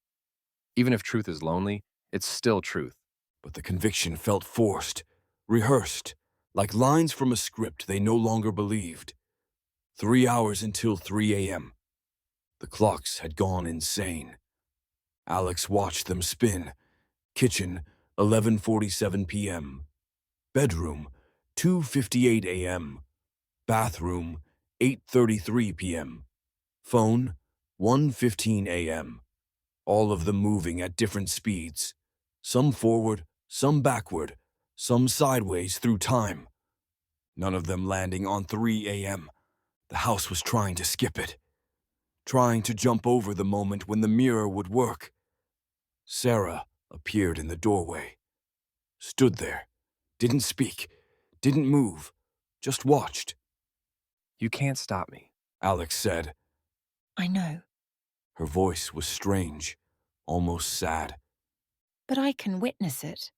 Even if truth is lonely, it's still truth. But the conviction felt forced, rehearsed, like lines from a script they no longer believed. 3 hours until 3 a.m. The clocks had gone insane. Alex watched them spin. Kitchen, 11:47 p.m. Bedroom, 2:58 a.m. Bathroom, 8:33 p.m. Phone, 1:15 a.m. All of them moving at different speeds. Some forward, some backward, some sideways through time. None of them landing on 3 a.m. The house was trying to skip it. trying to jump over the moment when the mirror would work. Sarah appeared in the doorway, stood there, didn't speak, didn't move, just watched. You can't stop me, Alex said. I know, Her voice was strange, almost sad. but I can witness it.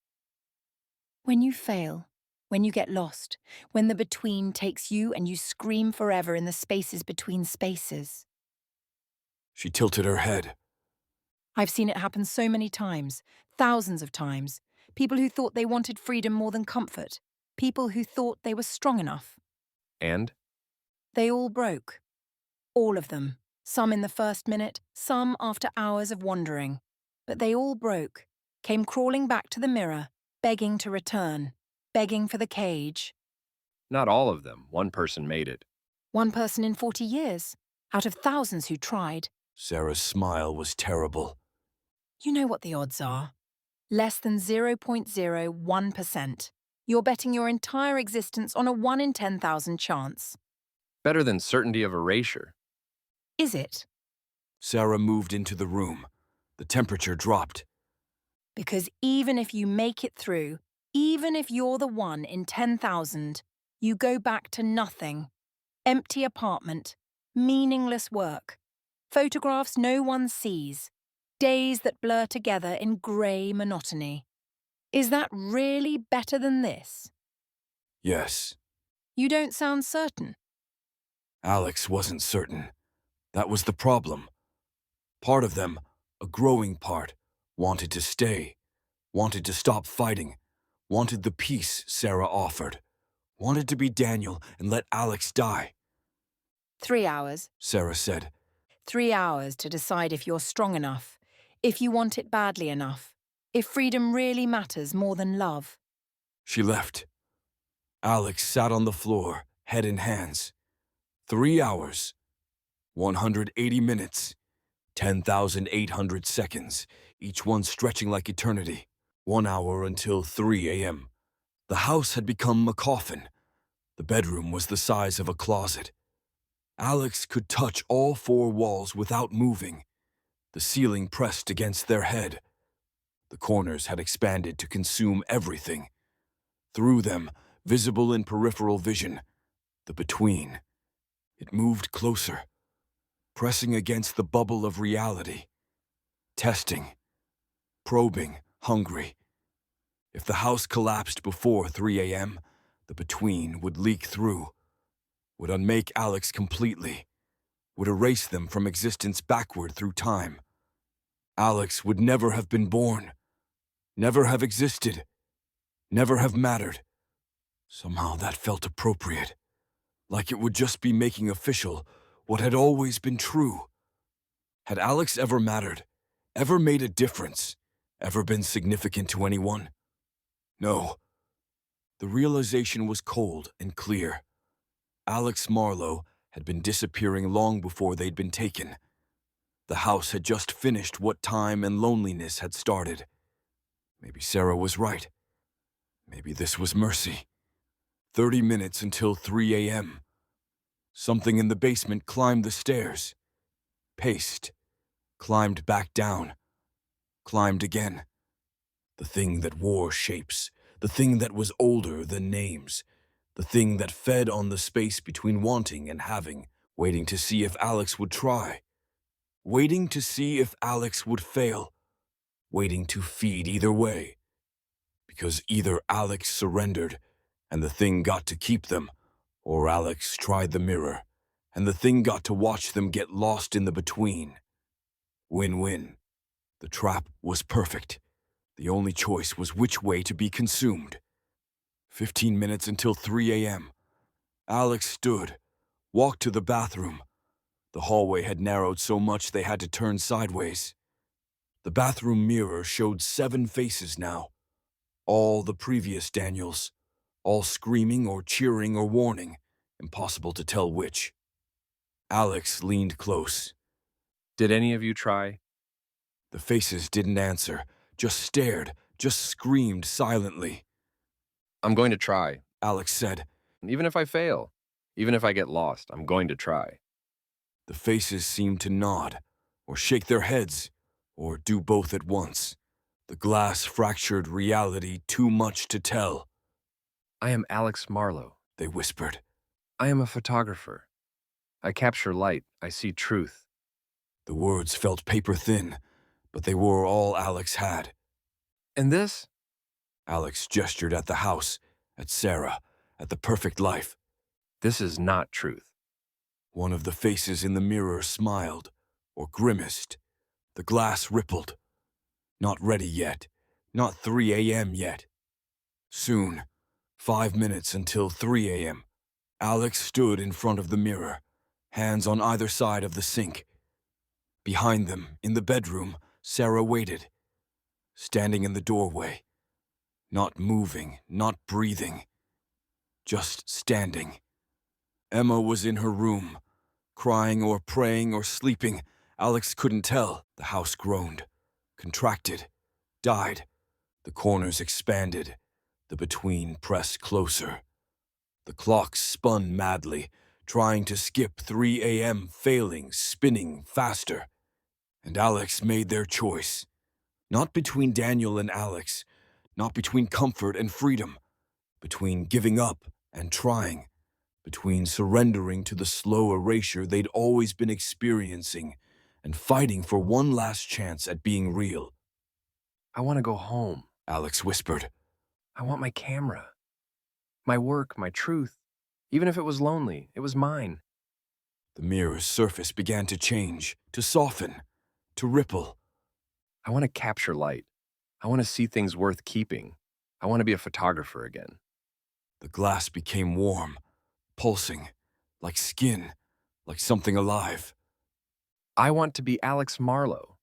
When you fail, when you get lost, when the between takes you and you scream forever in the spaces between spaces. She tilted her head. I've seen it happen so many times, thousands of times. People who thought they wanted freedom more than comfort. People who thought they were strong enough. And? They all broke. All of them. Some in the first minute, some after hours of wandering. But they all broke, came crawling back to the mirror, begging to return, begging for the cage. Not all of them. One person made it. One person in 40 years, out of thousands who tried. Sarah's smile was terrible. You know what the odds are. Less than 0.01%. You're betting your entire existence on a 1 in 10,000 chance. Better than certainty of erasure. Is it? Sarah moved into the room. The temperature dropped. Because even if you make it through, even if you're the 1 in 10,000, you go back to nothing. Empty apartment, meaningless work, photographs no one sees, days that blur together in grey monotony. Is that really better than this? Yes. You don't sound certain. Alex wasn't certain. That was the problem. Part of them, a growing part, wanted to stay, wanted to stop fighting, wanted the peace Sarah offered, wanted to be Daniel and let Alex die. 3 hours, Sarah said. 3 hours to decide if you're strong enough, if you want it badly enough, if freedom really matters more than love. She left. Alex sat on the floor, head in hands. 3 hours, 180 minutes, 10,800 seconds, each one stretching like eternity. 1 hour until 3 a.m. The house had become a coffin. The bedroom was the size of a closet. Alex could touch all 4 walls without moving. The ceiling pressed against their head. The corners had expanded to consume everything. Through them, visible in peripheral vision, the between. It moved closer, pressing against the bubble of reality. Testing, probing, hungry. If the house collapsed before 3 a.m., the between would leak through, would unmake Alex completely, would erase them from existence backward through time. Alex would never have been born, never have existed, never have mattered. Somehow that felt appropriate, like it would just be making official what had always been true. Had Alex ever mattered, ever made a difference, ever been significant to anyone? No. The realization was cold and clear. Alex Marlowe had been disappearing long before they'd been taken. The house had just finished what time and loneliness had started. Maybe Sarah was right. Maybe this was mercy. 30 minutes until 3 a.m. Something in the basement climbed the stairs, paced, climbed back down, climbed again. The thing that wore shapes, the thing that was older than names, the thing that fed on the space between wanting and having, waiting to see if Alex would try, waiting to see if Alex would fail, waiting to feed either way. Because either Alex surrendered and the thing got to keep them, or Alex tried the mirror and the thing got to watch them get lost in the between. Win-win. The trap was perfect. The only choice was which way to be consumed. 15 minutes until 3 a.m. Alex stood, walked to the bathroom. The hallway had narrowed so much they had to turn sideways. The bathroom mirror showed 7 faces now. All the previous Daniels. All screaming or cheering or warning. Impossible to tell which. Alex leaned close. Did any of you try? The faces didn't answer, just stared, just screamed silently. I'm going to try, Alex said. Even if I fail, even if I get lost, I'm going to try. The faces seemed to nod, or shake their heads, or do both at once. The glass fractured reality too much to tell. I am Alex Marlowe, they whispered. I am a photographer. I capture light, I see truth. The words felt paper thin, but they were all Alex had. And this? Alex gestured at the house, at Sarah, at the perfect life. This is not truth. One of the faces in the mirror smiled, or grimaced. The glass rippled. Not ready yet. Not 3 a.m. yet. Soon, 5 minutes until 3 a.m. Alex stood in front of the mirror, hands on either side of the sink. Behind them, in the bedroom, Sarah waited, standing in the doorway, not moving, not breathing, just standing. Emma was in her room, crying or praying or sleeping. Alex couldn't tell. The house groaned, contracted, died. The corners expanded, the between pressed closer. The clocks spun madly, trying to skip 3 a.m., failing, spinning faster. And Alex made their choice. Not between Daniel and Alex, not between comfort and freedom, between giving up and trying, between surrendering to the slow erasure they'd always been experiencing and fighting for one last chance at being real. I want to go home, Alex whispered. I want my camera. My work, my truth. Even if it was lonely, it was mine. The mirror's surface began to change, to soften, to ripple. I want to capture light. I want to see things worth keeping. I want to be a photographer again. The glass became warm, pulsing, like skin, like something alive. I want to be Alex Marlowe.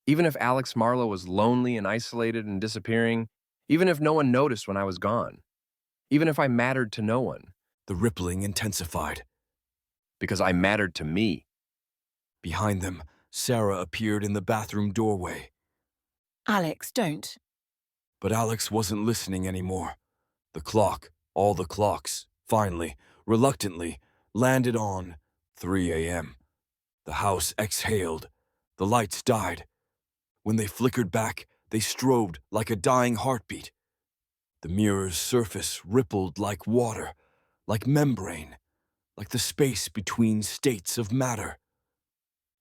Even if Alex Marlowe was lonely and isolated and disappearing, even if no one noticed when I was gone, even if I mattered to no one. The rippling intensified. Because I mattered to me. Behind them, Sarah appeared in the bathroom doorway. Alex, don't. But Alex wasn't listening anymore. The clock, all the clocks, finally, reluctantly, landed on 3 a.m. The house exhaled. The lights died. When they flickered back, they strobed like a dying heartbeat. The mirror's surface rippled like water, like membrane, like the space between states of matter.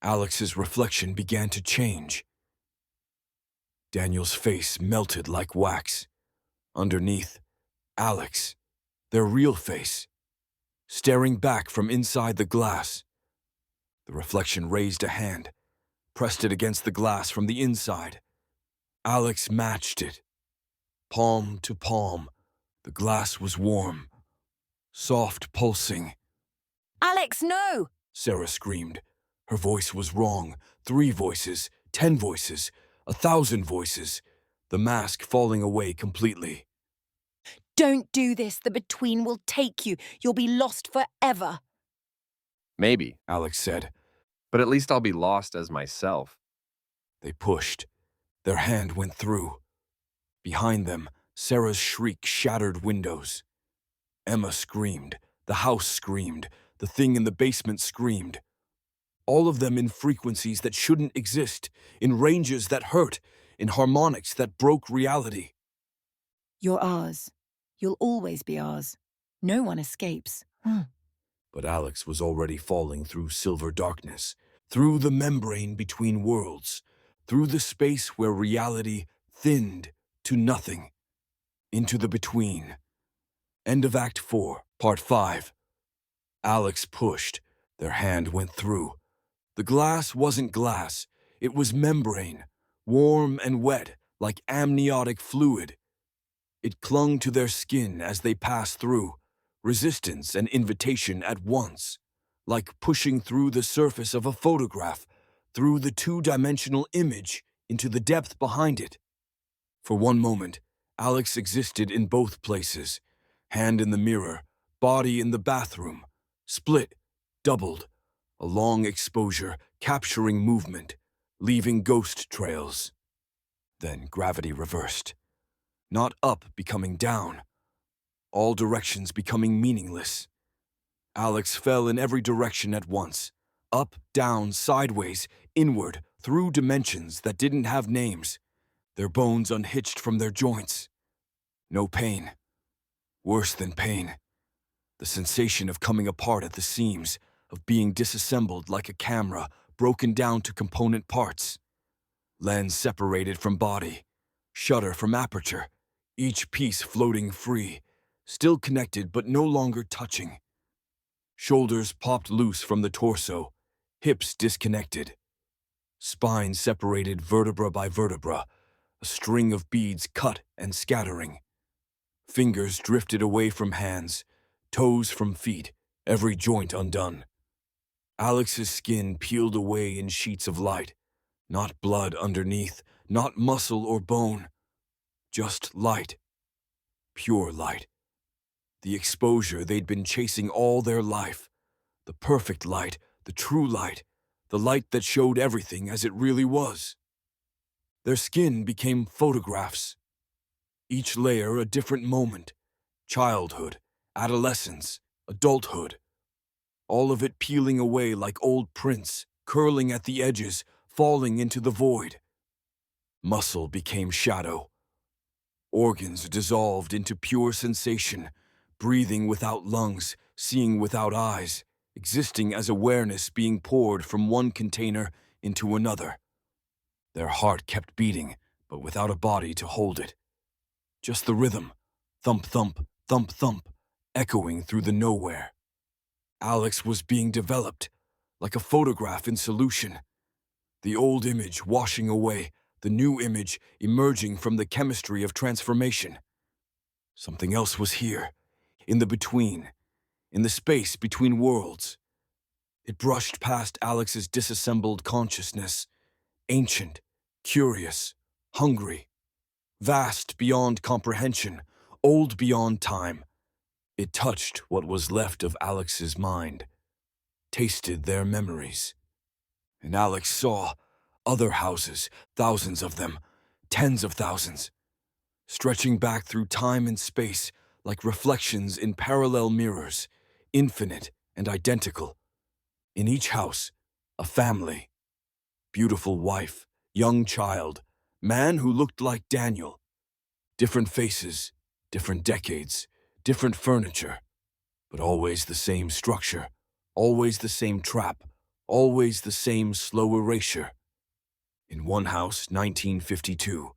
Alex's reflection began to change. Daniel's face melted like wax. Underneath, Alex, their real face, staring back from inside the glass. The reflection raised a hand, pressed it against the glass from the inside. Alex matched it. Palm to palm, the glass was warm, soft pulsing. Alex, no! Sarah screamed. Her voice was wrong. 3 voices, 10 voices, 1,000 voices. The mask falling away completely. Don't do this. The between will take you. You'll be lost forever. Maybe, Alex said. But at least I'll be lost as myself. They pushed. Their hand went through. Behind them, Sarah's shriek shattered windows. Emma screamed. The house screamed. The thing in the basement screamed. All of them in frequencies that shouldn't exist, in ranges that hurt, in harmonics that broke reality. You're ours. You'll always be ours. No one escapes. But Alex was already falling through silver darkness, through the membrane between worlds, through the space where reality thinned to nothing, into the between. End of Act 4, Part 5. Alex pushed. Their hand went through. The glass wasn't glass. It was membrane, warm and wet, like amniotic fluid. It clung to their skin as they passed through, resistance and invitation at once, like pushing through the surface of a photograph, through the 2-dimensional image into the depth behind it. For one moment, Alex existed in both places, hand in the mirror, body in the bathroom, split, doubled, a long exposure, capturing movement, leaving ghost trails. Then gravity reversed. Not up becoming down, all directions becoming meaningless. Alex fell in every direction at once, Up, down, sideways, inward, through dimensions that didn't have names, their bones unhitched from their joints. No pain. Worse than pain. The sensation of coming apart at the seams, of being disassembled like a camera, broken down to component parts. Lens separated from body, shutter from aperture, each piece floating free, still connected but no longer touching. Shoulders popped loose from the torso, hips disconnected. Spine separated vertebra by vertebra, a string of beads cut and scattering. Fingers drifted away from hands, toes from feet, every joint undone. Alex's skin peeled away in sheets of light, not blood underneath, not muscle or bone, just light, pure light. The exposure they'd been chasing all their life, the perfect light, the true light, the light that showed everything as it really was. Their skin became photographs, each layer a different moment, childhood, adolescence, adulthood, all of it peeling away like old prints, curling at the edges, falling into the void. Muscle became shadow. Organs dissolved into pure sensation, breathing without lungs, seeing without eyes, existing as awareness being poured from one container into another. Their heart kept beating, but without a body to hold it. Just the rhythm, thump, thump, thump, thump, echoing through the nowhere. Alex was being developed, like a photograph in solution. The old image washing away, the new image emerging from the chemistry of transformation. Something else was here, in the between, in the space between worlds. It brushed past Alex's disassembled consciousness, ancient, curious, hungry, vast beyond comprehension, old beyond time. It touched what was left of Alex's mind, tasted their memories. And Alex saw other houses, thousands of them, tens of thousands, stretching back through time and space like reflections in parallel mirrors, infinite and identical. In each house, a family, beautiful wife, young child, man who looked like Daniel. Different faces, different decades, different furniture, but always the same structure, always the same trap, always the same slow erasure. In one house, 1952,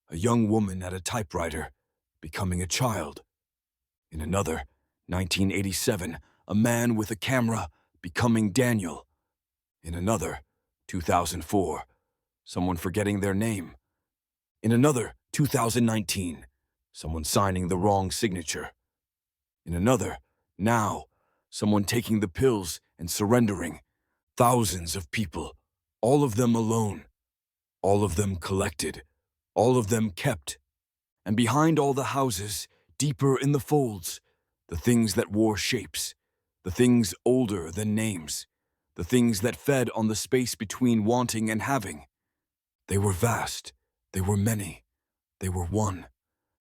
a young woman at a typewriter, becoming a child. In another, 1987, a man with a camera, becoming Daniel. In another, 2004, someone forgetting their name. In another, 2019, someone signing the wrong signature. In another, now, someone taking the pills and surrendering. Thousands of people, all of them alone, all of them collected, all of them kept. And behind all the houses, deeper in the folds, the things that wore shapes, the things older than names, the things that fed on the space between wanting and having. They were vast, they were many, they were one.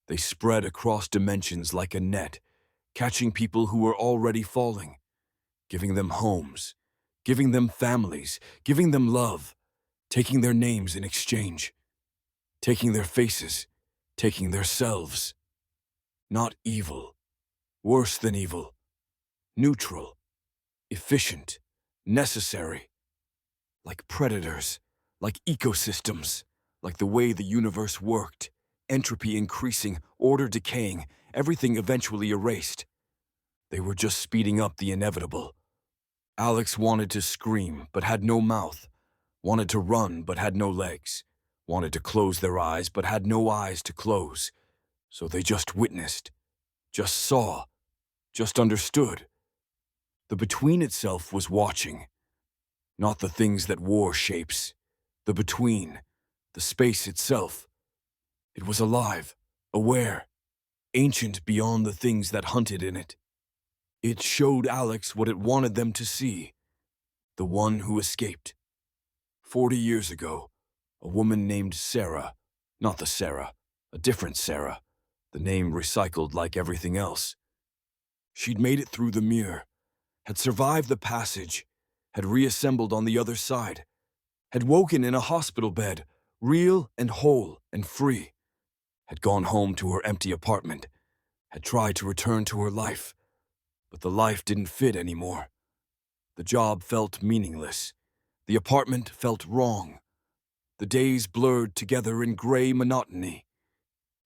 They spread across dimensions like a net, catching people who were already falling, giving them homes, giving them families, giving them love, taking their names in exchange, taking their faces, taking their selves. Not evil, worse than evil, neutral, efficient, necessary, like predators, like ecosystems, like the way the universe worked, entropy increasing, order decaying, everything eventually erased. They were just speeding up the inevitable. Alex wanted to scream, but had no mouth, wanted to run, but had no legs, wanted to close their eyes, but had no eyes to close. So they just witnessed, just saw, just understood. The between itself was watching, not the things that wore shapes, the between, the space itself. It was alive, aware, ancient beyond the things that hunted in it. It showed Alex what it wanted them to see, the one who escaped. 40 years ago, a woman named Sarah, not the Sarah, a different Sarah, the name recycled like everything else. She'd made it through the mirror, had survived the passage, had reassembled on the other side, had woken in a hospital bed, real and whole and free, had gone home to her empty apartment, had tried to return to her life, but the life didn't fit anymore. The job felt meaningless. The apartment felt wrong. The days blurred together in gray monotony.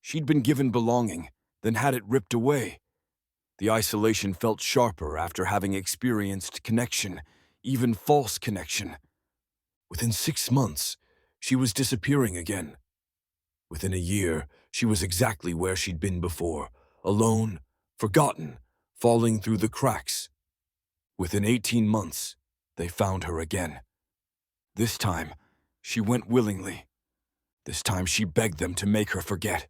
She'd been given belonging, then had it ripped away. The isolation felt sharper after having experienced connection, even false connection. Within 6 months, she was disappearing again. Within a year, she was exactly where she'd been before, alone, forgotten, falling through the cracks. Within 18 months, they found her again. This time, she went willingly. This time she begged them to make her forget.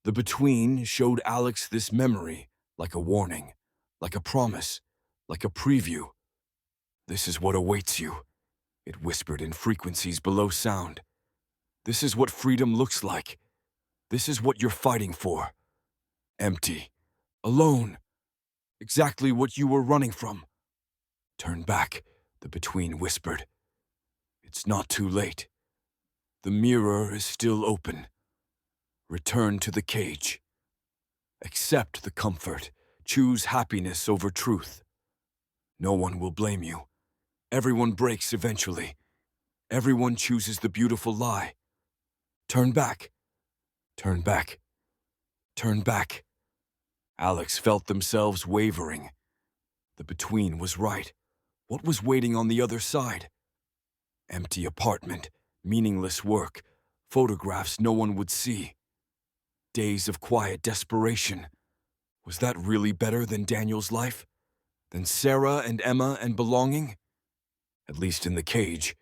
The Between showed Alex this memory, like a warning, like a promise, like a preview. This is what awaits you, it whispered in frequencies below sound. This is what freedom looks like. This is what you're fighting for. Empty. Alone. Exactly what you were running from. Turn back, the Between whispered. It's not too late. The mirror is still open. Return to the cage. Accept the comfort. Choose happiness over truth. No one will blame you. Everyone breaks eventually. Everyone chooses the beautiful lie. Turn back. Turn back. Turn back. Alex felt themselves wavering. The Between was right. What was waiting on the other side? Empty apartment, meaningless work, photographs no one would see. Days of quiet desperation. Was that really better than Daniel's life? Than Sarah and Emma and belonging? At least in the cage,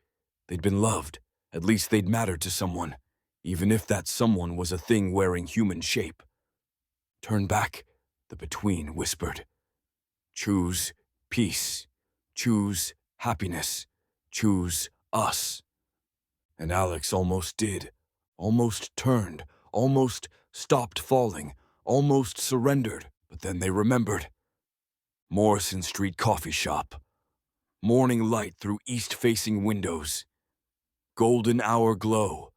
they'd been loved. At least they'd mattered to someone, even if that someone was a thing wearing human shape. Turn back, the Between whispered. Choose peace. Choose happiness. Choose us. And Alex almost did. Almost turned. Almost stopped falling. Almost surrendered. But then they remembered. Morrison Street coffee shop. Morning light through east-facing windows. Golden hour glow.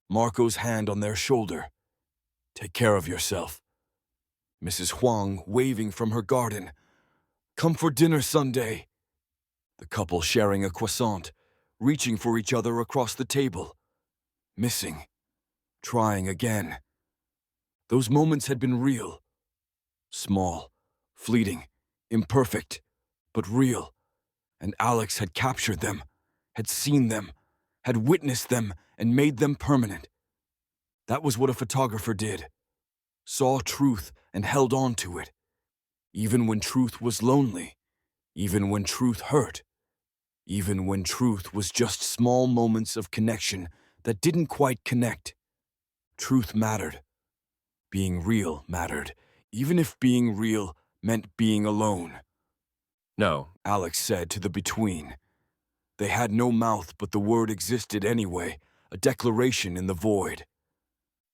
Marco's hand on their shoulder. Take care of yourself. Mrs. Huang waving from her garden. Come for dinner Sunday. The couple sharing a croissant, reaching for each other across the table. Missing. Trying again. Those moments had been real. Small, fleeting, imperfect, but real. And Alex had captured them, had seen them, had witnessed them, and made them permanent. That was what a photographer did. Saw truth and held on to it. Even when truth was lonely. Even when truth hurt. Even when truth was just small moments of connection that didn't quite connect. Truth mattered. Being real mattered, even if being real meant being alone. No, Alex said to the Between. They had no mouth, but the word existed anyway, a declaration in the void.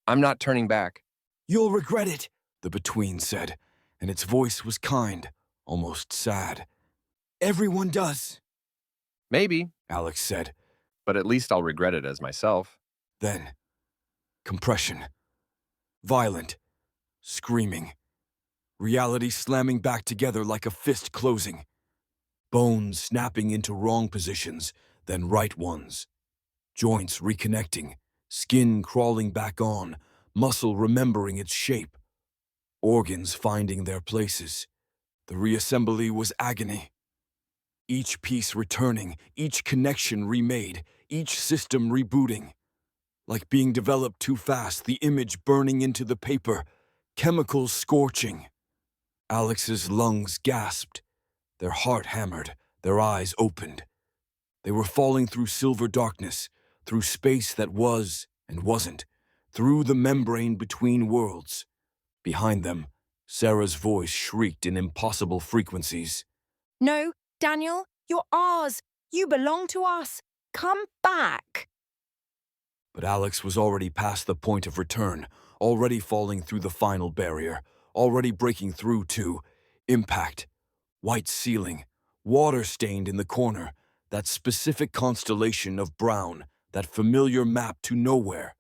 I'm not turning back. You'll regret it, the Between said, and its voice was kind, almost sad. Everyone does. Maybe, Alex said. but at least I'll regret it as myself. Then, compression. Violent. Screaming. Reality slamming back together like a fist closing. Bones snapping into wrong positions, then right ones. Joints reconnecting. Skin crawling back on. Muscle remembering its shape. Organs finding their places. The reassembly was agony. Each piece returning, each connection remade, each system rebooting. Like being developed too fast, the image burning into the paper, chemicals scorching. Alex's lungs gasped, their heart hammered, their eyes opened. They were falling through silver darkness, through space that was and wasn't, through the membrane between worlds. Behind them, Sarah's voice shrieked in impossible frequencies. No, Daniel, you're ours. You belong to us. Come back. But Alex was already past the point of return, already falling through the final barrier, already breaking through to impact, white ceiling, Water stained in the corner, that specific constellation of brown, that familiar map to nowhere.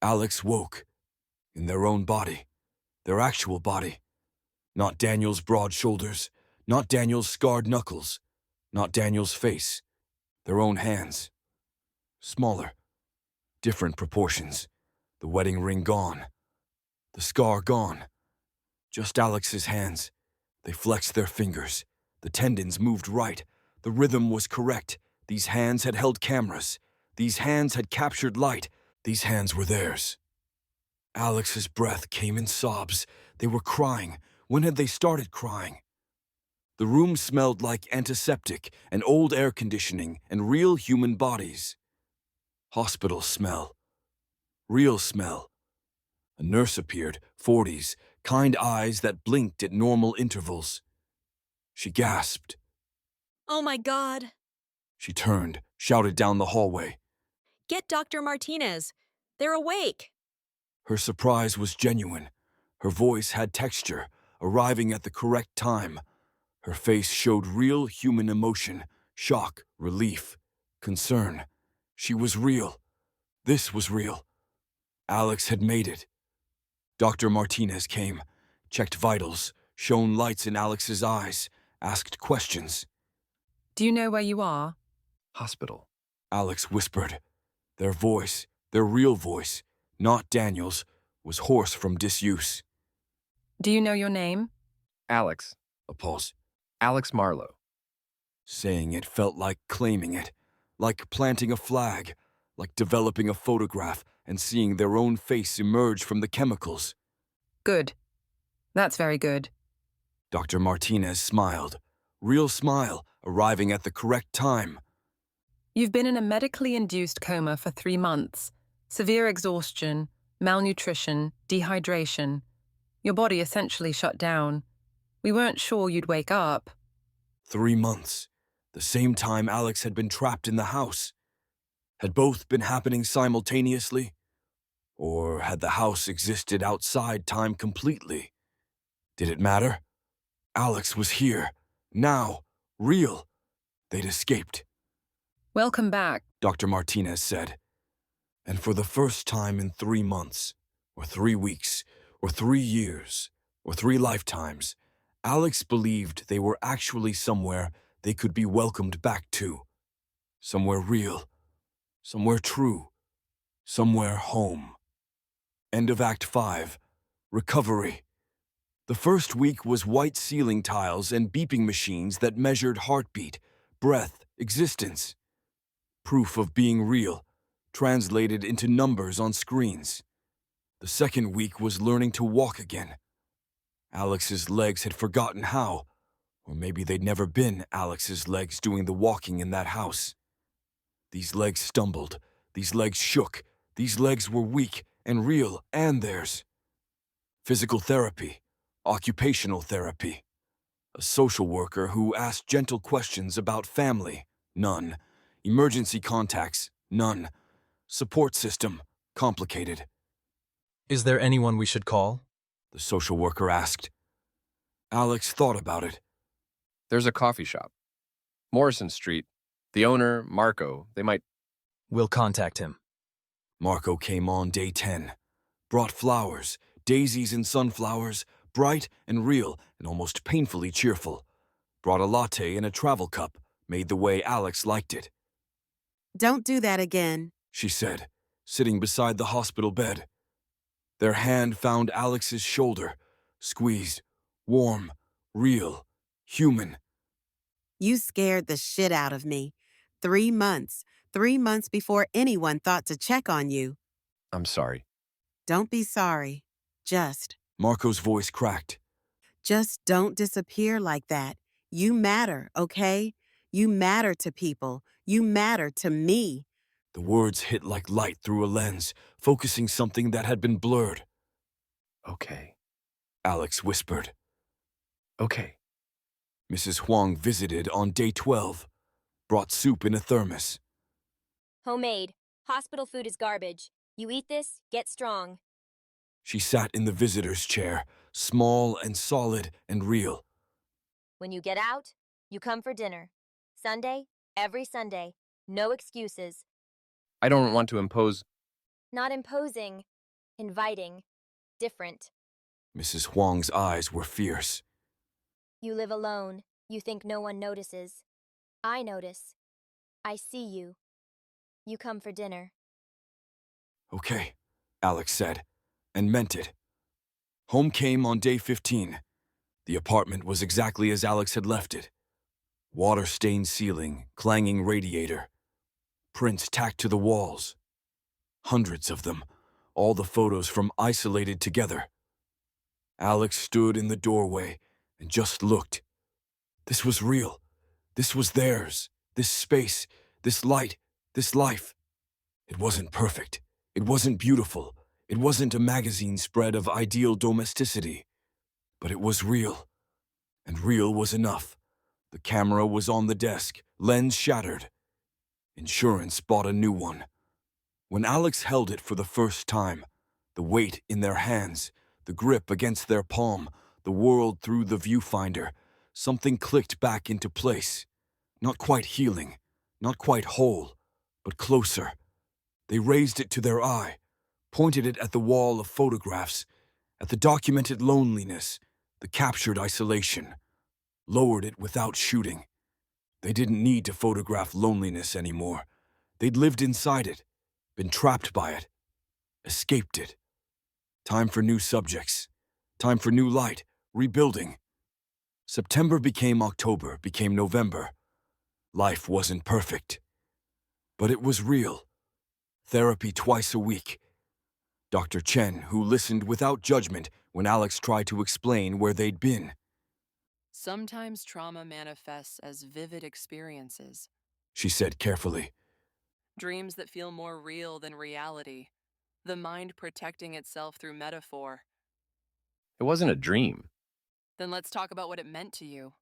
Alex woke. In their own body. Their actual body. Not Daniel's broad shoulders. Not Daniel's scarred knuckles. Not Daniel's face. Their own hands. Smaller. Different proportions. The wedding ring gone. The scar gone. Just Alex's hands. They flexed their fingers. The tendons moved right. The rhythm was correct. These hands had held cameras. These hands had captured light. These hands were theirs. Alex's breath came in sobs. They were crying. When had they started crying? The room smelled like antiseptic and old air conditioning and real human bodies. Hospital smell. Real smell. A nurse appeared, 40s, kind eyes that blinked at normal intervals. She gasped. Oh my God. She turned, shouted down the hallway. Get Dr. Martinez. They're awake. Her surprise was genuine. Her voice had texture, arriving at the correct time. Her face showed real human emotion, shock, relief, concern. She was real. This was real. Alex had made it. Dr. Martinez came, checked vitals, shone lights in Alex's eyes, asked questions. Do you know where you are? Hospital. Alex whispered. Their voice, their real voice, not Daniel's, was hoarse from disuse. Do you know your name? Alex. A pause. Alex Marlowe. Saying it felt like claiming it, like planting a flag, like developing a photograph and seeing their own face emerge from the chemicals. Good. That's very good. Dr. Martinez smiled. Real smile, arriving at the correct time. You've been in a medically induced coma for 3 months. Severe exhaustion, malnutrition, dehydration. Your body essentially shut down. We weren't sure you'd wake up. 3 months. The same time Alex had been trapped in the house. Had both been happening simultaneously? Or had the house existed outside time completely? Did it matter? Alex was here. Now. Real. They'd escaped. Welcome back, Dr. Martinez said. And for the first time in 3 months, or 3 weeks, or 3 years, or 3 lifetimes, Alex believed they were actually somewhere they could be welcomed back to. Somewhere real. Somewhere true. Somewhere home. End of Act 5. Recovery. The first week was white ceiling tiles and beeping machines that measured heartbeat, breath, existence. Proof of being real, translated into numbers on screens. The second week was learning to walk again. Alex's legs had forgotten how, or maybe they'd never been Alex's legs doing the walking in that house. These legs stumbled, these legs shook, these legs were weak and real and theirs. Physical therapy, occupational therapy. A social worker who asked gentle questions about family, none. Emergency contacts, none. Support system, complicated. Is there anyone we should call? The social worker asked. Alex thought about it. There's a coffee shop. Morrison Street. The owner, Marco, they might... We'll contact him. Marco came on day 10. Brought flowers, daisies and sunflowers, bright and real and almost painfully cheerful. Brought a latte in a travel cup, made the way Alex liked it. Don't do that again, she said, sitting beside the hospital bed. Their hand found Alex's shoulder, squeezed, warm, real, human. You scared the shit out of me. 3 months. 3 months before anyone thought to check on you. I'm sorry. Don't be sorry. Just. Marco's voice cracked. Just don't disappear like that. You matter, okay? You matter to people. You matter to me. The words hit like light through a lens, focusing something that had been blurred. Okay. Alex whispered. Okay. Mrs. Huang visited on day 12. Brought soup in a thermos. Homemade. Hospital food is garbage. You eat this, get strong. She sat in the visitor's chair, small and solid and real. When you get out, You come for dinner. Sunday, every Sunday. No excuses. I don't want to impose. Not imposing. Inviting. Different. Mrs. Huang's eyes were fierce. You live alone. You think no one notices. I notice. I see you. You come for dinner. Okay, Alex said, and meant it. Home came on day 15. The apartment was exactly as Alex had left it. Water-stained ceiling, clanging radiator. Prints tacked to the walls. Hundreds of them, all the photos from isolated together. Alex stood in the doorway and just looked. This was real. This was theirs. This space, this light, this life. It wasn't perfect. It wasn't beautiful. It wasn't a magazine spread of ideal domesticity. But it was real. And real was enough. The camera was on the desk, lens shattered. Insurance bought a new one. When Alex held it for the first time, the weight in their hands, the grip against their palm, the world through the viewfinder, something clicked back into place. Not quite healing, not quite whole, but closer. They raised it to their eye, pointed it at the wall of photographs, at the documented loneliness, the captured isolation, lowered it without shooting. They didn't need to photograph loneliness anymore. They'd lived inside it, been trapped by it, escaped it. Time for new subjects, time for new light, rebuilding. September became October, became November. Life wasn't perfect, but it was real. Therapy twice a week. Dr. Chen, who listened without judgment when Alex tried to explain where they'd been. Sometimes trauma manifests as vivid experiences. She said carefully. Dreams that feel more real than reality. The mind protecting itself through metaphor. It wasn't a dream. Then let's talk about what it meant to you.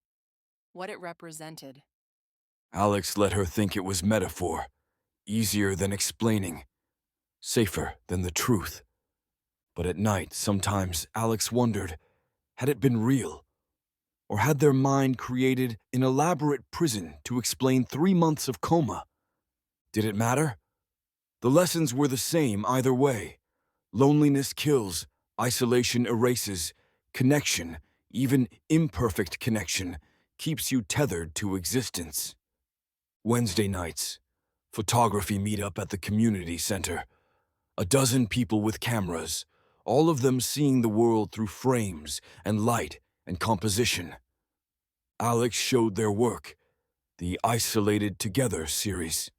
What it represented. Alex let her think it was metaphor. Easier than explaining. Safer than the truth. But at night, sometimes Alex wondered, had it been real? Or had their mind created an elaborate prison to explain 3 months of coma? Did it matter? The lessons were the same either way. Loneliness kills, isolation erases, connection, even imperfect connection, keeps you tethered to existence. Wednesday nights, photography meetup at the community center. 12 people with cameras, all of them seeing the world through frames and light and composition. Alex showed their work, the Isolated Together series.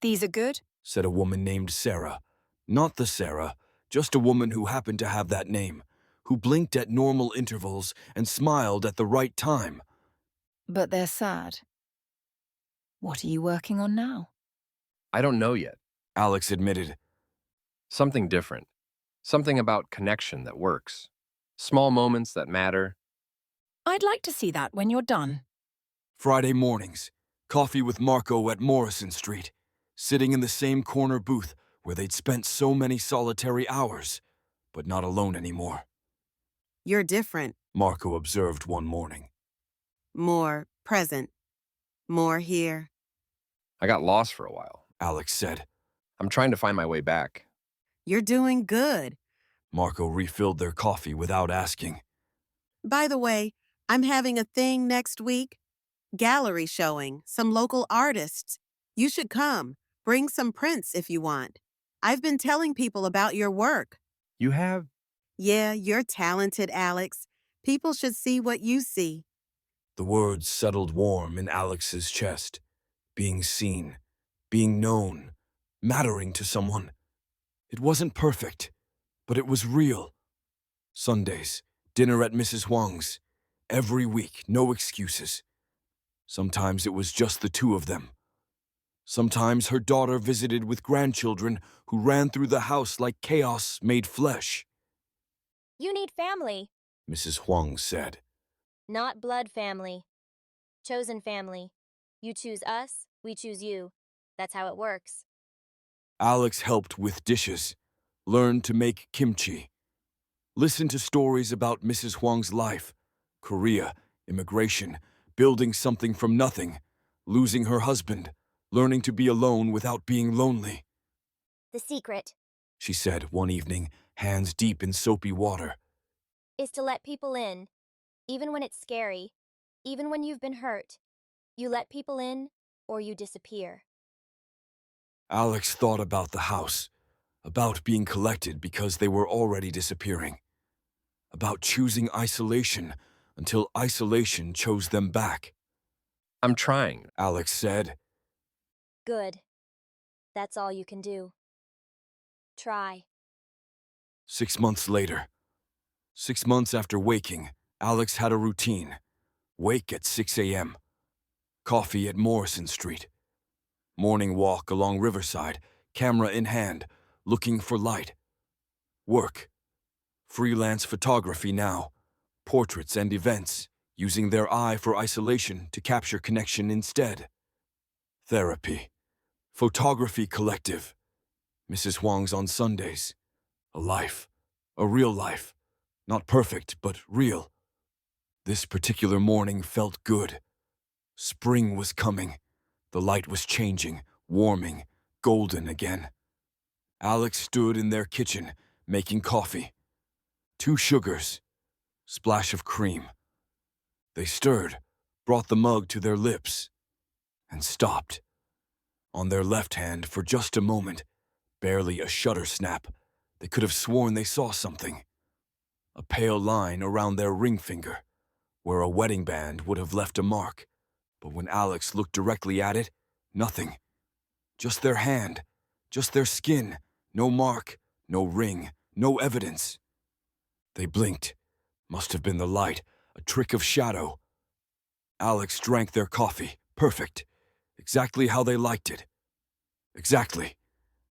These are good? Said a woman named Sarah. Not the Sarah, just a woman who happened to have that name, who blinked at normal intervals and smiled at the right time. But they're sad. What are you working on now? I don't know yet. Alex admitted. Something different. Something about connection that works. Small moments that matter. I'd like to see that when you're done. Friday mornings, coffee with Marco at Morrison Street, sitting in the same corner booth where they'd spent so many solitary hours, but not alone anymore. You're different. Marco observed one morning. More present. More here. I got lost for a while, Alex said. I'm trying to find my way back. You're doing good. Marco refilled their coffee without asking. By the way, I'm having a thing next week. Gallery showing, some local artists. You should come. Bring some prints if you want. I've been telling people about your work. You have? Yeah, you're talented, Alex. People should see what you see. The words settled warm in Alex's chest. Being seen, being known, mattering to someone. It wasn't perfect, but it was real. Sundays, dinner at Mrs. Huang's. Every week, no excuses. Sometimes it was just the two of them. Sometimes her daughter visited with grandchildren who ran through the house like chaos made flesh. You need family. Mrs. Huang said. Not blood family. Chosen family. You choose us, we choose you. That's how it works. Alex helped with dishes, learned to make kimchi, listened to stories about Mrs. Huang's life, Korea, immigration, building something from nothing, losing her husband, learning to be alone without being lonely. The secret She said one evening, hands deep in soapy water. is to let people in, even when it's scary, even when you've been hurt. You let people in, or you disappear. Alex thought about the house, about being collected because they were already disappearing, about choosing isolation until isolation chose them back. I'm trying, Alex said. Good. That's all you can do. Try. 6 months later. 6 months after waking, Alex had a routine. Wake at 6 a.m. Coffee at Morrison Street. Morning walk along Riverside, camera in hand, looking for light. Work. Freelance photography now. Portraits and events, using their eye for isolation to capture connection instead. Therapy. Photography collective. Mrs. Huang's on Sundays. A life. A real life. Not perfect, but real. This particular morning felt good. Spring was coming. The light was changing, warming, golden again. Alex stood in their kitchen, making coffee. 2 sugars. Splash of cream. They stirred, brought the mug to their lips, and stopped. On their left hand, for just a moment, barely a shutter snap, they could have sworn they saw something. A pale line around their ring finger, where a wedding band would have left a mark. But when Alex looked directly at it, nothing. Just their hand, just their skin, no mark, no ring, no evidence. They blinked. Must have been the light, a trick of shadow. Alex drank their coffee, perfect. Exactly how they liked it. Exactly.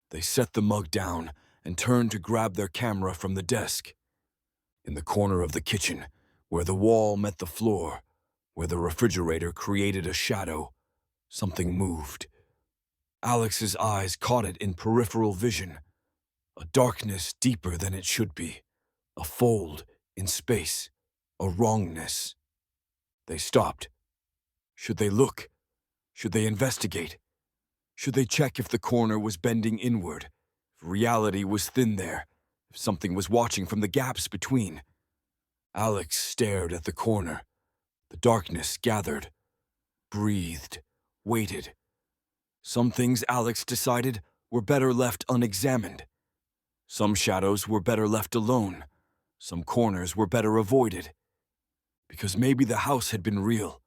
They set the mug down and turned to grab their camera from the desk. In the corner of the kitchen, where the wall met the floor, where the refrigerator created a shadow, something moved. Alex's eyes caught it in peripheral vision. A darkness deeper than it should be. A fold in space. A wrongness. They stopped. Should they look? Should they investigate? Should they check if the corner was bending inward? If reality was thin there? If something was watching from the gaps between? Alex stared at the corner. The darkness gathered. Breathed. Waited. Some things, Alex decided, were better left unexamined. Some shadows were better left alone. Some corners were better avoided. Because maybe the house had been real.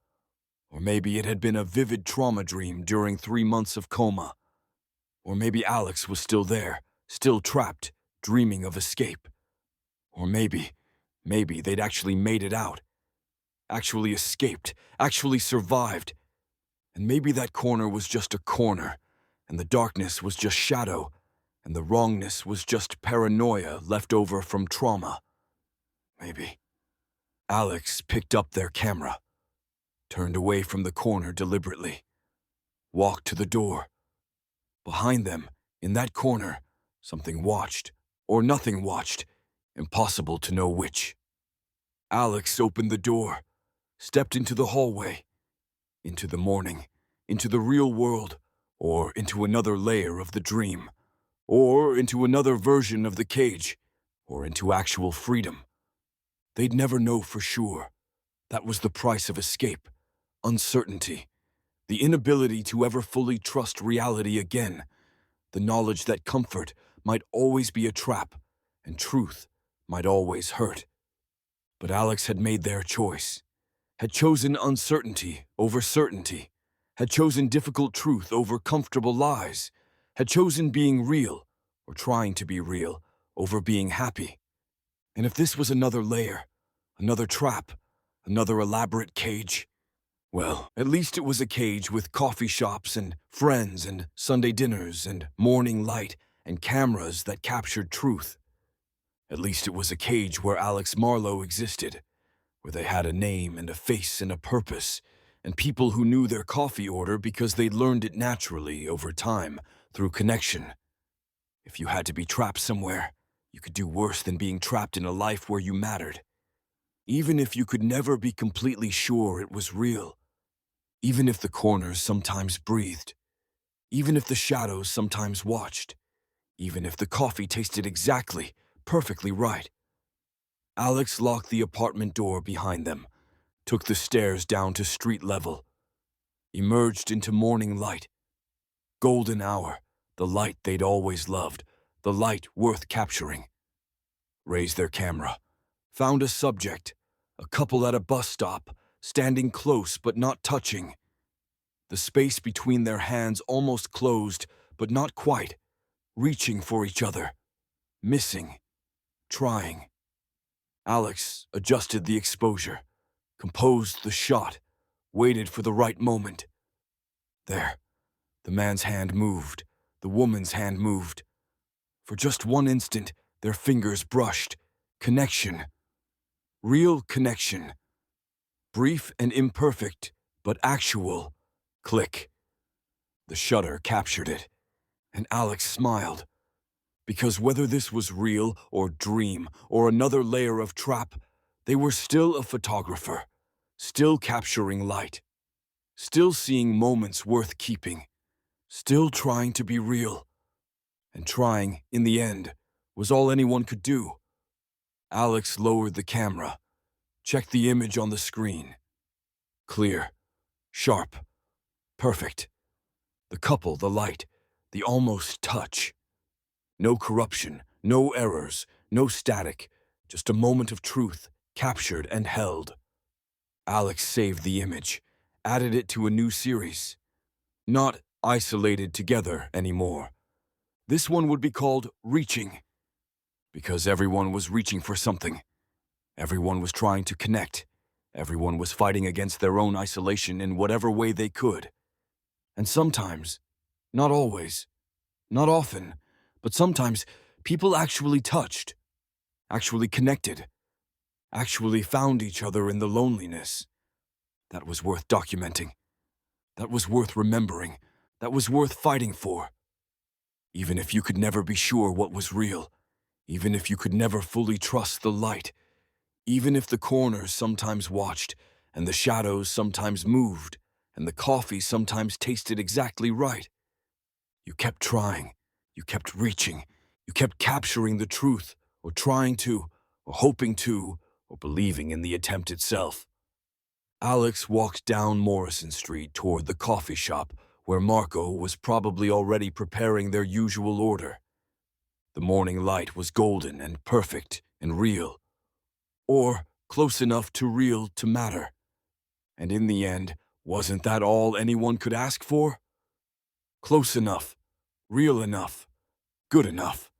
Or maybe it had been a vivid trauma dream during 3 months of coma. Or maybe Alex was still there, still trapped, dreaming of escape. Or maybe they'd actually made it out. Actually escaped, actually survived. And maybe that corner was just a corner, and the darkness was just shadow, and the wrongness was just paranoia left over from trauma. Maybe. Alex picked up their camera, turned away from the corner deliberately, walked to the door. Behind them, in that corner, something watched, or nothing watched, impossible to know which. Alex opened the door, stepped into the hallway, into the morning, into the real world, or into another layer of the dream, or into another version of the cage, or into actual freedom. They'd never know for sure. That was the price of escape, uncertainty, the inability to ever fully trust reality again, the knowledge that comfort might always be a trap, and truth might always hurt. But Alex had made their choice, had chosen uncertainty over certainty, had chosen difficult truth over comfortable lies, had chosen being real, or trying to be real, over being happy. And if this was another layer, another trap, another elaborate cage, well, at least it was a cage with coffee shops and friends and Sunday dinners and morning light and cameras that captured truth. At least it was a cage where Alex Marlowe existed, where they had a name and a face and a purpose, and people who knew their coffee order because they'd learned it naturally over time through connection. If you had to be trapped somewhere, you could do worse than being trapped in a life where you mattered. Even if you could never be completely sure it was real, Even if the corners sometimes breathed, even if the shadows sometimes watched, even if the coffee tasted exactly, perfectly right. Alex locked the apartment door behind them, took the stairs down to street level, emerged into morning light. Golden hour, the light they'd always loved, the light worth capturing. Raised their camera, found a subject, a couple at a bus stop, standing close but not touching. The space between their hands almost closed, but not quite, reaching for each other, missing, trying. Alex adjusted the exposure, composed the shot, waited for the right moment. There, the man's hand moved, the woman's hand moved. For just one instant, their fingers brushed. Connection. Real connection. Brief and imperfect, but actual. Click. The shutter captured it, and Alex smiled. Because whether this was real or dream or another layer of trap, they were still a photographer, still capturing light, still seeing moments worth keeping, still trying to be real. And trying, in the end, was all anyone could do. Alex lowered the camera, checked the image on the screen. Clear, sharp, perfect. The couple, the light, the almost touch. No corruption, no errors, no static, just a moment of truth, captured and held. Alex saved the image, added it to a new series. Not isolated together anymore. This one would be called Reaching, because everyone was reaching for something. Everyone was trying to connect. Everyone was fighting against their own isolation in whatever way they could. And sometimes, not always, not often, but sometimes people actually touched, actually connected, actually found each other in the loneliness. That was worth documenting. That was worth remembering. That was worth fighting for. Even if you could never be sure what was real, even if you could never fully trust the light, even if the corners sometimes watched, and the shadows sometimes moved, and the coffee sometimes tasted exactly right, you kept trying, you kept reaching, you kept capturing the truth, or trying to, or hoping to, or believing in the attempt itself. Alex walked down Morrison Street toward the coffee shop where Marco was probably already preparing their usual order. The morning light was golden and perfect and real, or close enough to real to matter. And in the end, wasn't that all anyone could ask for? Close enough, real enough, good enough.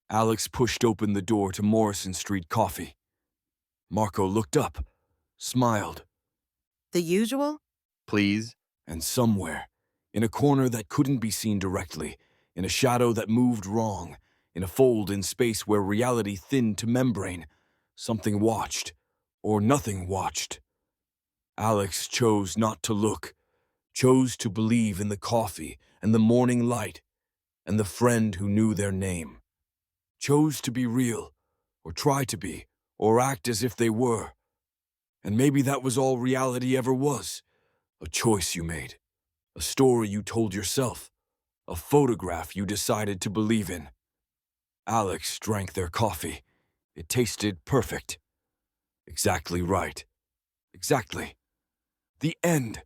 Alex pushed open the door to Morrison Street Coffee. Marco looked up, smiled. The usual? Please? And somewhere, in a corner that couldn't be seen directly, in a shadow that moved wrong, in a fold in space where reality thinned to membrane, something watched, or nothing watched. Alex chose not to look, chose to believe in the coffee and the morning light and the friend who knew their name. Chose to be real, or try to be, or act as if they were. And maybe that was all reality ever was. A choice you made, a story you told yourself, a photograph you decided to believe in. Alex drank their coffee. It tasted perfect. Exactly right. Exactly. The end.